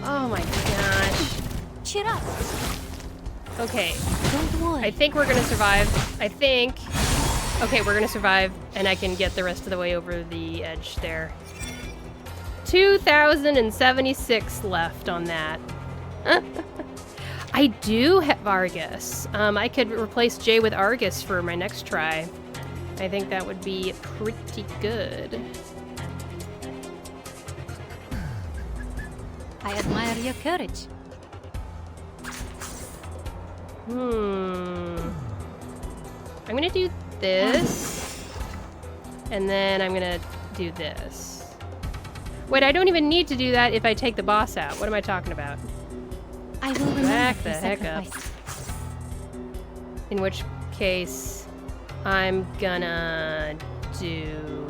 Oh my gosh. Cheer up. Okay, Don't worry. I think we're gonna survive. I think. Okay, we're gonna survive, and I can get the rest of the way over the edge there. 2,076 left on that. I do have Argus. I could replace Jay with Argus for my next try. I think that would be pretty good. I admire your courage. I'm gonna do this, and then I'm gonna do this. Wait, I don't even need to do that if I take the boss out. What am I talking about? I will remember Back the your heck up. sacrifice. In which case, I'm gonna do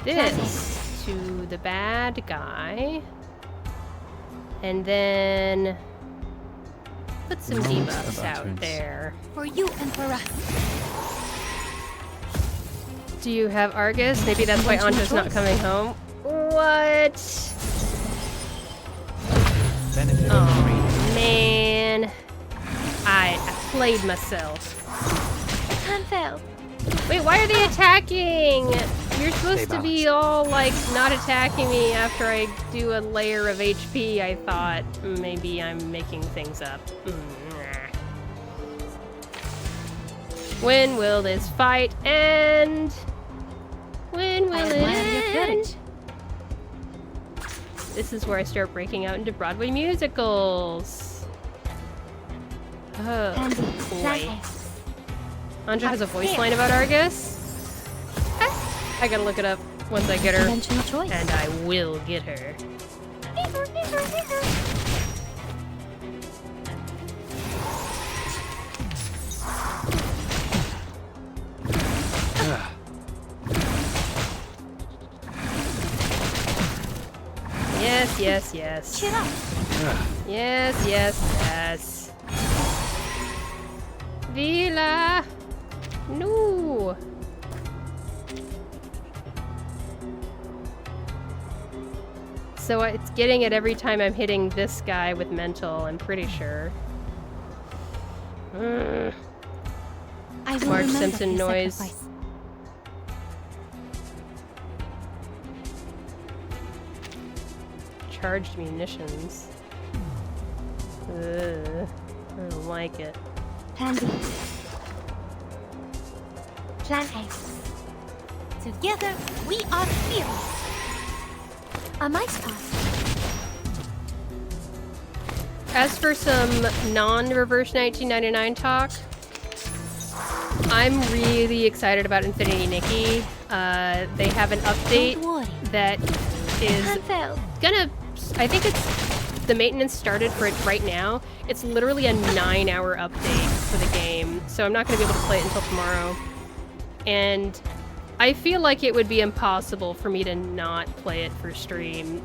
this to the bad guy, and then put some Moment debuffs of out utterance. there. For you and for us. Do you have Argus? Maybe that's why Anjo's not coming home. What? Benefit of Oh the read. man, I played myself. Hand fell. Wait, why are they attacking? You're supposed Stay to be all like not attacking me after I do a layer of HP. I thought maybe I'm making things up. Nah. When will this fight end? When will I it admire your end? courage. This is where I start breaking out into Broadway musicals. Oh, Handy. boy. Plan Anja has a voice line about Argus? I gotta look it up once I get her. Conventional choice. And I will get her. Yes, yes, yes. Cheer up. Yes, yes, yes. Vila! No! So it's getting it every time I'm hitting this guy with mental, I'm pretty sure. I will Marge remember Simpson your noise. sacrifice. Charged munitions. Ugh, I don't like it. Plan B. Plan A. Together, we are fearless. A mice pass. As for some non-reverse 1999 talk, I'm really excited about Infinity Nikki. They have an update Don't worry. that is Handheld. gonna, I think it's, the maintenance started for it right now. It's literally a 9-hour update for the game, so I'm not gonna be able to play it until tomorrow. And I feel like it would be impossible for me to not play it for stream.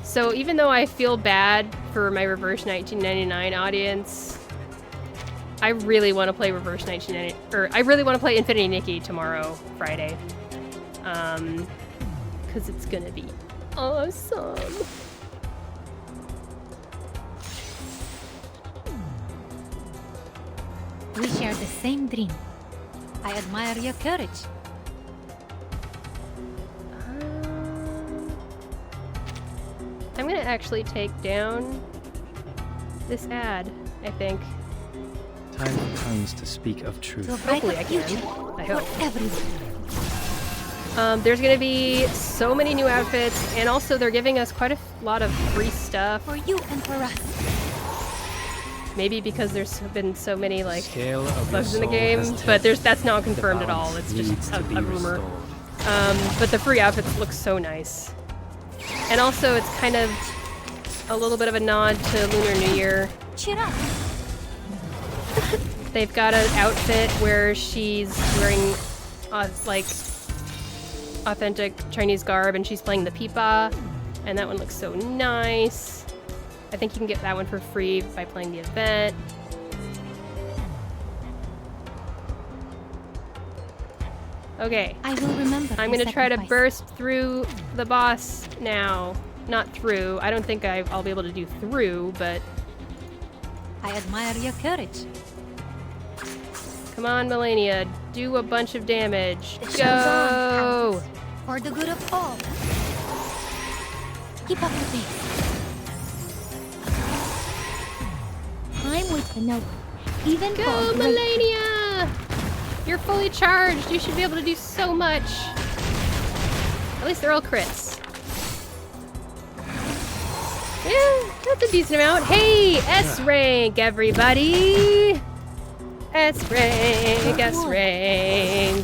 So even though I feel bad for my Reverse 1999 audience, I really want to play Reverse 1999, or I really want to play Infinity Nikki tomorrow, Friday. Because it's gonna be awesome. We share the same dream. I admire your courage. I'm gonna actually take down this ad, I think. Time for tongues to speak of truth. To a brighter Hopefully I can. future I for hope. everyone. There's gonna be so many new outfits, and also they're giving us quite a lot of free stuff. For you and for us. Maybe because there's been so many like Scale of bugs in your the soul game, has but tilted. that's not The confirmed at all. balance It's needs just to be a rumor. restored. But the free outfits look so nice. And also it's kind of a little bit of a nod to Lunar New Year. Cheer up. They've got an outfit where she's wearing like authentic Chinese garb and she's playing the pipa, and that one looks so nice. I think you can get that one for free by playing the event. Okay, I will remember. I'm your gonna try to sacrifice. burst through the boss now. Not through. I don't think I'll be able to do through, but I admire your courage. come on, Melania, do a bunch of damage. The show's on, Go! Countess. For the good of all. Keep up the pace. I'm with the note. Even Go, for great. Melania! You're fully charged. You should be able to do so much. At least they're all crits. Yeah, that's a decent amount. Hey, S rank, everybody! S rank, S rank.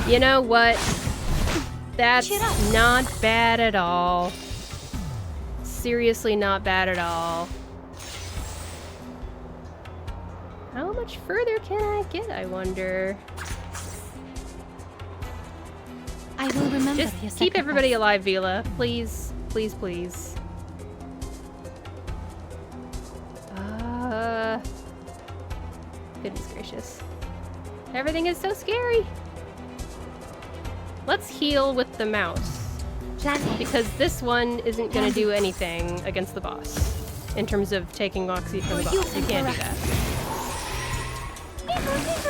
You know what? That's Cheer up. not bad at all. Seriously, not bad at all. How much further can I get, I wonder? I will remember Just your keep everybody sacrifice. alive, Vila. Please, please, please. Goodness gracious. Everything is so scary. Let's heal with the mouse. Plan A. Because this one isn't going to do anything against the boss. In terms of taking Oxy from the For you boss. You and can't do for that.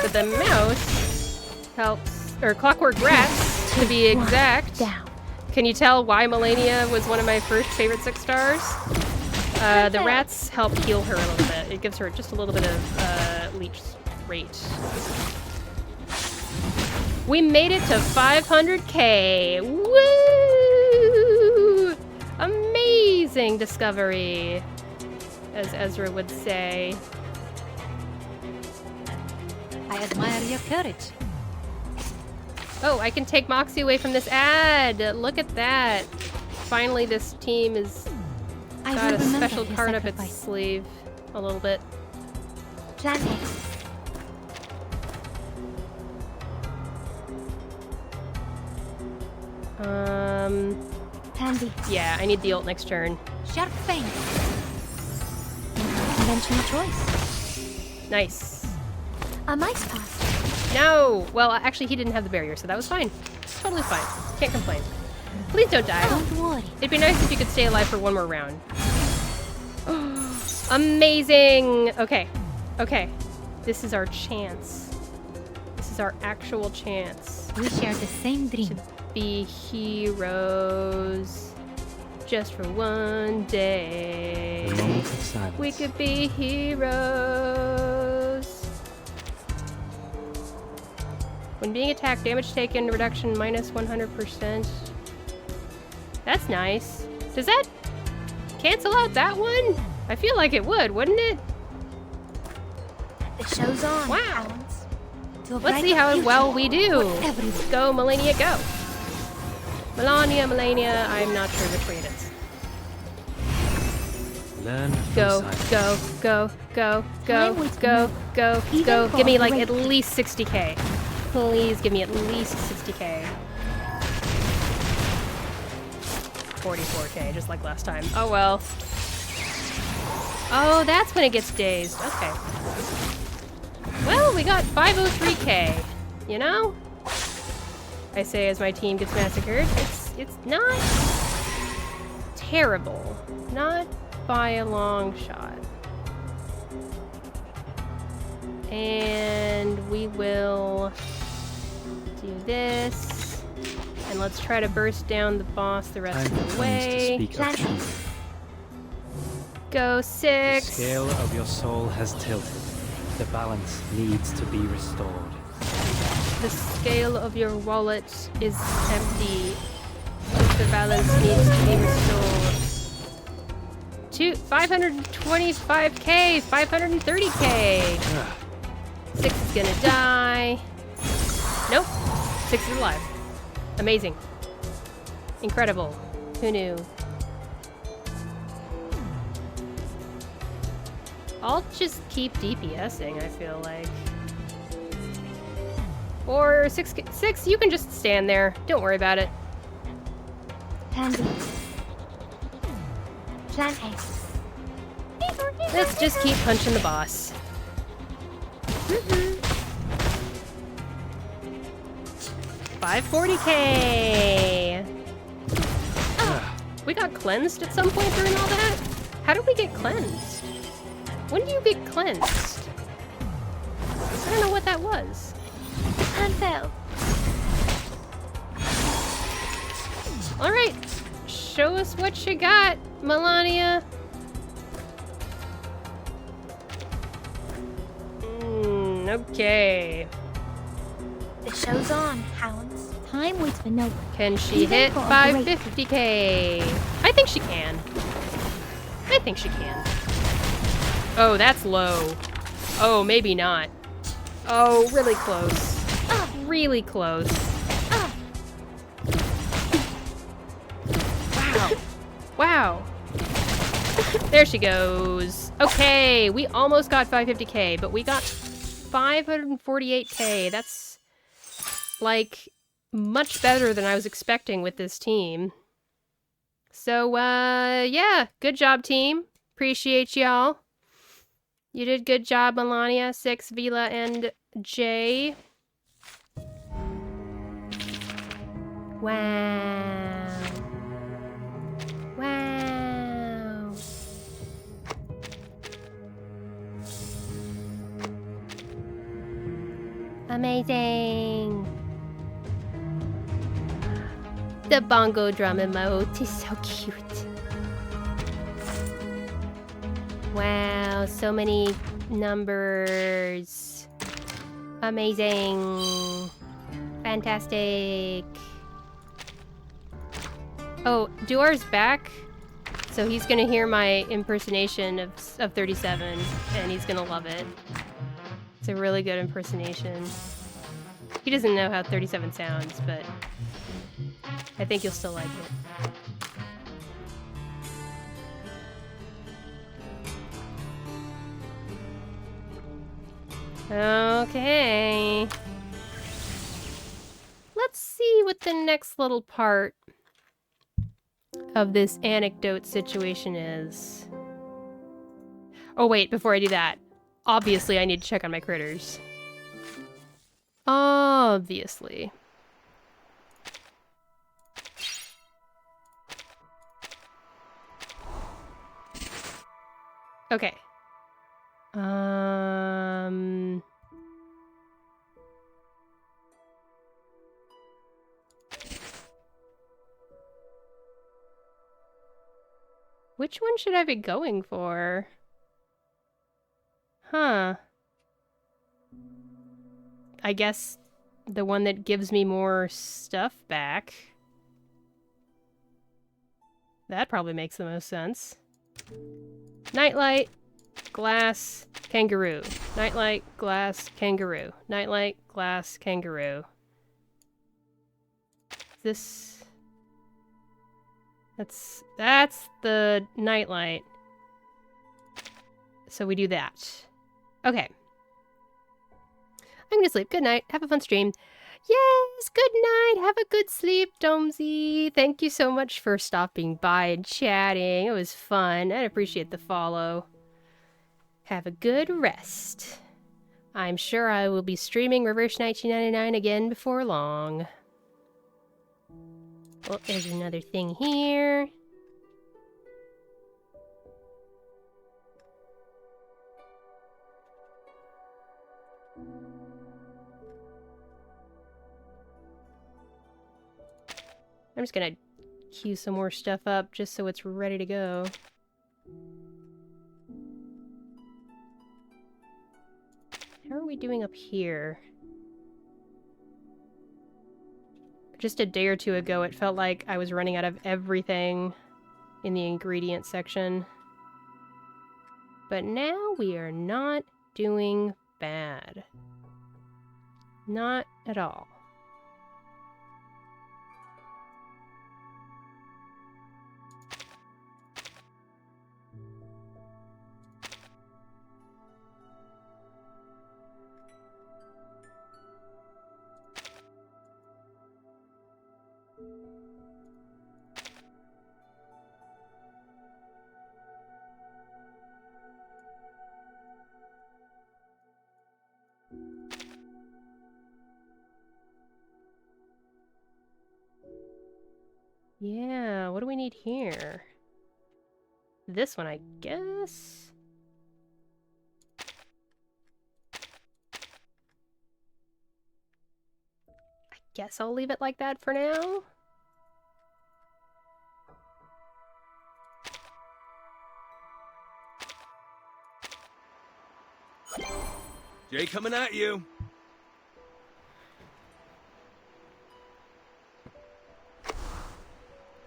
But the mouse helps, or Clockwork Rats, to be exact. Down. Can you tell why Melania was one of my first favorite 6 stars? The rats help heal her a little bit. It gives her just a little bit of leech rate. We made it to 500k! Woo! Amazing discovery, as Ezra would say. I admire your courage. Oh, I can take Moxie away from this ad! Look at that! Finally, this team is got a special card up its sleeve. A little bit. Plan A. Plan B. Yeah, I need the ult next turn. Sharp fang. Conventional choice. Nice. A mice pass. No! Well, actually, he didn't have the barrier, so that was fine. Totally fine. Can't complain. Please don't die. Don't worry. It'd be nice if you could stay alive for one more round. Amazing! Okay. Okay. This is our chance. This is our actual chance. We share the same dream. Be heroes. Just for one day. A moment of silence. We could be heroes. When being attacked, damage taken reduction minus 100%. That's nice. Does that cancel out that one? I feel like it would, wouldn't it? The show's on. Wow. Hounds. To a Let's brighter see how future well we do. for everyone. Go, Melania, go. Melania, I'm not sure which way it is. Learn from Go, silence. go, go, go, go, Time waits for go, no go, Even go. for Give me a like great at least 60k. Please give me at least 60k. 44k, just like last time. Oh well. Oh, that's when it gets dazed. Okay. Well, we got 503k. You know? I say as my team gets massacred. It's not terrible. Not by a long shot. And we will do this. And let's try to burst down the boss the rest Time of the comes to way. speak of truth. Go The 6. scale of your soul has tilted. The balance needs to be restored. The scale of your wallet is empty. The balance needs to be restored. 525k, 530k. 6 is gonna die. Nope. 6 is alive. Amazing. Incredible. Who knew? I'll just keep DPSing, I feel like. Or 6, you can just stand there. Don't worry about it. Plan B. Plan A. Let's just keep punching the boss. 540k. We got cleansed at some point during all that? How did we get cleansed? When do you get cleansed? I don't know what that was. And fail. Alright, show us what you got, Melania. Okay. The show's on, hounds. Time waits for no one. Can she Even hit for a great 550k? I think she can. I think she can. Oh, that's low. Oh, maybe not. Oh, really close. Really close. Wow. Wow. There she goes. Okay, we almost got 550k, but we got 548k. That's like much better than I was expecting with this team. So, yeah, good job, team. Appreciate y'all. You did good job, Melania, 6, Vila, and Jay. Wow. Wow. Amazing. The bongo drum emote is so cute. Wow, so many numbers. Amazing. Fantastic. Oh, Duar's back. So he's gonna hear my impersonation of 37, and he's gonna love it. It's a really good impersonation. He doesn't know how 37 sounds, but I think you'll still like it. Okay. Let's see what the next little part of this anecdote situation is. Oh wait, before I do that, obviously I need to check on my critters. Obviously. Okay. Which one should I be going for? Huh. I guess the one that gives me more stuff back. That probably makes the most sense. Nightlight, glass, kangaroo. Nightlight, glass, kangaroo. Nightlight, glass, kangaroo. This... That's the nightlight. So we do that. Okay. I'm gonna sleep. Good night. Have a fun stream. Yes, good night. Have a good sleep, Domsy. Thank you so much for stopping by and chatting. It was fun. I appreciate the follow. Have a good rest. I'm sure I will be streaming Reverse 1999 again before long. Oh, there's another thing here. I'm just gonna queue some more stuff up just so it's ready to go. How are we doing up here? Just a day or two ago, it felt like I was running out of everything in the ingredient section. But now we are not doing bad. Not at all. Yeah, what do we need here? This one, I guess? I guess I'll leave it like that for now. Jay coming at you.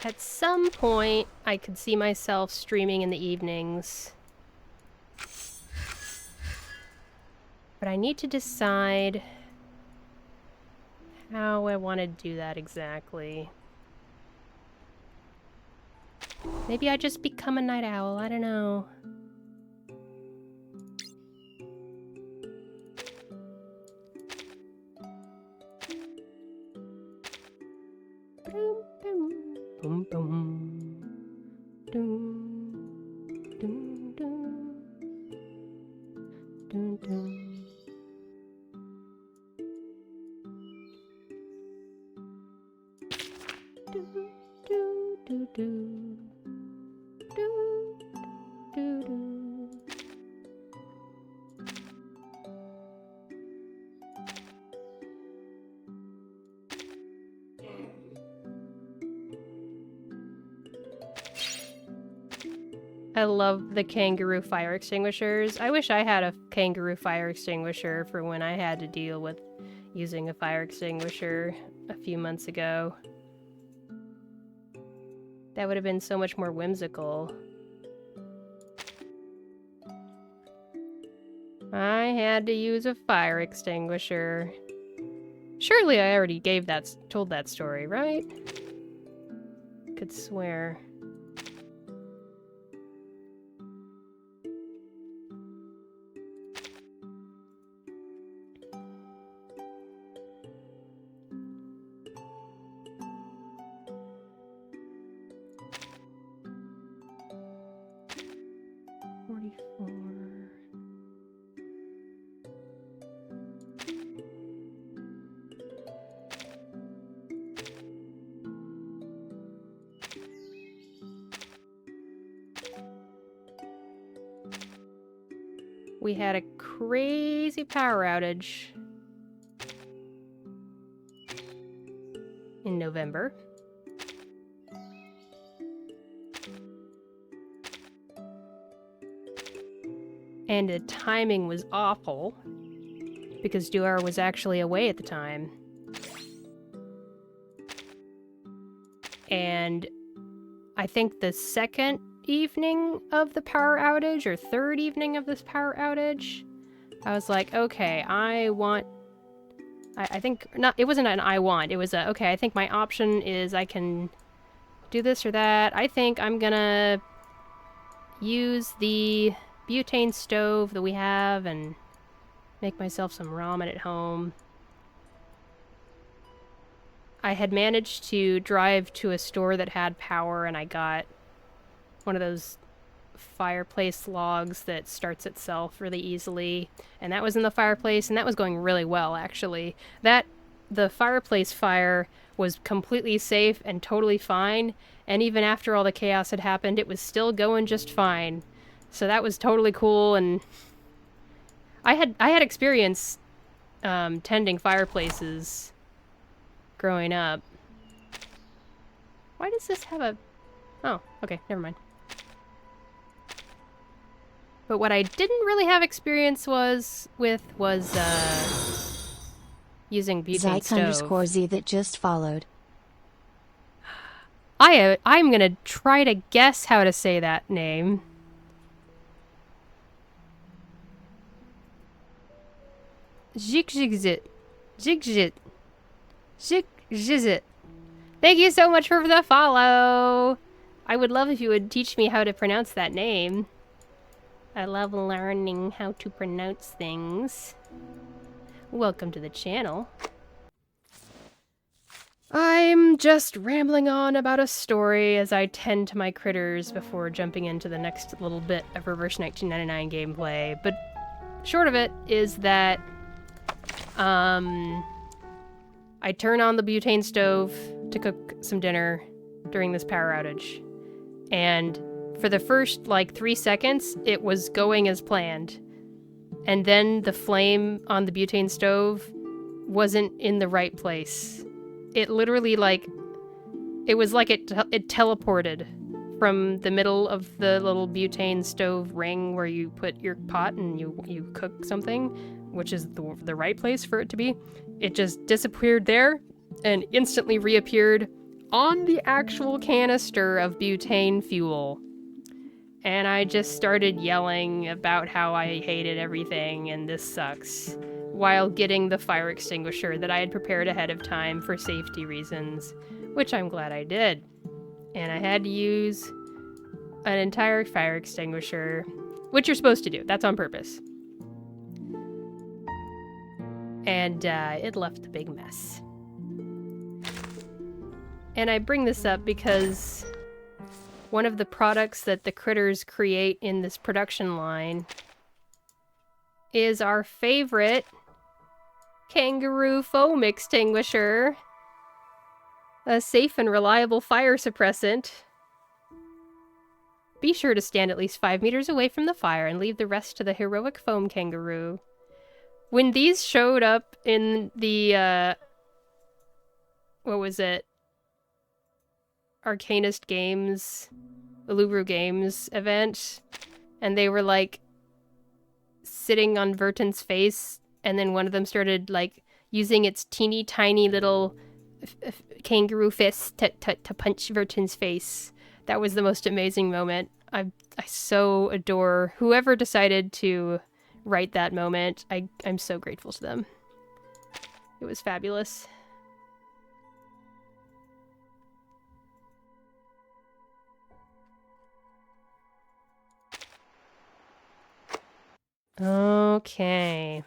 At some point, I could see myself streaming in the evenings. But I need to decide how I want to do that exactly. Maybe I just become a night owl, I don't know. Boom, boom. Doom, doom, doom. Doom, doom. Do, do, do, do. Do, do, do. I love the kangaroo fire extinguishers. I wish I had a kangaroo fire extinguisher for when I had to deal with using a fire extinguisher a few months ago. That would have been so much more whimsical. I had to use a fire extinguisher. Surely I already told that story, right? Could swear. We had a crazy power outage in November. And the timing was awful because Duar was actually away at the time. And I think the second evening of the power outage, or third evening of this power outage, I was like, okay, I think, not, it wasn't an I want, it was a, okay, I think my option is I can do this or that. I think I'm gonna use the butane stove that we have and make myself some ramen at home. I had managed to drive to a store that had power, and I got one of those fireplace logs that starts itself really easily, and that was in the fireplace, and that was going really well, actually. The fireplace fire was completely safe and totally fine, and even after all the chaos had happened, it was still going just fine. So that was totally cool, and I had experience tending fireplaces growing up. Why does this have a... Oh, okay, never mind. But what I didn't really have experience was using butane stove. Zyke_Z that just followed. I'm gonna try to guess how to say that name. Zigzit. Zigzit. Zigzit. Thank you so much for the follow. I would love if you would teach me how to pronounce that name. I love learning how to pronounce things. Welcome to the channel. I'm just rambling on about a story as I tend to my critters before jumping into the next little bit of Reverse 1999 gameplay. But short of it is that I turn on the butane stove to cook some dinner during this power outage. And for the first, 3 seconds, it was going as planned. And then the flame on the butane stove wasn't in the right place. It literally, it was like it teleported from the middle of the little butane stove ring where you put your pot and you cook something, which is the right place for it to be. It just disappeared there and instantly reappeared on the actual canister of butane fuel. And I just started yelling about how I hated everything and this sucks, while getting the fire extinguisher that I had prepared ahead of time for safety reasons, which I'm glad I did. And I had to use an entire fire extinguisher, which you're supposed to do. That's on purpose. And it left a big mess. And I bring this up because one of the products that the critters create in this production line is our favorite kangaroo foam extinguisher. A safe and reliable fire suppressant. Be sure to stand at least 5 meters away from the fire and leave the rest to the heroic foam kangaroo. When these showed up in the, what was it? Arcanist Games, Uluru Games event, and they were sitting on Verton's face, and then one of them started using its teeny tiny little kangaroo fist to punch Verton's face. That was the most amazing moment. I so adore whoever decided to right that moment. I'm so grateful to them. It was fabulous. Okay.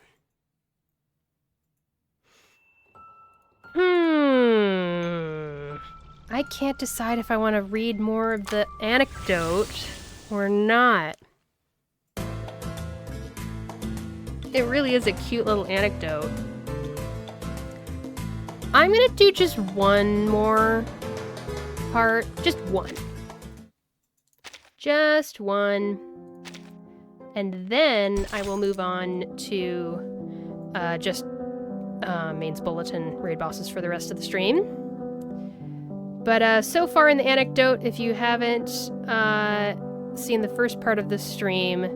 I can't decide if I want to read more of the anecdote or not. It really is a cute little anecdote. I'm gonna do just one more part. Just one. Just one. And then I will move on to just Main's Bulletin raid bosses for the rest of the stream. But so far in the anecdote, if you haven't seen the first part of the stream,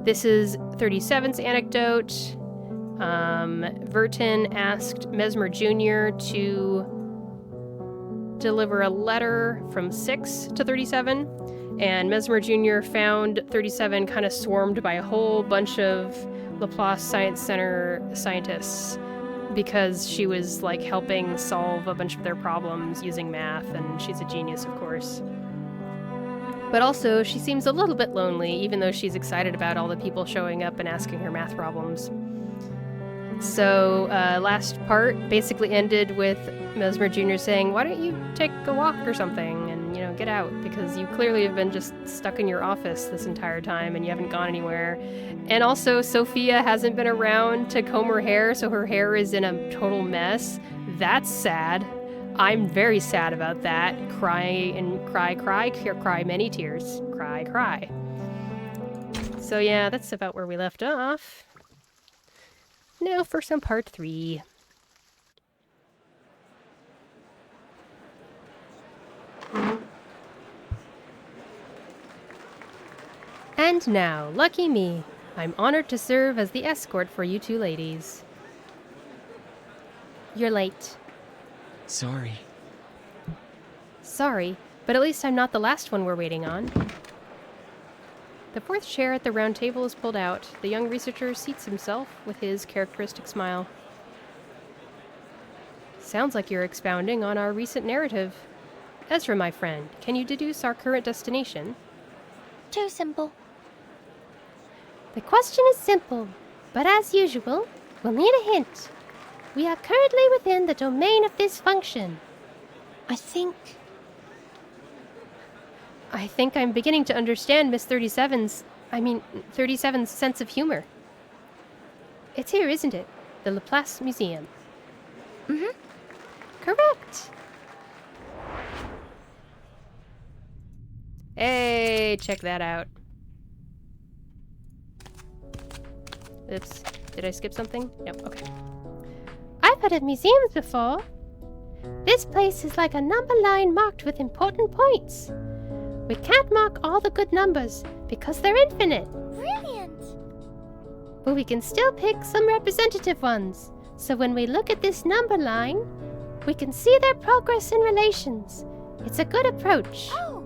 this is 37's anecdote. Vertin asked Mesmer Jr. to deliver a letter from 6 to 37, and Mesmer Jr. found 37 kind of swarmed by a whole bunch of Laplace Science Center scientists because she was like helping solve a bunch of their problems using math, and she's a genius, of course. But also, she seems a little bit lonely, even though she's excited about all the people showing up and asking her math problems. So, last part basically ended with Mesmer Jr. saying, why don't you take a walk or something and, get out, because you clearly have been just stuck in your office this entire time and you haven't gone anywhere. And also, Sophia hasn't been around to comb her hair, so her hair is in a total mess. That's sad. I'm very sad about that. Cry and cry, cry many tears. Cry. So yeah, that's about where we left off. Now for some part 3. And now, lucky me, I'm honored to serve as the escort for you two ladies. You're late. Sorry. Sorry, but at least I'm not the last one we're waiting on. The fourth chair at the round table is pulled out. The young researcher seats himself with his characteristic smile. Sounds like you're expounding on our recent narrative. Ezra, my friend, can you deduce our current destination? Too simple. The question is simple, but as usual, we'll need a hint. We are currently within the domain of this function. I think I'm beginning to understand Miss 37's sense of humor. It's here, isn't it? The Laplace Museum. Mm-hmm. Correct. Hey, check that out. Oops. Did I skip something? Nope, okay. I've heard of museums before. This place is like a number line marked with important points. We can't mark all the good numbers because they're infinite. brilliant. But we can still pick some representative ones. So when we look at this number line, we can see their progress in relations. It's a good approach. Oh,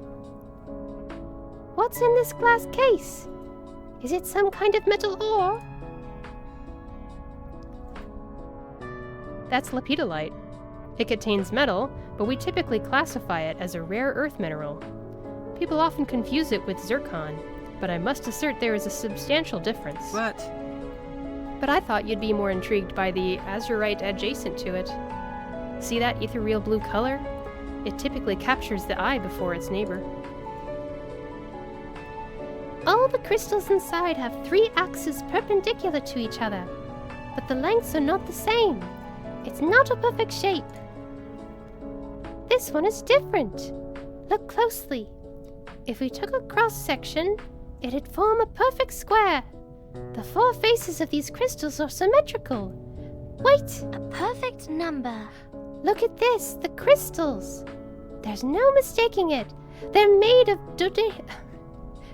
What's in this glass case? Is it some kind of metal ore? That's lepidolite. It contains metal, but we typically classify it as a rare earth mineral. People often confuse it with zircon, but I must assert there is a substantial difference. But But I thought you'd be more intrigued by the azurite adjacent to it. See that ethereal blue color? It typically captures the eye before its neighbor. All the crystals inside have 3 axes perpendicular to each other, but the lengths are not the same. It's not a perfect shape. This one is different. Look closely. If we took a cross-section, it'd form a perfect square. The 4 faces of these crystals are symmetrical. Wait! a perfect number. Look at this, the crystals. There's no mistaking it. They're made of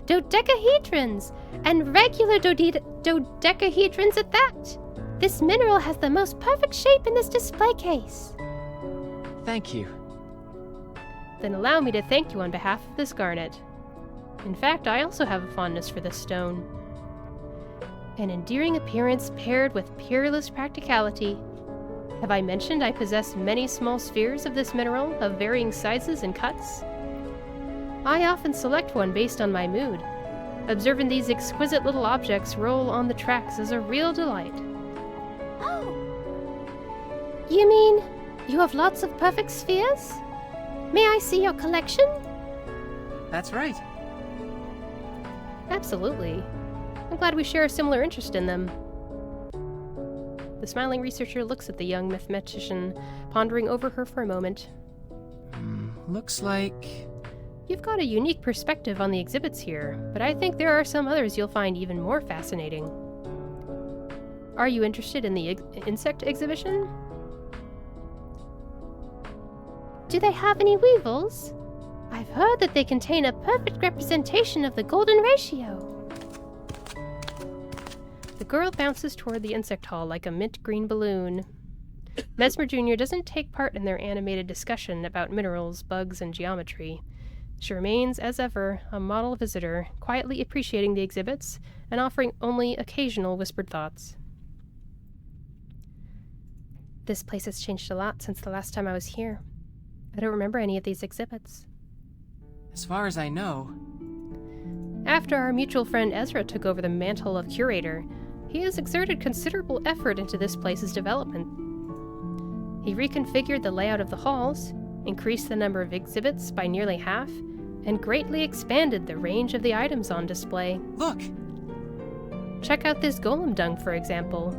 dodecahedrons, and regular dodecahedrons at that. This mineral has the most perfect shape in this display case. thank you. Then allow me to thank you on behalf of this garnet. In fact, I also have a fondness for this stone. An endearing appearance paired with peerless practicality. Have I mentioned I possess many small spheres of this mineral of varying sizes and cuts? I often select one based on my mood. Observing these exquisite little objects roll on the tracks is a real delight. Oh! You mean you have lots of perfect spheres? May I see your collection? That's right. Absolutely. I'm glad we share a similar interest in them. The smiling researcher looks at the young mathematician, pondering over her for a moment. Looks like... You've got a unique perspective on the exhibits here, but I think there are some others you'll find even more fascinating. Are you interested in the insect exhibition? Do they have any weevils? I've heard that they contain a perfect representation of the golden ratio. The girl bounces toward the insect hall like a mint green balloon. Mesmer Jr. doesn't take part in their animated discussion about minerals, bugs, and geometry. She remains, as ever, a model visitor, quietly appreciating the exhibits and offering only occasional whispered thoughts. This place has changed a lot since the last time I was here. I don't remember any of these exhibits. As far as I know... After our mutual friend Ezra took over the mantle of curator, he has exerted considerable effort into this place's development. He reconfigured the layout of the halls, increased the number of exhibits by nearly half, and greatly expanded the range of the items on display. Look! Check out this golem dung, for example.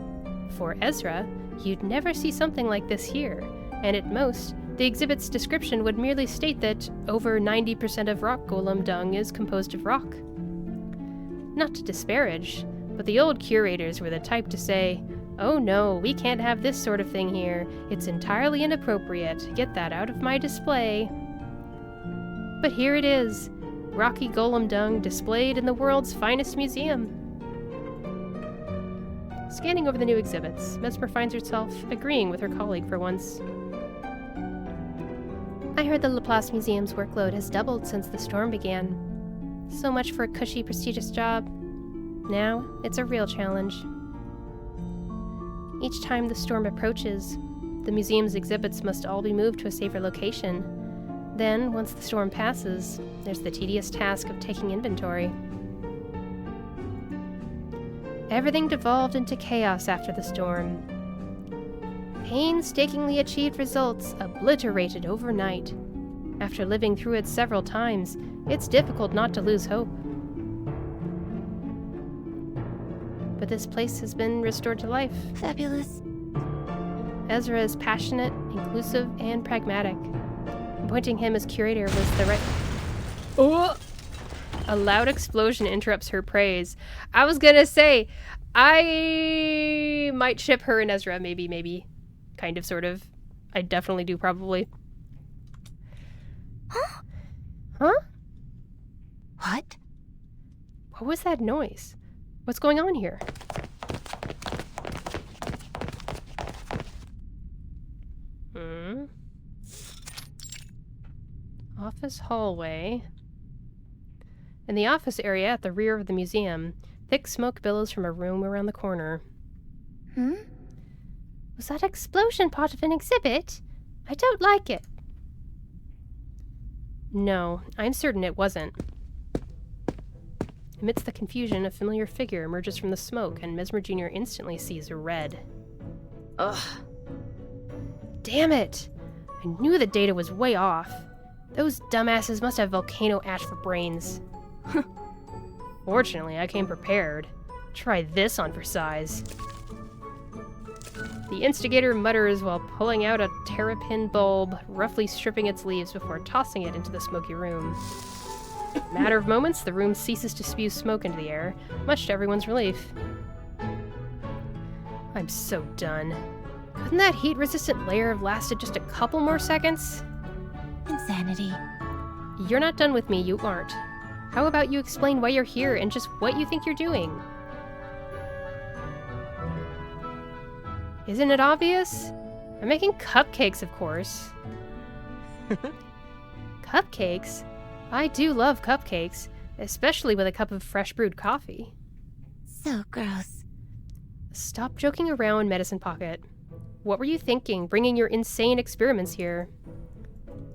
For Ezra, you'd never see something like this here, and at most, the exhibit's description would merely state that over 90% of rock golem dung is composed of rock. Not to disparage, but the old curators were the type to say, "Oh no, we can't have this sort of thing here. It's entirely inappropriate. Get that out of my display." But here it is, rocky golem dung displayed in the world's finest museum. Scanning over the new exhibits, Mesmer finds herself agreeing with her colleague for once. I heard the Laplace Museum's workload has doubled since the storm began. So much for a cushy, prestigious job. Now, it's a real challenge. Each time the storm approaches, the museum's exhibits must all be moved to a safer location. Then, once the storm passes, there's the tedious task of taking inventory. Everything devolved into chaos after the storm. Painstakingly achieved results obliterated overnight. After living through it several times, it's difficult not to lose hope. But this place has been restored to life. Fabulous. Ezra is passionate, inclusive, and pragmatic. Appointing him as curator was the right... Oh! A loud explosion interrupts her praise. I was gonna say, I might ship her and Ezra, maybe. Kind of, sort of. I definitely do, probably. Huh? What? What was that noise? What's going on here? Office hallway. In the office area at the rear of the museum, thick smoke billows from a room around the corner. Was that explosion part of an exhibit? I don't like it. No, I'm certain it wasn't. Amidst the confusion, a familiar figure emerges from the smoke, and Mesmer Jr. instantly sees red. Ugh. Damn it! I knew the data was way off. Those dumbasses must have volcano ash for brains. Fortunately, I came prepared. Try this on for size. The instigator mutters while pulling out a terrapin bulb, roughly stripping its leaves before tossing it into the smoky room. In a matter of moments, the room ceases to spew smoke into the air, much to everyone's relief. I'm so done. Couldn't that heat-resistant layer have lasted just a couple more seconds? Insanity. You're not done with me, you aren't. How about you explain why you're here and just what you think you're doing? Isn't it obvious? I'm making cupcakes, of course. Cupcakes? I do love cupcakes, especially with a cup of fresh brewed coffee. So gross. Stop joking around, Medicine Pocket. What were you thinking, bringing your insane experiments here?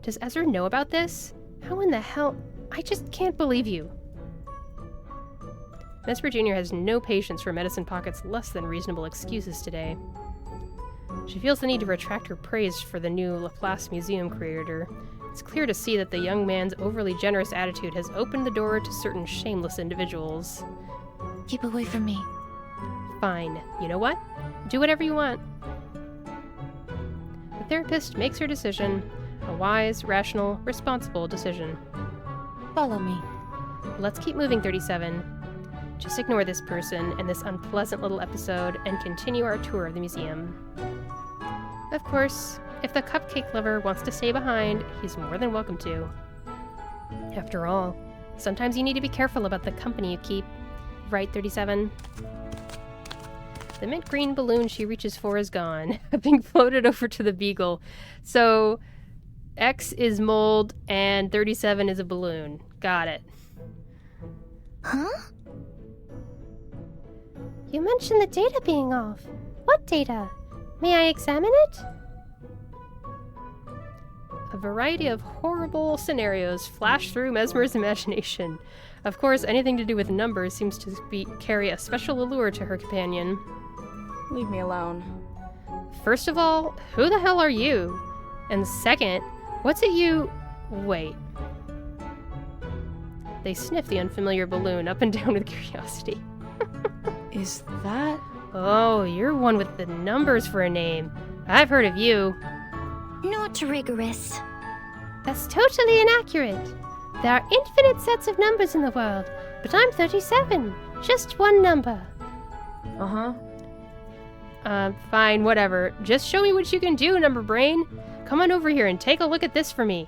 Does Ezra know about this? How in the hell? I just can't believe you. Mesper Jr. has no patience for Medicine Pocket's less than reasonable excuses today. She feels the need to retract her praise for the new Laplace Museum creator. It's clear to see that the young man's overly generous attitude has opened the door to certain shameless individuals. Keep away from me. Fine. You know what? Do whatever you want. The therapist makes her decision. A wise, rational, responsible decision. Follow me. Let's keep moving, 37. Just ignore this person and this unpleasant little episode and continue our tour of the museum. Of course, if the cupcake lover wants to stay behind, he's more than welcome to. After all, sometimes you need to be careful about the company you keep. Right, 37? The mint green balloon she reaches for is gone, having floated over to the beagle. So, X is mold and 37 is a balloon. Got it. Huh? You mentioned the data being off. What data? May I examine it? A variety of horrible scenarios flash through Mesmer's imagination. Of course, anything to do with numbers seems to carry a special allure to her companion. Leave me alone. First of all, who the hell are you? And second, what's it you... Wait. They sniff the unfamiliar balloon up and down with curiosity. Is that... Oh, you're one with the numbers for a name. I've heard of you. Not rigorous. That's totally inaccurate. There are infinite sets of numbers in the world, but I'm 37. Just one number. Uh-huh. Fine, whatever. Just show me what you can do, Number Brain. Come on over here and take a look at this for me.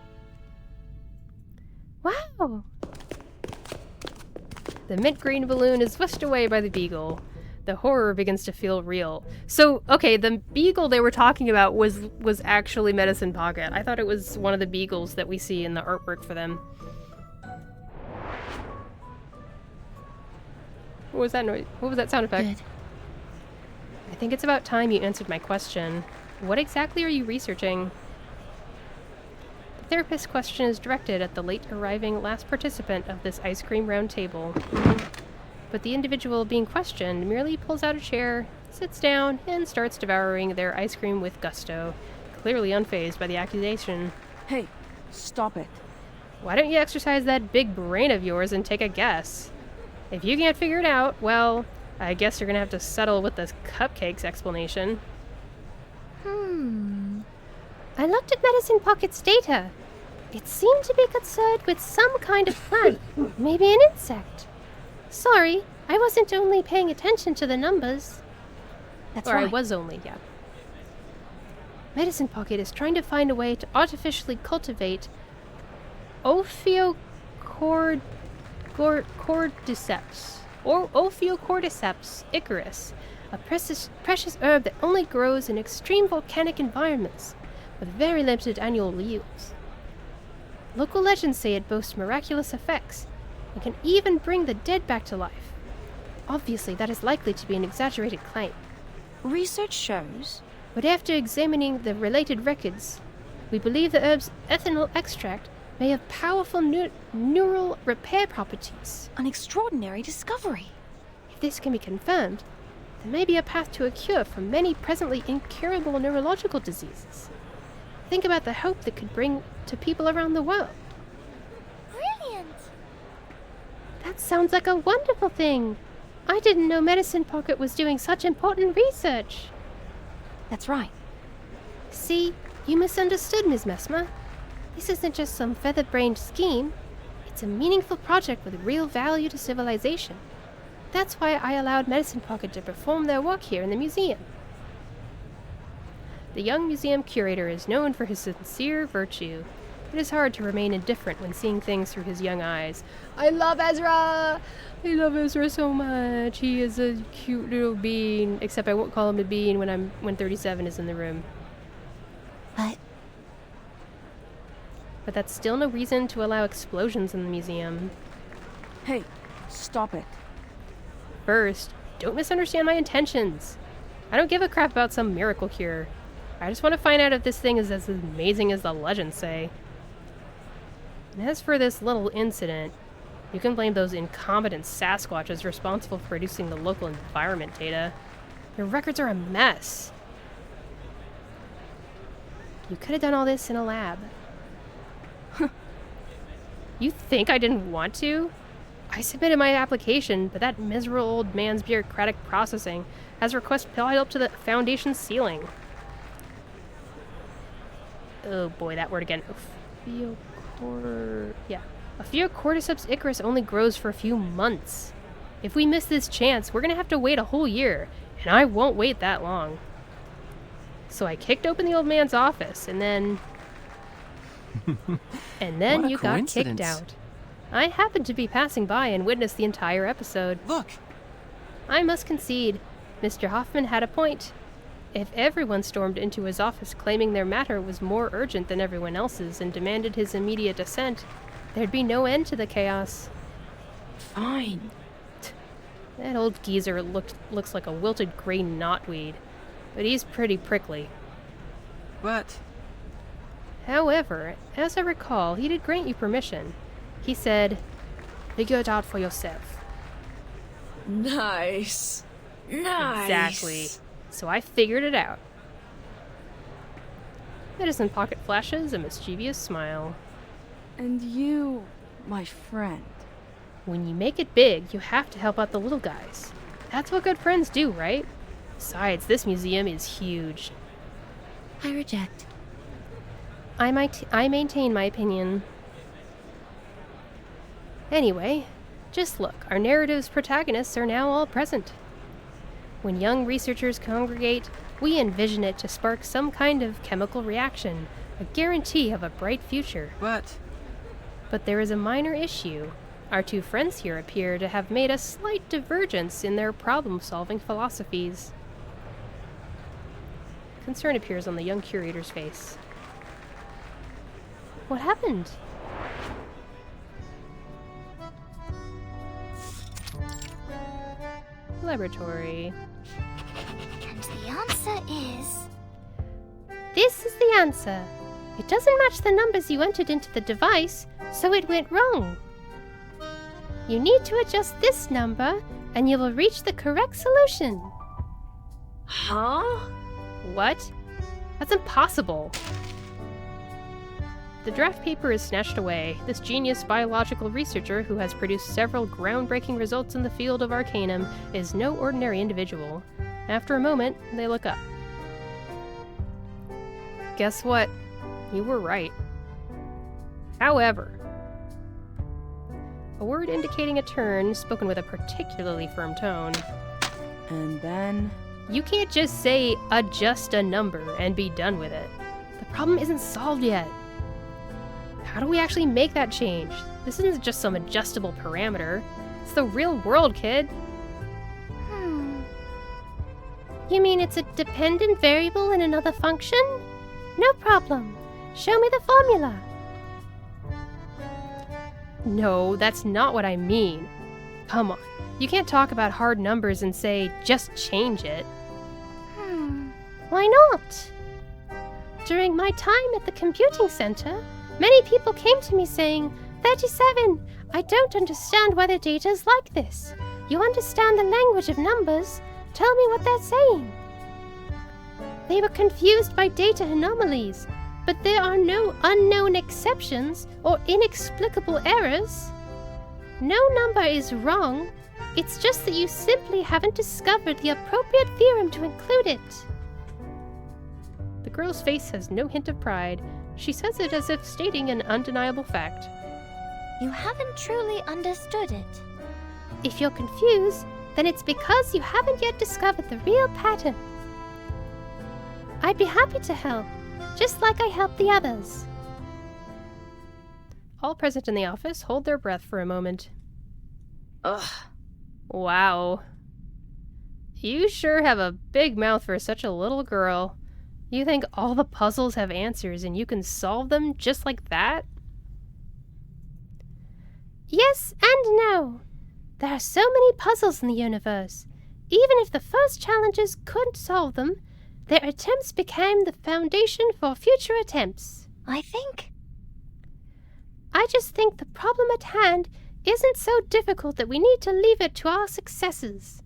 Wow. The mint green balloon is whisked away by the beagle. The horror begins to feel real. So, okay, the beagle they were talking about was actually Medicine Pocket. I thought it was one of the beagles that we see in the artwork for them. What was that noise? What was that sound effect? Good. I think it's about time you answered my question. What exactly are you researching? The therapist's question is directed at the late arriving last participant of this ice cream round table. But the individual being questioned merely pulls out a chair, sits down, and starts devouring their ice cream with gusto, clearly unfazed by the accusation. Hey, stop it. Why don't you exercise that big brain of yours and take a guess? If you can't figure it out, well, I guess you're gonna have to settle with the cupcakes explanation. I looked at Medicine Pocket's data. It seemed to be concerned with some kind of plant, maybe an insect. Sorry, I wasn't only paying attention to the numbers. That's Or right. I was only, yeah. Medicine Pocket is trying to find a way to artificially cultivate Ophiocordyceps or Ophiocordyceps icarus, a precious herb that only grows in extreme volcanic environments with very limited annual yields. Local legends say it boasts miraculous effects and can even bring the dead back to life. Obviously, that is likely to be an exaggerated claim. Research shows... But after examining the related records, we believe the herb's ethanol extract may have powerful neural repair properties. An extraordinary discovery. If this can be confirmed, there may be a path to a cure for many presently incurable neurological diseases. Think about the hope that could bring to people around the world. Brilliant. That sounds like a wonderful thing. I didn't know Medicine Pocket was doing such important research. That's right. See, you misunderstood, Ms. Mesmer. This isn't just some feather-brained scheme. It's a meaningful project with real value to civilization. That's why I allowed Medicine Pocket to perform their work here in the museum. The young museum curator is known for his sincere virtue. It is hard to remain indifferent when seeing things through his young eyes. I love Ezra! I love Ezra so much. He is a cute little bean. Except I won't call him a bean when 37 is in the room. But that's still no reason to allow explosions in the museum. Hey, stop it. First, don't misunderstand my intentions. I don't give a crap about some miracle cure. I just want to find out if this thing is as amazing as the legends say. And as for this little incident, you can blame those incompetent Sasquatches responsible for producing the local environment data. Your records are a mess. You could have done all this in a lab. You think I didn't want to? I submitted my application, but that miserable old man's bureaucratic processing has requests piled up to the Foundation's ceiling. Oh boy, that word again. Ophiocordyceps icarus only grows for a few months. If we miss this chance, we're gonna have to wait a whole year, and I won't wait that long. So I kicked open the old man's office, and then... you got kicked out. I happened to be passing by and witnessed the entire episode. Look! I must concede, Mr. Hoffman had a point. If everyone stormed into his office claiming their matter was more urgent than everyone else's and demanded his immediate assent, there'd be no end to the chaos. Fine. That old geezer looks like a wilted gray knotweed, but he's pretty prickly. But... However, as I recall, he did grant you permission. He said, figure it out for yourself. Nice. Nice. Exactly. So I figured it out. Edison pocket flashes a mischievous smile. And you, my friend. When you make it big, you have to help out the little guys. That's what good friends do, right? Besides, this museum is huge. I reject. I maintain my opinion. Anyway, just look, our narrative's protagonists are now all present. When young researchers congregate, we envision it to spark some kind of chemical reaction, a guarantee of a bright future. But there is a minor issue. Our two friends here appear to have made a slight divergence in their problem-solving philosophies. Concern appears on the young curator's face. What happened? Laboratory. And the answer is... This is the answer. It doesn't match the numbers you entered into the device, so it went wrong. You need to adjust this number, and you will reach the correct solution. Huh? What? That's impossible. The draft paper is snatched away. This genius biological researcher who has produced several groundbreaking results in the field of arcanum is no ordinary individual. After a moment, they look up. Guess what? You were right. However, a word indicating a turn, spoken with a particularly firm tone. And then... You can't just say, adjust a number, and be done with it. The problem isn't solved yet. How do we actually make that change? This isn't just some adjustable parameter. It's the real world, kid. You mean it's a dependent variable in another function? No problem. Show me the formula. No, that's not what I mean. Come on. You can't talk about hard numbers and say, just change it. Why not? During my time at the computing center, many people came to me saying, 37, I don't understand why the data is like this. You understand the language of numbers. Tell me what they're saying. They were confused by data anomalies, but there are no unknown exceptions or inexplicable errors. No number is wrong. It's just that you simply haven't discovered the appropriate theorem to include it. The girl's face has no hint of pride. She says it as if stating an undeniable fact. You haven't truly understood it. If you're confused, then it's because you haven't yet discovered the real pattern. I'd be happy to help, just like I helped the others. All present in the office hold their breath for a moment. Ugh. Wow. You sure have a big mouth for such a little girl. You think all the puzzles have answers and you can solve them just like that? Yes and no. There are so many puzzles in the universe. even if the first challenges couldn't solve them, their attempts became the foundation for future attempts. I think. I just think the problem at hand isn't so difficult that we need to leave it to our successes.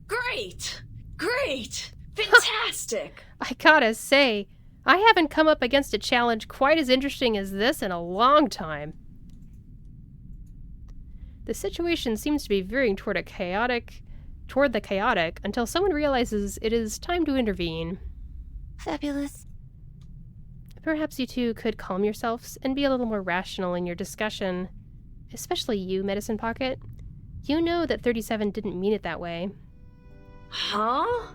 Great! Great! Fantastic! I gotta say, I haven't come up against a challenge quite as interesting as this in a long time. The situation seems to be veering toward the chaotic until someone realizes it is time to intervene. Fabulous. Perhaps you two could calm yourselves and be a little more rational in your discussion. Especially you, Medicine Pocket. You know that 37 didn't mean it that way. Huh?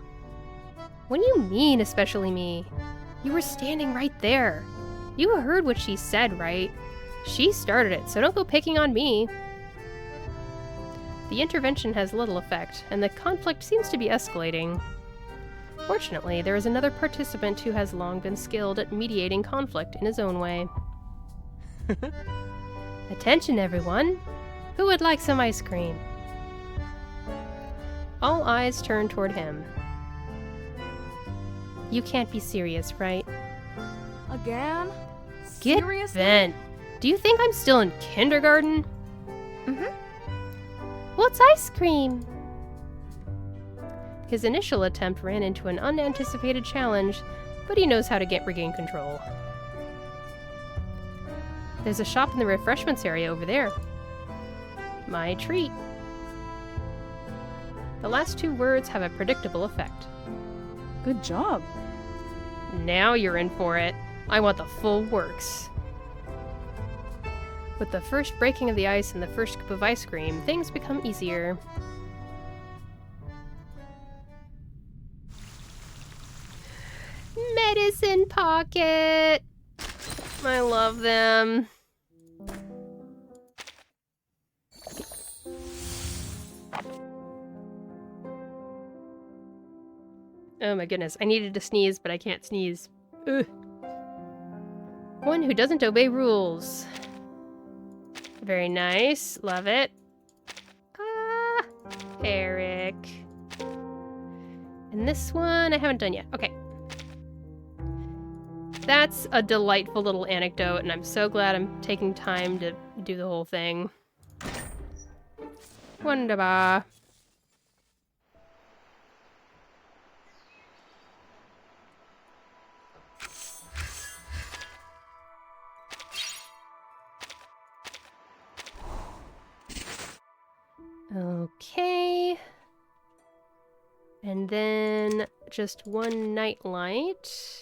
What do you mean, especially me? You were standing right there. You heard what she said, right? She started it, so don't go picking on me. The intervention has little effect, and the conflict seems to be escalating. Fortunately, there is another participant who has long been skilled at mediating conflict in his own way. Attention, everyone! Who would like some ice cream? All eyes turn toward him. You can't be serious, right? Again? Get Seriously? bent. Do you think I'm still in kindergarten? What's ice cream? His initial attempt ran into an unanticipated challenge, but he knows how to regain control. There's a shop in the refreshments area over there. My treat. The last two words have a predictable effect. Good job. Now you're in for it. I want the full works. With the first breaking of the ice and the first scoop of ice cream, things become easier. Medicine Pocket! I love them. Oh my goodness, I needed to sneeze, but I can't sneeze. Ugh. One who doesn't obey rules. Very nice, love it. Ah, Eric. And this one I haven't done yet. Okay. That's a delightful little anecdote, and I'm so glad I'm taking time to do the whole thing. Wunderbar. Okay. And then just one night light.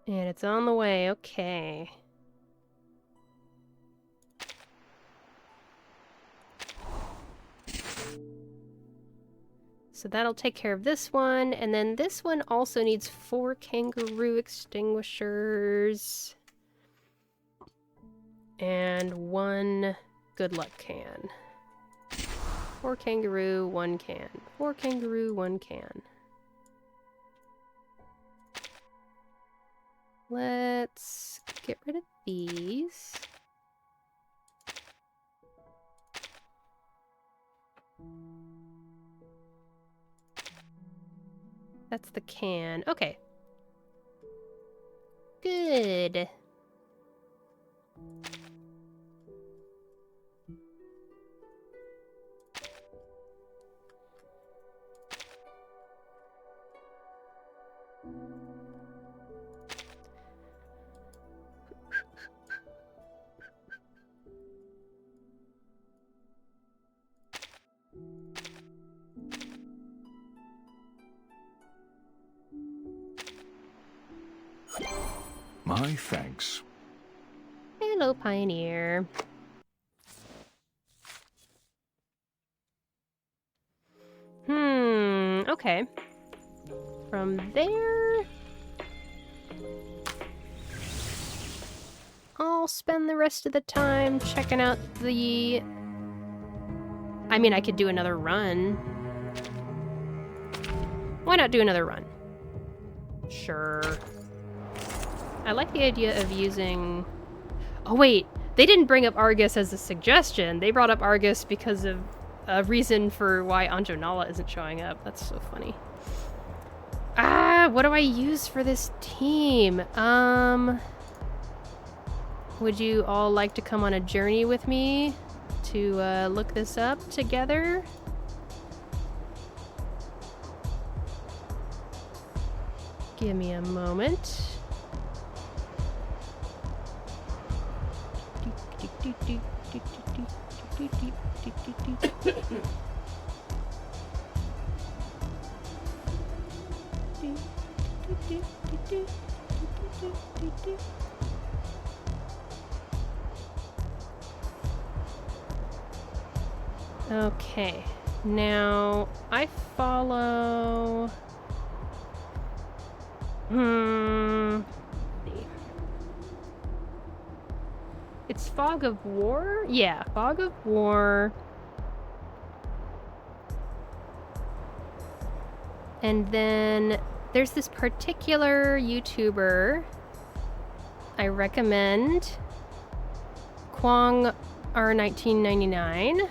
And it's on the way, okay. So that'll take care of this one, and then this one also needs 4 kangaroo extinguishers. And 1 good luck can. 4 kangaroo, 1 can. 4 kangaroo, 1 can. Let's get rid of these. That's the can. Okay. Good. My thanks. Hello, Pioneer. Okay. From there, I'll spend the rest of the time checking out the... I mean, I could do another run. Why not do another run? Sure. I like the idea of using... Oh wait, they didn't bring up Argus as a suggestion. They brought up Argus because of a reason for why Anjo Nala isn't showing up. That's so funny. Ah, what do I use for this team? Would you all like to come on a journey with me to look this up together? Give me a moment. Okay, now I follow... It's Fog of War? Yeah, Fog of War. And then there's this particular YouTuber I recommend, Kwong R1999.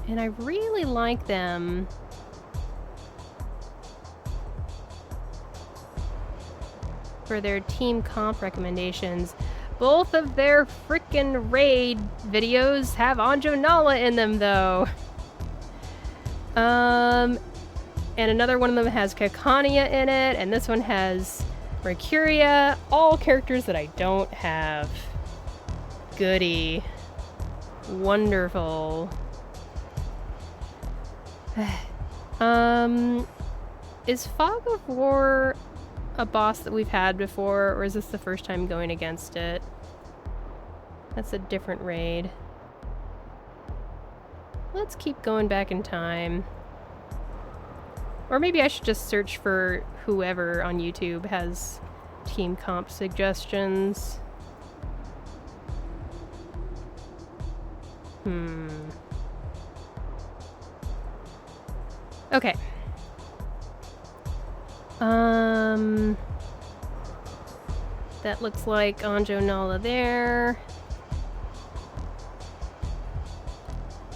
And I really like them. For their team comp recommendations. Both of their frickin' raid videos have Anjo Nala in them, though. And another one of them has Kakania in it, and this one has Mercuria. All characters that I don't have. Goody. Wonderful. Is Fog of War a boss that we've had before, or is this the first time going against it? That's a different raid. Let's keep going back in time. Or maybe I should just search for whoever on YouTube has team comp suggestions. Okay. That looks like Anjo Nala there.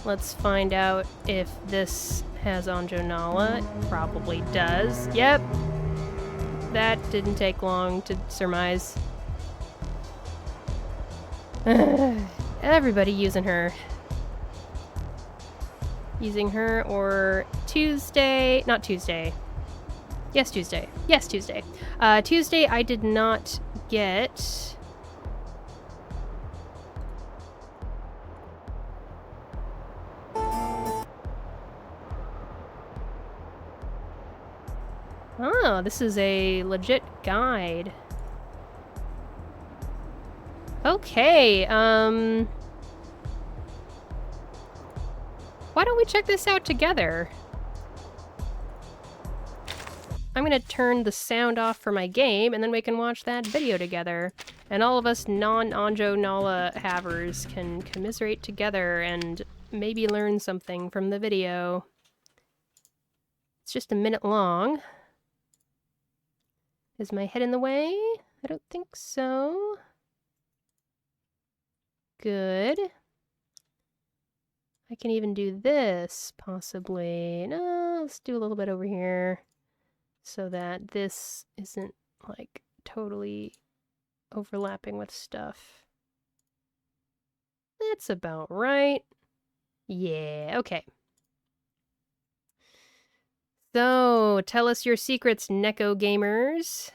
Let's find out if this has Anjo Nala. It probably does. Yep. That didn't take long to surmise. Everybody using her. Using her, or Tuesday. Not Tuesday. Yes, Tuesday. Yes, Tuesday. Tuesday I did not get... Oh, this is a legit guide. Okay, why don't we check this out together? I'm gonna turn the sound off for my game, and then we can watch that video together. And all of us non-Anjo Nala havers can commiserate together and maybe learn something from the video. It's just a minute long. Is my head in the way? I don't think so. Good. I can even do this, possibly. No, let's do a little bit over here so that this isn't, like, totally overlapping with stuff. That's about right. Yeah, okay. So, tell us your secrets, Neko gamers.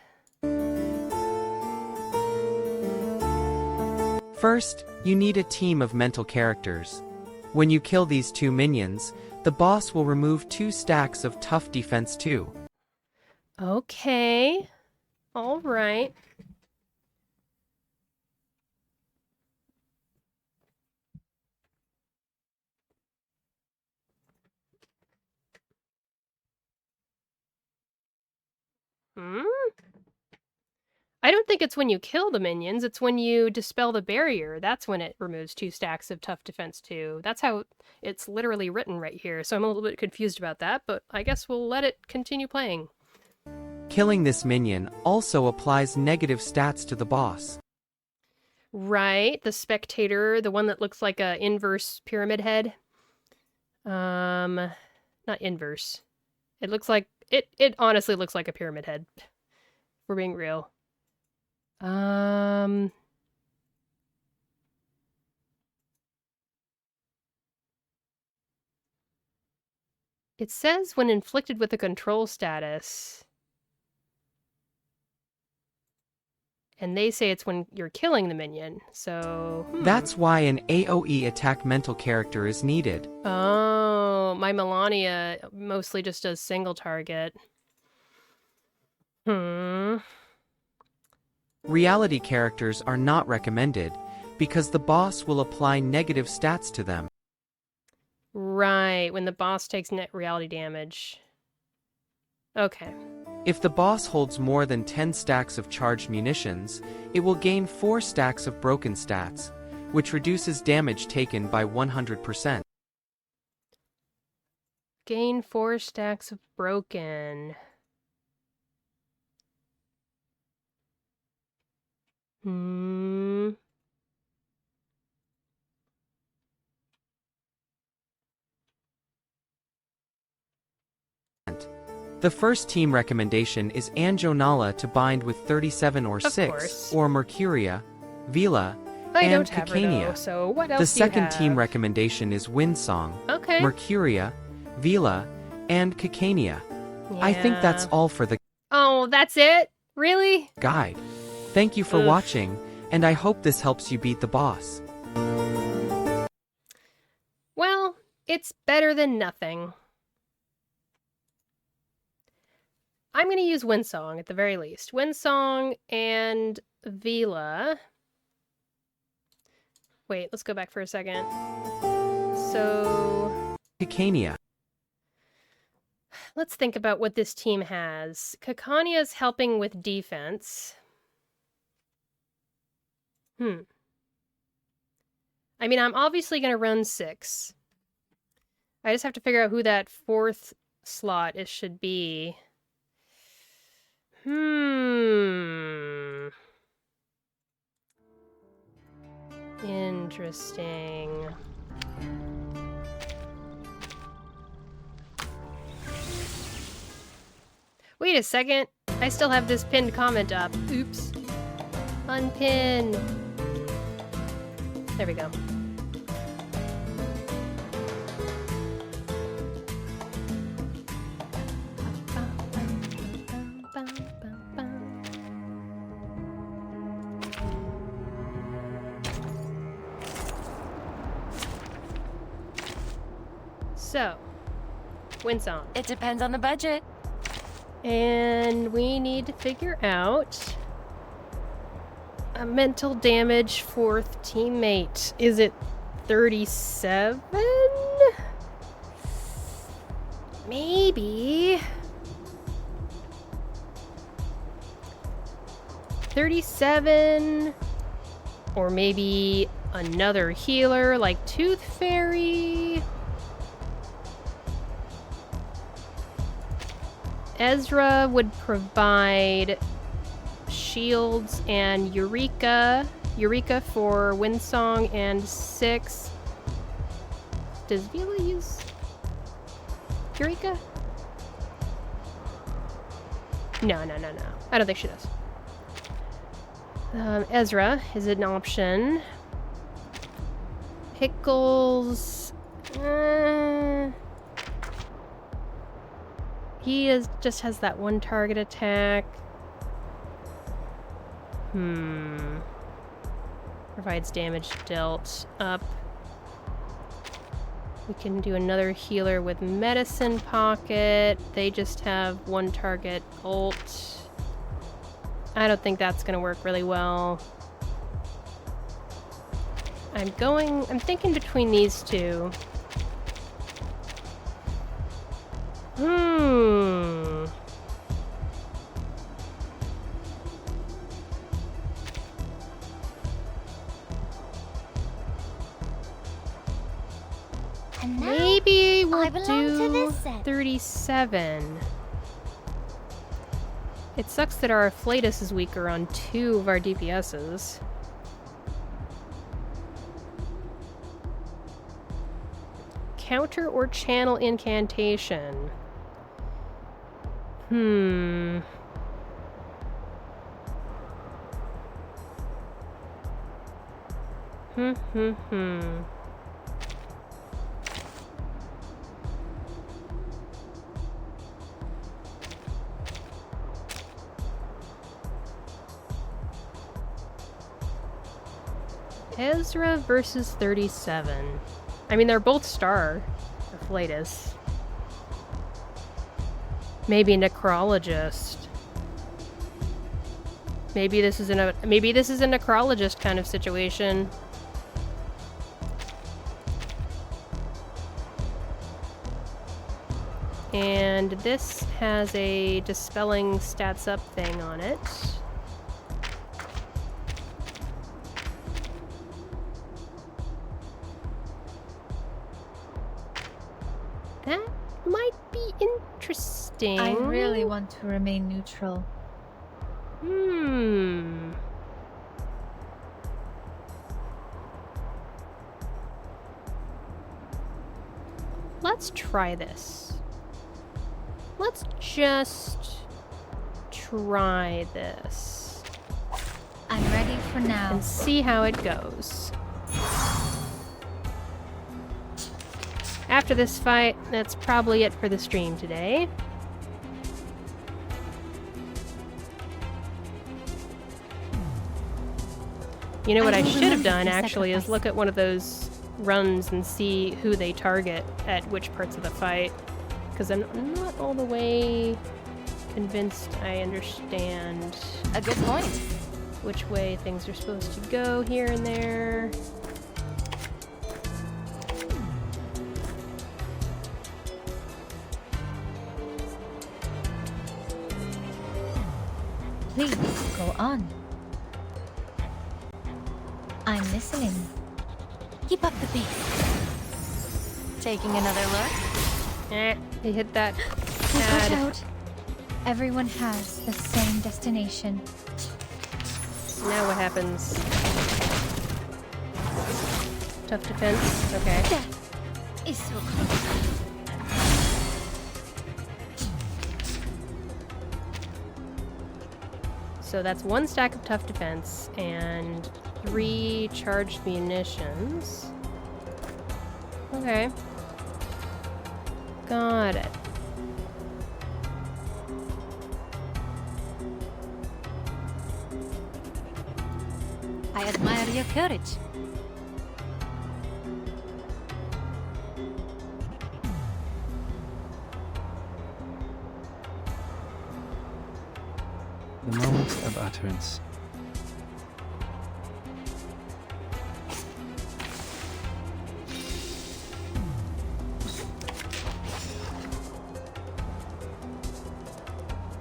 First, you need a team of mental characters. When you kill these 2 minions, the boss will remove 2 stacks of tough defense 2. Okay. All right. I don't think it's when you kill the minions, it's when you dispel the barrier. That's when it removes 2 stacks of tough defense 2. That's how it's literally written right here, so I'm a little bit confused about that, but I guess we'll let it continue playing. Killing this minion also applies negative stats to the boss. Right, the spectator, the one that looks like a inverse pyramid head. Not inverse. It looks like it honestly looks like a pyramid head. If we're being real. It says when inflicted with a control status. And they say it's when you're killing the minion, so... That's why an AoE attack mental character is needed. Oh, my Melania mostly just does single target. Reality characters are not recommended, because the boss will apply negative stats to them. Right, when the boss takes net reality damage. Okay. If the boss holds more than 10 stacks of charged munitions, it will gain 4 stacks of broken stats, which reduces damage taken by 100%. Gain 4 stacks of broken. The first team recommendation is Anjonala to bind with 37 or 6, or Mercuria, Vila, and don't have her, Cacania. though, so what else The do you second team have? recommendation is Windsong, Okay. Mercuria, Vila, and Cacania. I think that's Yeah. all for the Oh, that's it? Really? guide. Thank you for Ugh. watching, and I hope this helps you beat the boss. Well, it's better than nothing. I'm going to use Windsong at the very least. Windsong and Vila. Wait, let's go back for a second. So... Cacania. Let's think about what this team has. Cacania's helping with defense. I mean, I'm obviously going to run 6. I just have to figure out who that 4th slot should be. Interesting. Wait a second. I still have this pinned comment up. Oops. Unpin. There we go. So, Windsong. It depends on the budget. And we need to figure out a mental damage 4th teammate. Is it 37? Maybe. 37. Or maybe another healer like Tooth Fairy. Ezra would provide shields and Eureka for Windsong and 6. Does Vila use Eureka? No. I don't think she does. Ezra is an option. Pickles. He just has that one target attack. Provides damage dealt up. We can do another healer with Medicine Pocket. They just have one target ult. I don't think that's gonna work really well. I'm thinking between these two. And now, Maybe we'll I belong to do this set. 37. It sucks that our Afflatus is weaker on 2 of our DPSs. Counter or channel incantation. Ezra versus 37. I mean, they're both star Afflatus. Maybe necrologist. Maybe this is a necrologist kind of situation. And this has a dispelling stats up thing on it. That might be interesting. I really want to remain neutral. Let's try this. Let's just try this. I'm ready for now. And see how it goes. After this fight, that's probably it for the stream today. You know what I should have done, actually, is look at one of those runs and see who they target at which parts of the fight. Because I'm not all the way convinced I understand A good point. which way things are supposed to go here and there. Please, go on. I'm listening. Keep up the pace. Taking another look? He hit that Watch ad. out. Everyone has the same destination. Now what happens? Tough defense? Okay. Death is so close. So that's 1 stack of tough defense and 3 charged munitions. Okay. Got it. I admire your courage. The moment of utterance.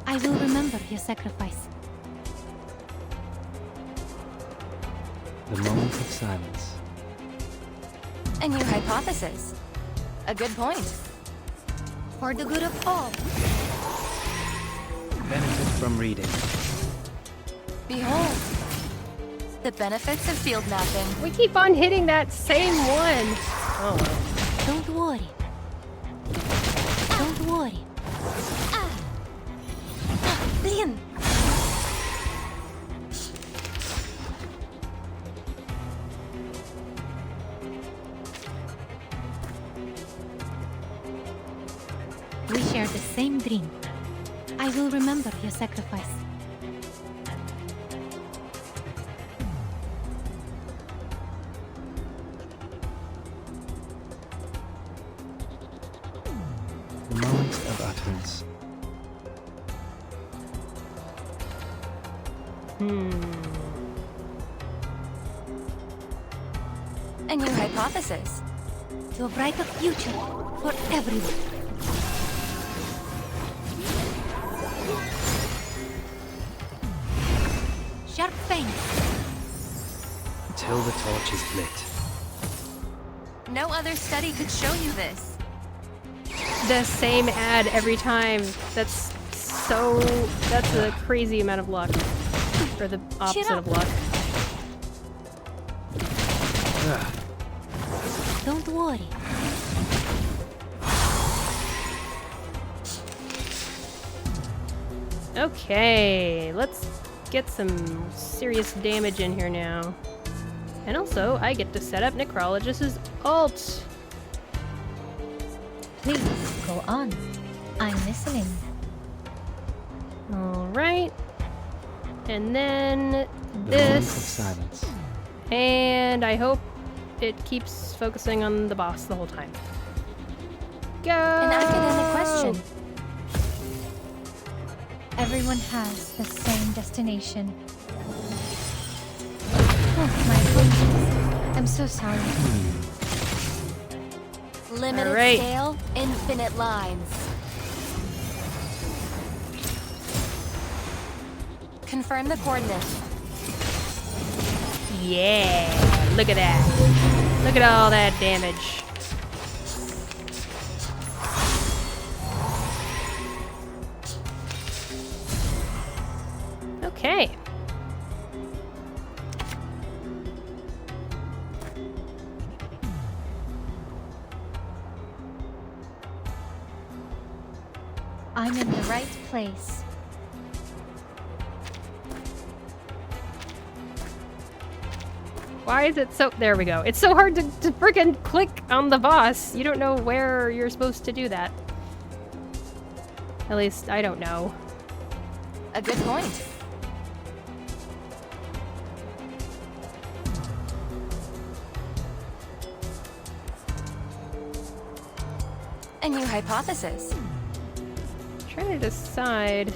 I will remember your sacrifice. The moment of silence. A new hypothesis. A good point. For the good of all. Benefit from reading. Behold. The benefits of field mapping. We keep on hitting that same one. Oh well. Don't worry. Don't worry. Blin! We share the same dream. I will remember your sacrifice. The moment of utterance. A new hypothesis. To a brighter future for everyone. Sharp fang. Until the torch is lit. No other study could show you this. The same ad every time. That's That's a crazy amount of luck. Or the opposite of luck. Don't worry. Okay, let's get some serious damage in here now. And also, I get to set up Necrologist's ult. Please, go on. I'm listening. Alright. And then The moment of this. silence. And I hope it keeps focusing on the boss the whole time. Go! An academic question. Everyone has the same destination. Oh, my apologies. I'm so sorry. Limited Alright. scale, infinite lines. Confirm the coordinates. Yeah! Look at that. Look at all that damage. Okay. I'm in the right place. Why is it so... There we go. It's so hard to freaking click on the boss. You don't know where you're supposed to do that. At least, I don't know. A good point. A new hypothesis. Trying to decide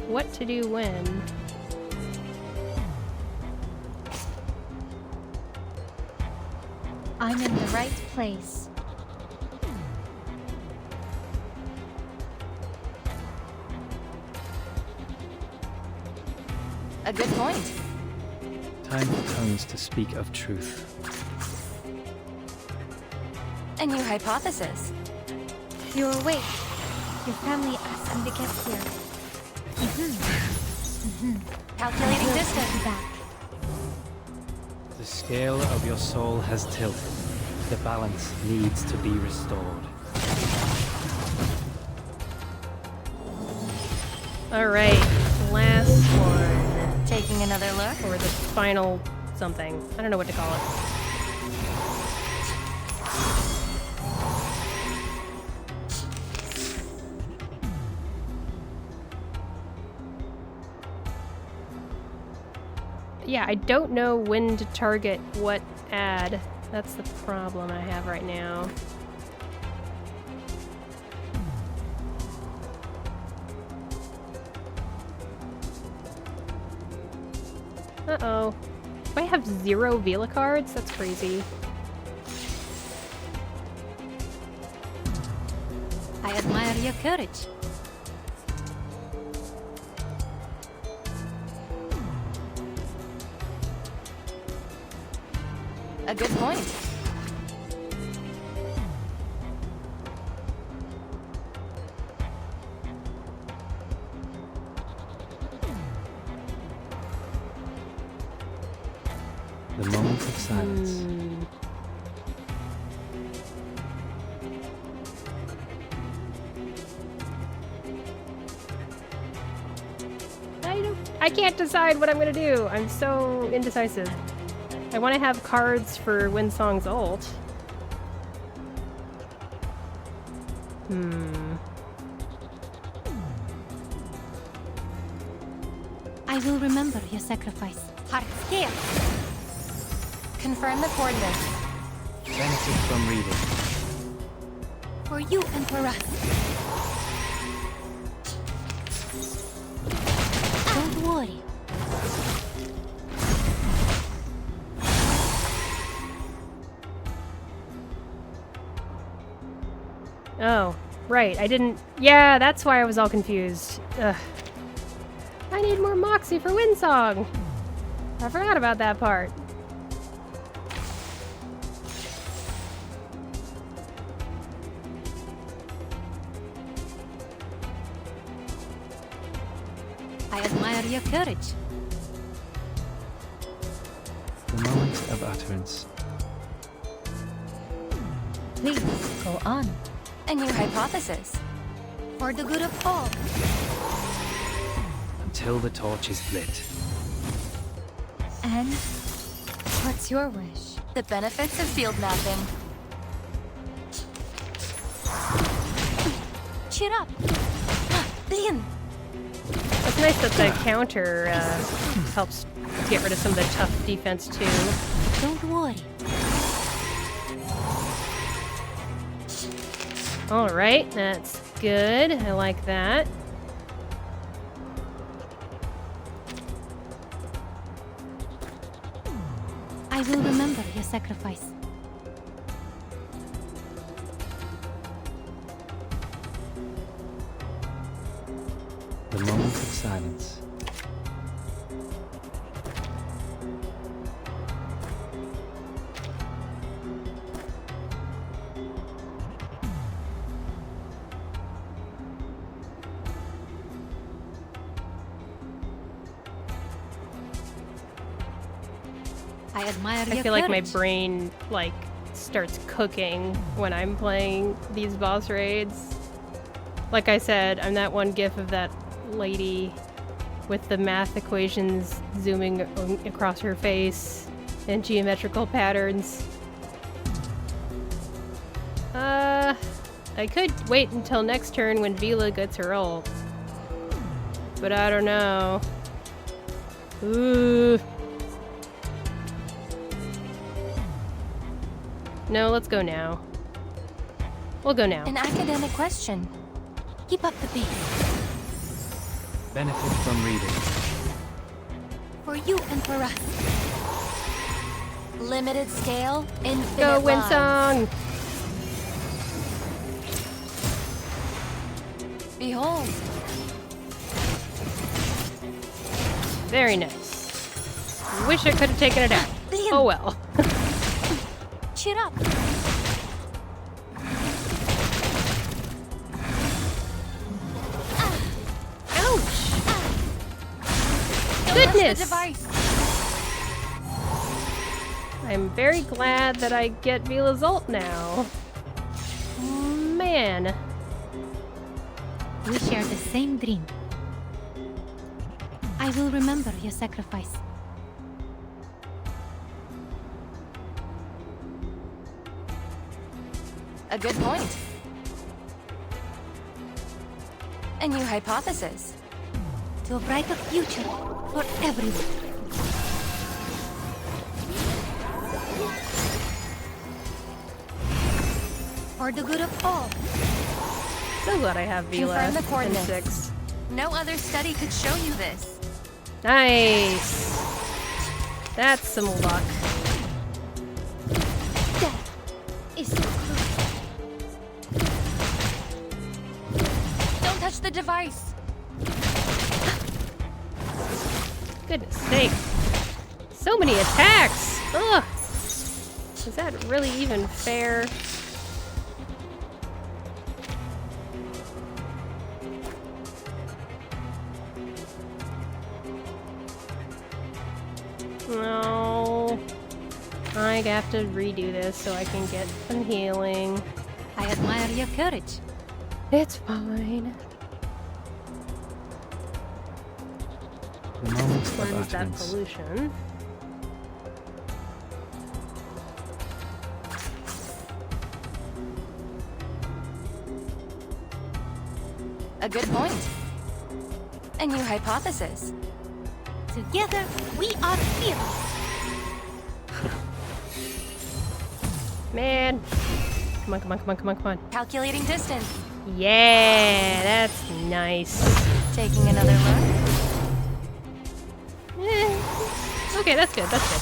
what to do when. I'm in the right place. A good point. Time for tongues to speak of truth. A new hypothesis. You're awake. Your family asked me to get here. Calculating distance. Back. The scale of your soul has tilted. The balance needs to be restored. Alright, last one. Taking another look. Or the final something. I don't know what to call it. Yeah, I don't know when to target what ad. That's the problem I have right now. Uh-oh. Do I have 0 Vila cards? That's crazy. I admire your courage. A good point. The moment of silence. I can't decide what I'm gonna do. I'm so indecisive. I want to have cards for Winsong's ult. I will remember your sacrifice. Heart here. Confirm the coordinates. Benefit from reading. For you and for us. Don't worry. Oh, right. I didn't... Yeah, that's why I was all confused. Ugh. I need more Moxie for Winsong. I forgot about that part. I admire your courage. The moment of utterance. Please, go on. A new hypothesis. For the good of all. Until the torch is lit. And what's your wish? The benefits of field mapping. Cheer up! Leon! It's nice that the counter helps get rid of some of the tough defense too. Don't worry. Alright, that's good. I like that. I will remember your sacrifice. The moment of silence. I admire I your feel like my courage. brain like starts cooking when I'm playing these boss raids. Like I said, I'm that one gif of that lady with the math equations zooming across her face and geometrical patterns. I could wait until next turn when Vila gets her ult. But I don't know. Ooh. No, let's go now. We'll go now. An academic question. Keep up the pace. Benefit from reading. For you and for us. Limited scale, infinite Go lines. Winsong! Behold. Very nice. Wish I could have taken it out. Oh well. Cheer up. Ouch! Don't touch the Goodness! device. I'm very glad that I get Vila's ult now. Man. We share the same dream. I will remember your sacrifice. A good point. A new hypothesis. To a brighter future for everyone. For the good of all. So glad I have Vila Confirm the in coordinates. 6. No other study could show you this. Nice! That's some luck. Is so close. Don't touch the device. Goodness sake. So many attacks! Ugh! Is that really even fair? No. I have to redo this so I can get some healing. I admire your courage. It's fine. The moment of Cleanse that utterance. pollution. A good point. A new hypothesis. Together, we are fearless. Man. Come on, come on, come on, come on, come on. Calculating distance. Yeah, that's nice. Taking another look. Okay, that's good, that's good.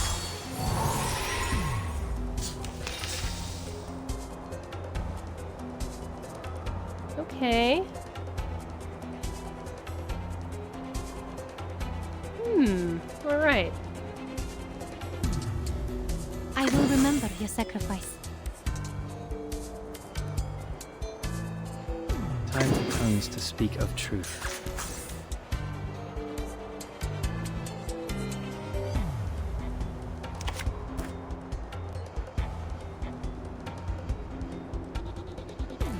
Okay. Alright. I will remember your sacrifice. Time for tongues to speak of truth.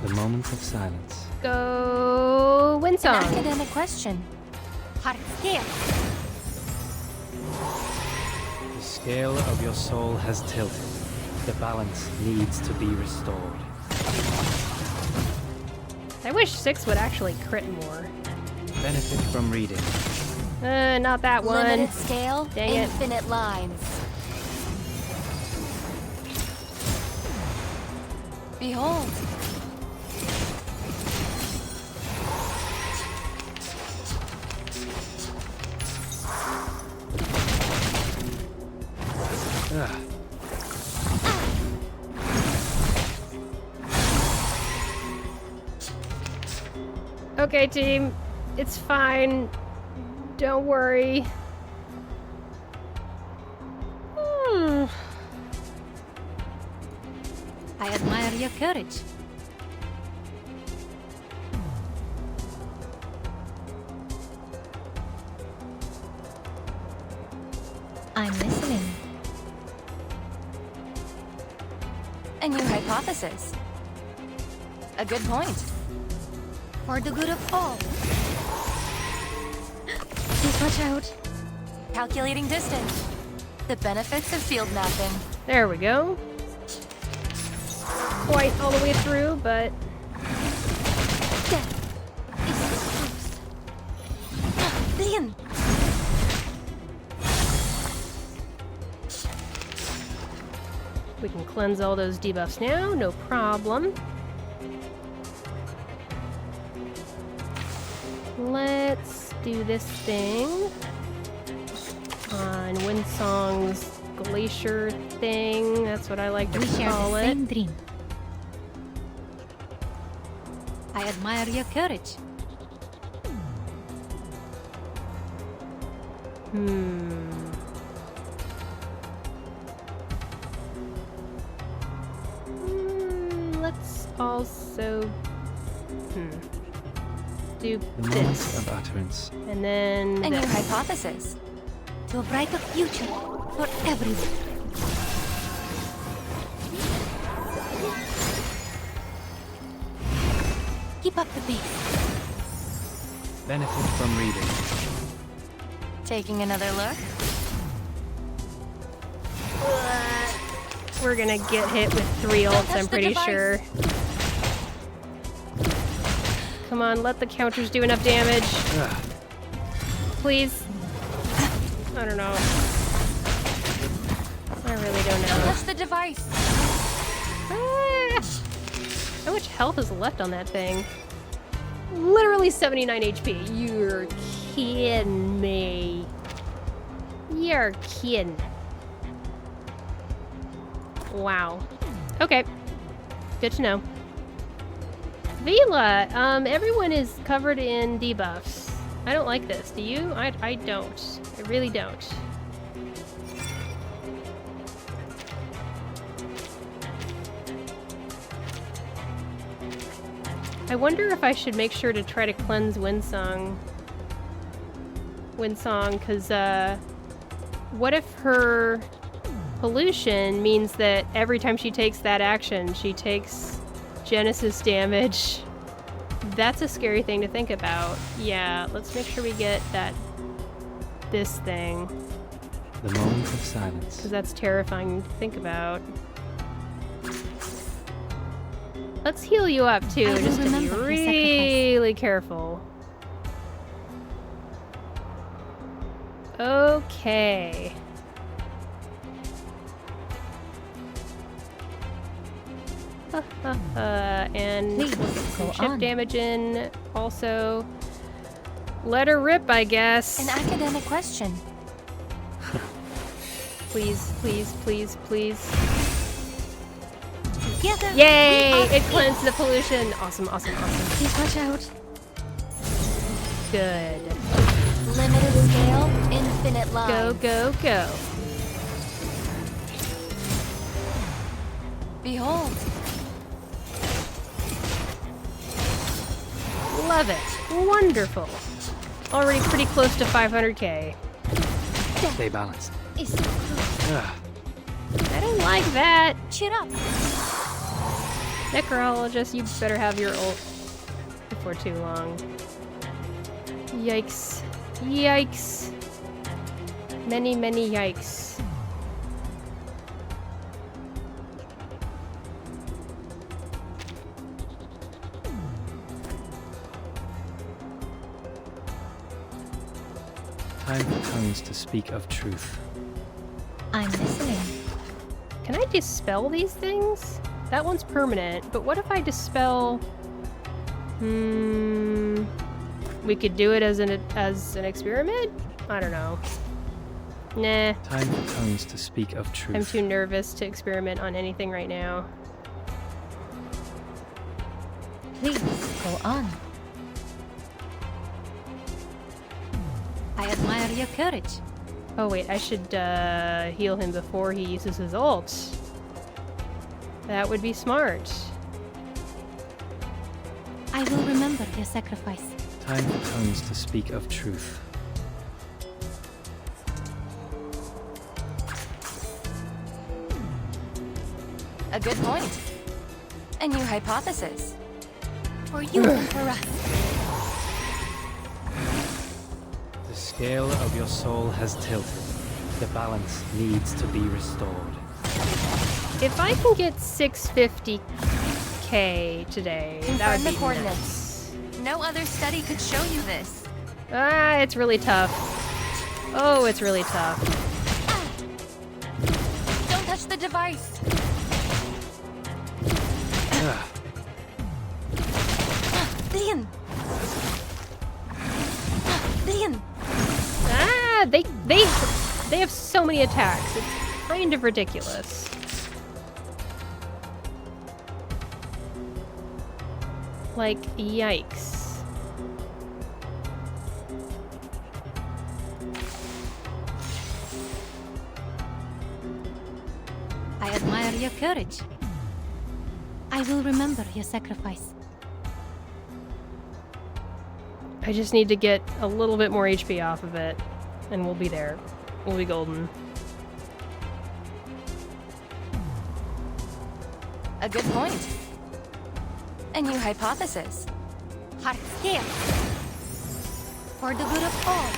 The moment of silence. Go An Windsong. academic question. Hard scale. The scale of your soul has tilted. The balance needs to be restored. I wish 6 would actually crit more. Benefit from reading. Not that one. Limited scale, Dang it. infinite lines. Behold. Ah, Okay, team. It's fine. Don't worry. I admire your courage. I'm listening. A new hypothesis. A good point. For the good of all. Please watch out. Calculating distance. The benefits of field mapping. There we go. Quite all the way through, but Begin. we can cleanse all those debuffs now. No problem. Let's do this thing on Windsong's glacier thing. That's what I like to We share call the it. same dream. I admire your courage. Let's also do the moment this, of utterance. and then A new this. hypothesis. To a brighter future for everyone. Keep up the pace. Benefit from reading. Taking another look. We're gonna get hit with 3 ults, touch I'm the pretty device. sure. Come on, let the counters do enough damage. Ah, Please. I don't know. I really don't know. Touch the device. Ah! How much health is left on that thing? Literally 79 HP. You're kidding me. You're kidding. Wow. Okay. Good to know. Vila, everyone is covered in debuffs. I don't like this. Do you? I don't. I really don't. I wonder if I should make sure to try to cleanse Windsong, because, what if her pollution means that every time she takes that action, she takes Genesis damage? That's a scary thing to think about. Yeah, let's make sure we get this thing, the moment of silence. because that's terrifying to think about. Let's heal you up too, I will just to be remember your really careful. Okay. And Please, we'll get some go chip on. damage in also. Let her rip, I guess. An academic question. Please, please, please, please. Together. Yay! we are It cleansed the pollution. Awesome, awesome, awesome. Please watch out. Good. Limited scale, infinite lines. Go, go, go. Behold. Love it. Wonderful. Already pretty close to 500k. Stay balanced. Is so close. Ah, I don't like that. Cheer up. Necrologist, you better have your ult before too long. Yikes. Yikes. Many, many yikes. Time for tongues to speak of truth. I'm listening. Can I dispel these things? That one's permanent, but what if I dispel... We could do it as an experiment? I don't know. Nah. Time for tongues to speak of truth. I'm too nervous to experiment on anything right now. Please, go on. I admire your courage. Oh wait, I should heal him before he uses his ult. That would be smart. I will remember your sacrifice. Time for tongues to speak of truth. A good point. A new hypothesis. For you and for us. The scale of your soul has tilted. The balance needs to be restored. If I can get 650k today, that Confirm would the be coordinates. nice. No other study could show you this. Ah, it's really tough. Oh, it's really tough. Don't touch the device. Lian. Lian. Ah, they have so many attacks. It's kind of ridiculous. Like, yikes. I admire your courage. I will remember your sacrifice. I just need to get a little bit more HP off of it, and we'll be there. We'll be golden. A good point. A new hypothesis. Heart scale. For the good of all.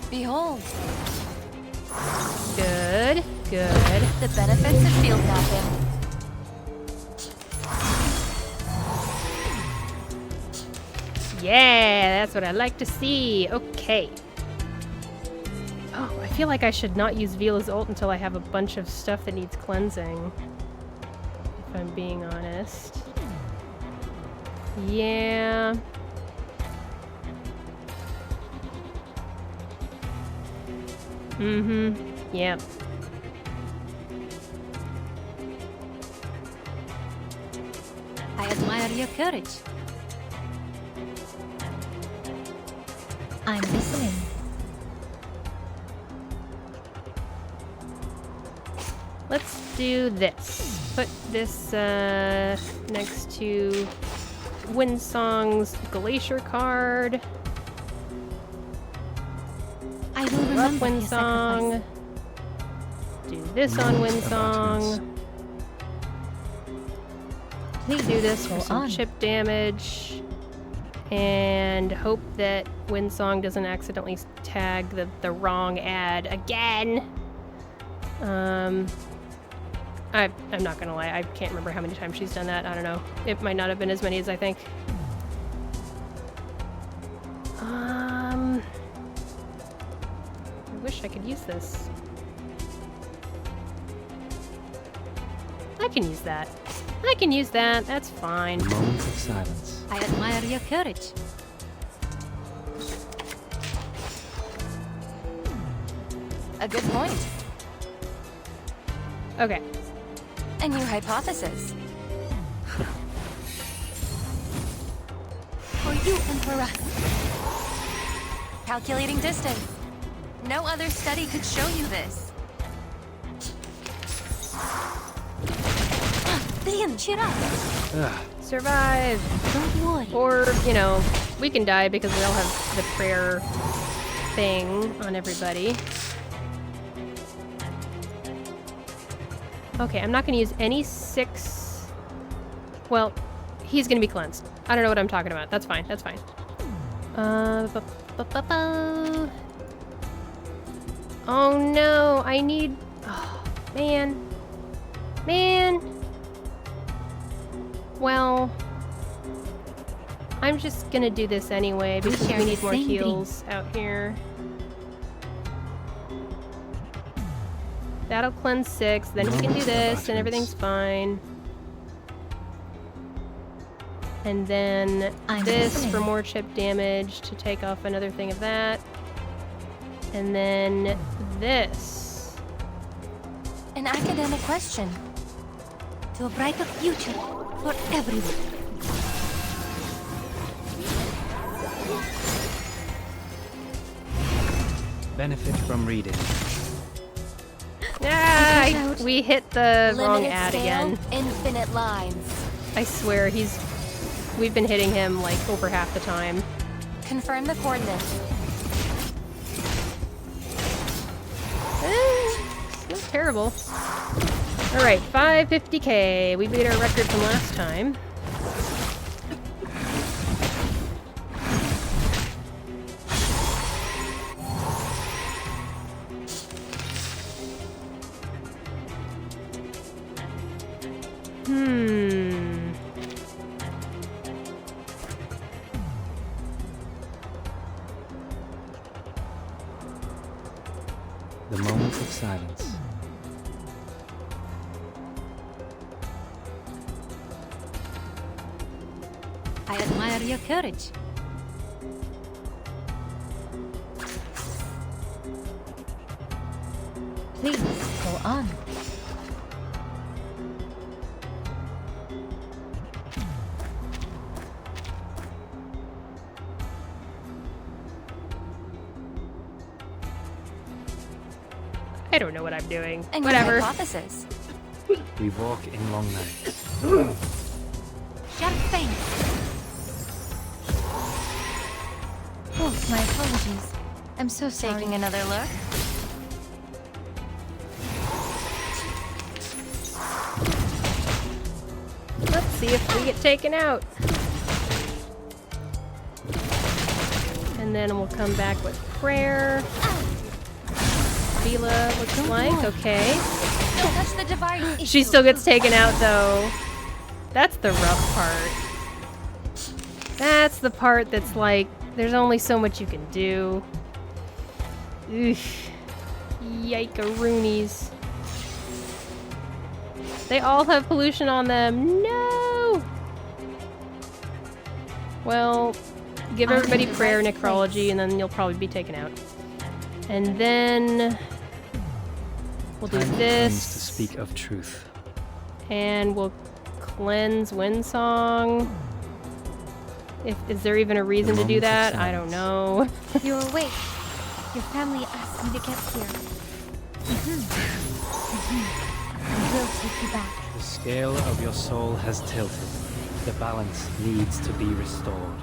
Behold, Good, good. the benefits of field mapping. Yeah, that's what I like to see. Okay. Oh, I feel like I should not use Vila's ult until I have a bunch of stuff that needs cleansing. If I'm being honest. Yeah. Mm-hmm. Yep. I admire your courage. I'm listening. Let's do this. Put this next to Windsong's Glacier card. I will Up remember your Windsong. sacrifice. Do this on Windsong. Please Do this for go some on. chip damage. And hope that Windsong doesn't accidentally tag the wrong ad again. I'm not gonna lie, I can't remember how many times she's done that. I don't know. It might not have been as many as I think. I wish I could use this. I can use that. I can use that. That's fine. A moment of silence. I admire your courage. A good point. Okay. A new hypothesis. For you and for us. Calculating distance. No other study could show you this. Liam, cheer up. Survive. Don't worry. Or, you know, we can die because we all have the prayer thing on everybody. Okay, I'm not going to use any 6 Well, he's gonna be cleansed. I don't know what I'm talking about. That's fine. That's fine. Oh no, I need... Oh, man. Man. Well, I'm just gonna do this anyway because we need more heals out here. That'll cleanse 6, then we can do this and everything's fine. And then this for more chip damage to take off another thing of that. And then this. An academic question. To a brighter future for everyone. Benefit from reading. Ah, we hit the wrong Limited ad scale, again. Infinite lines. I swear we've been hitting him like over half the time. Confirm the coordinates. It's not terrible. Alright, 550k. We beat our record from last time. The moment of silence. I admire your courage. Please, go on. I don't know what I'm doing. And Whatever. your hypothesis. We walk in long nights. Champagne. Oh, my apologies. I'm so sorry. Taking another look. Let's see if we get taken out. And then we'll come back with prayer. Vila looks like, okay. Don't touch the device. She still gets taken out though. That's the rough part. That's the part that's like, there's only so much you can do. Oof. Yike-a-roonies. They all have pollution on them. No! Well, give everybody prayer necrology and then you'll probably be taken out. And then we'll do Time this. comes to speak of truth. And we'll cleanse Windsong. Is there even a reason to do that? I don't know. You're awake. Your family asked me to get here. I will take you back. The scale of your soul has tilted. The balance needs to be restored.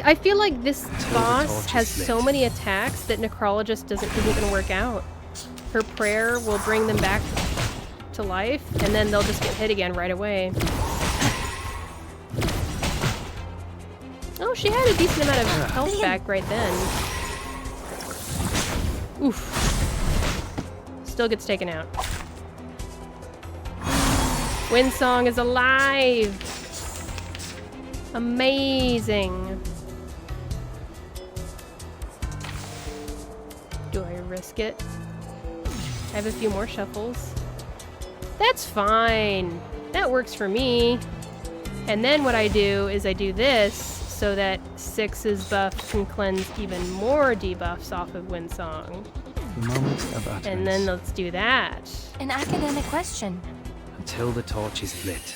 I feel like this boss torch is has lit. so many attacks that Necrologist isn't gonna work out. Her prayer will bring them back to life, and then they'll just get hit again right away. Oh, she had a decent amount of health back right then. Oof. Still gets taken out. Windsong is alive! Amazing. Do I risk it? I have a few more shuffles. That's fine. That works for me. And then what I do is I do this so that 6's buff can cleanse even more debuffs off of Windsong. The moment of utterance. And then let's do that. An academic question. Until the torch is lit.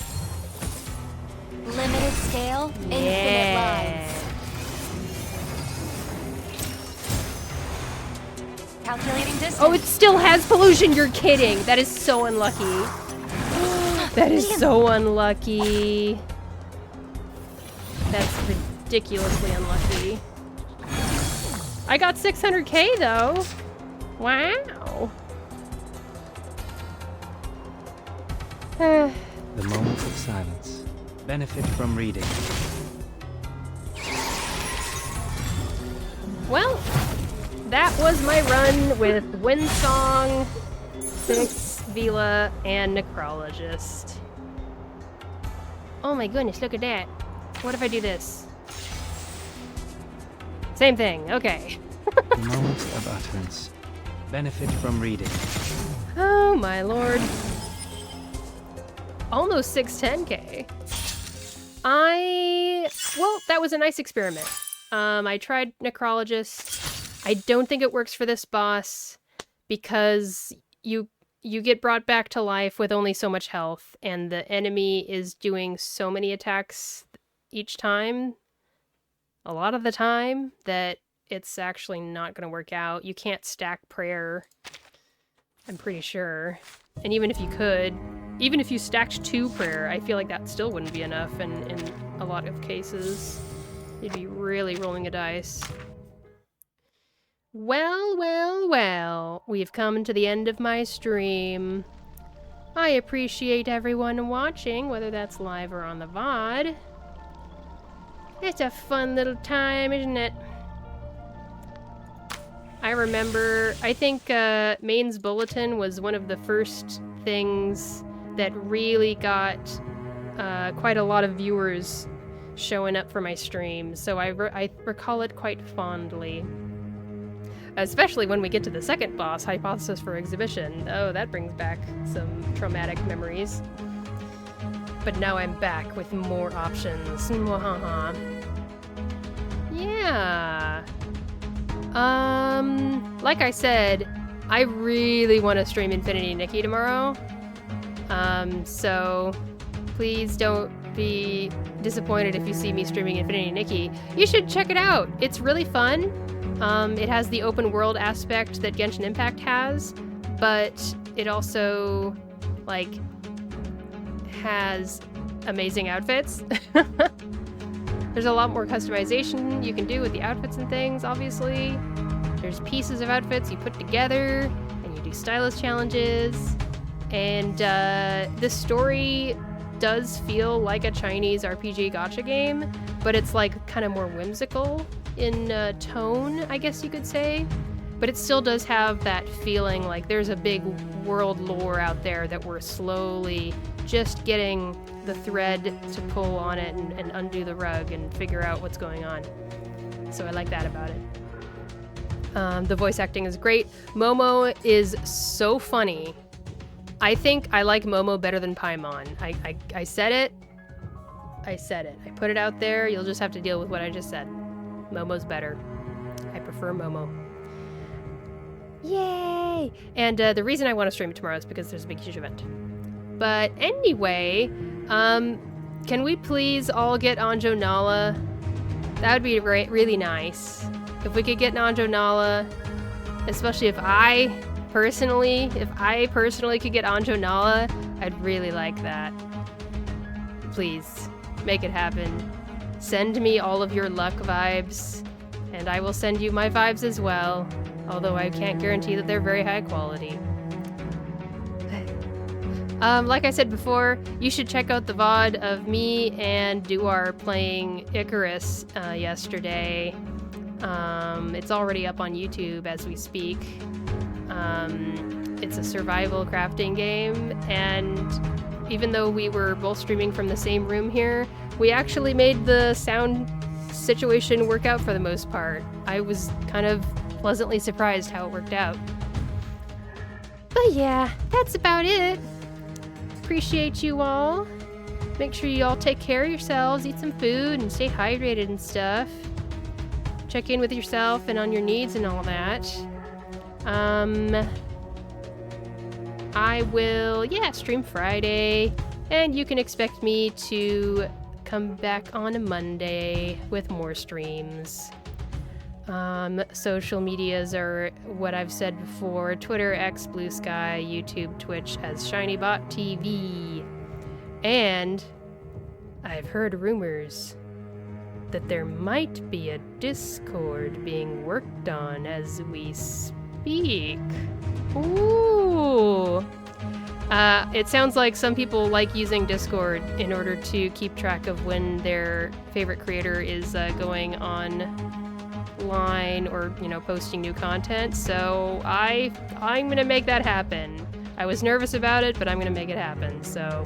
Limited scale, infinite Yeah. lines. Calculating distance. Oh, it still has pollution. You're kidding. That is so unlucky. That is so unlucky. That's ridiculously unlucky. I got 600k though. Wow. The moments of silence benefit from reading. Well, that was my run with Windsong, Sphinx, Vila, and Necrologist. Oh my goodness, look at that. What if I do this? Same thing, okay. The moments of utterance benefit from reading. Oh my lord. Almost 610k. Well, that was a nice experiment. I tried Necrologist. I don't think it works for this boss because you get brought back to life with only so much health, and the enemy is doing so many attacks each time, a lot of the time, that it's actually not going to work out. You can't stack prayer, I'm pretty sure. And even if you could, even if you stacked 2 prayer, I feel like that still wouldn't be enough in a lot of cases. You'd be really rolling a dice. Well, well, well. We've come to the end of my stream. I appreciate everyone watching, whether that's live or on the VOD. It's a fun little time, isn't it? I remember, I think Maine's Bulletin was one of the first things that really got quite a lot of viewers showing up for my stream, so I recall it quite fondly. Especially when we get to the second boss, Hypothesis for Exhibition. Oh, that brings back some traumatic memories. But now I'm back with more options. Mwahaha. Yeah. Like I said, I really want to stream Infinity Nikki tomorrow. So please don't be disappointed if you see me streaming Infinity Nikki. You should check it out. It's really fun. It has the open world aspect that Genshin Impact has, but it also, like, has amazing outfits. There's a lot more customization you can do with the outfits and things, obviously. There's pieces of outfits you put together, and you do stylist challenges. And the story does feel like a Chinese RPG gacha game, but it's like kind of more whimsical in tone, I guess you could say. But it still does have that feeling like there's a big world lore out there that we're slowly just getting the thread to pull on it and undo the rug and figure out what's going on. So I like that about it. The voice acting is great. Momo is so funny. I think I like Momo better than Paimon. I said it. I said it. I put it out there. You'll just have to deal with what I just said. Momo's better. I prefer Momo. Yay! And the reason I want to stream it tomorrow is because there's a big, huge event. But anyway, can we please all get Anjo Nala? That would be really nice. If we could get Anjo Nala, especially if I personally could get Anjo Nala, I'd really like that. Please, make it happen. Send me all of your luck vibes, and I will send you my vibes as well, although I can't guarantee that they're very high quality. Like I said before, you should check out the VOD of me and Duar playing Icarus yesterday. It's already up on YouTube as we speak. It's a survival crafting game, and even though we were both streaming from the same room here, we actually made the sound situation work out for the most part. I was kind of pleasantly surprised how it worked out. But yeah, that's about it. Appreciate you all. Make sure you all take care of yourselves, eat some food, and stay hydrated and stuff. Check in with yourself and on your needs and all that. I will, stream Friday, and you can expect me to come back on a Monday with more streams. Social medias are what I've said before: Twitter, X, Blue Sky, YouTube, Twitch as ShinyBot TV. And I've heard rumors that there might be a Discord being worked on as we speak. Ooh. It sounds like some people like using Discord in order to keep track of when their favorite creator is going online or, you know, posting new content. So I'm gonna make that happen. I was nervous about it, but I'm gonna make it happen. So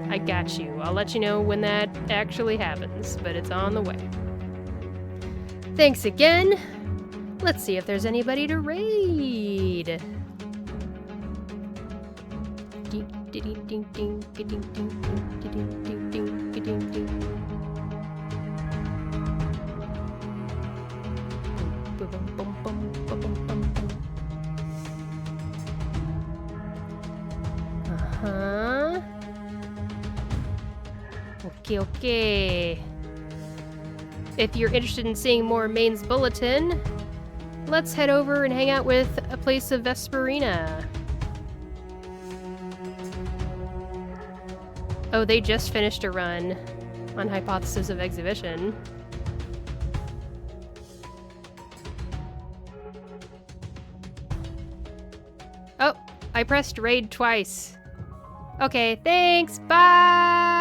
I got you. I'll let you know when that actually happens, but it's on the way. Thanks again. Let's see if there's anybody to raid. Uh-huh. Okay. If you're interested in seeing more Maine's Bulletin, let's head over and hang out with a place of Vesperina. Oh, they just finished a run on Hypothesis of Exhibition. Oh, I pressed raid twice. Okay, thanks, bye!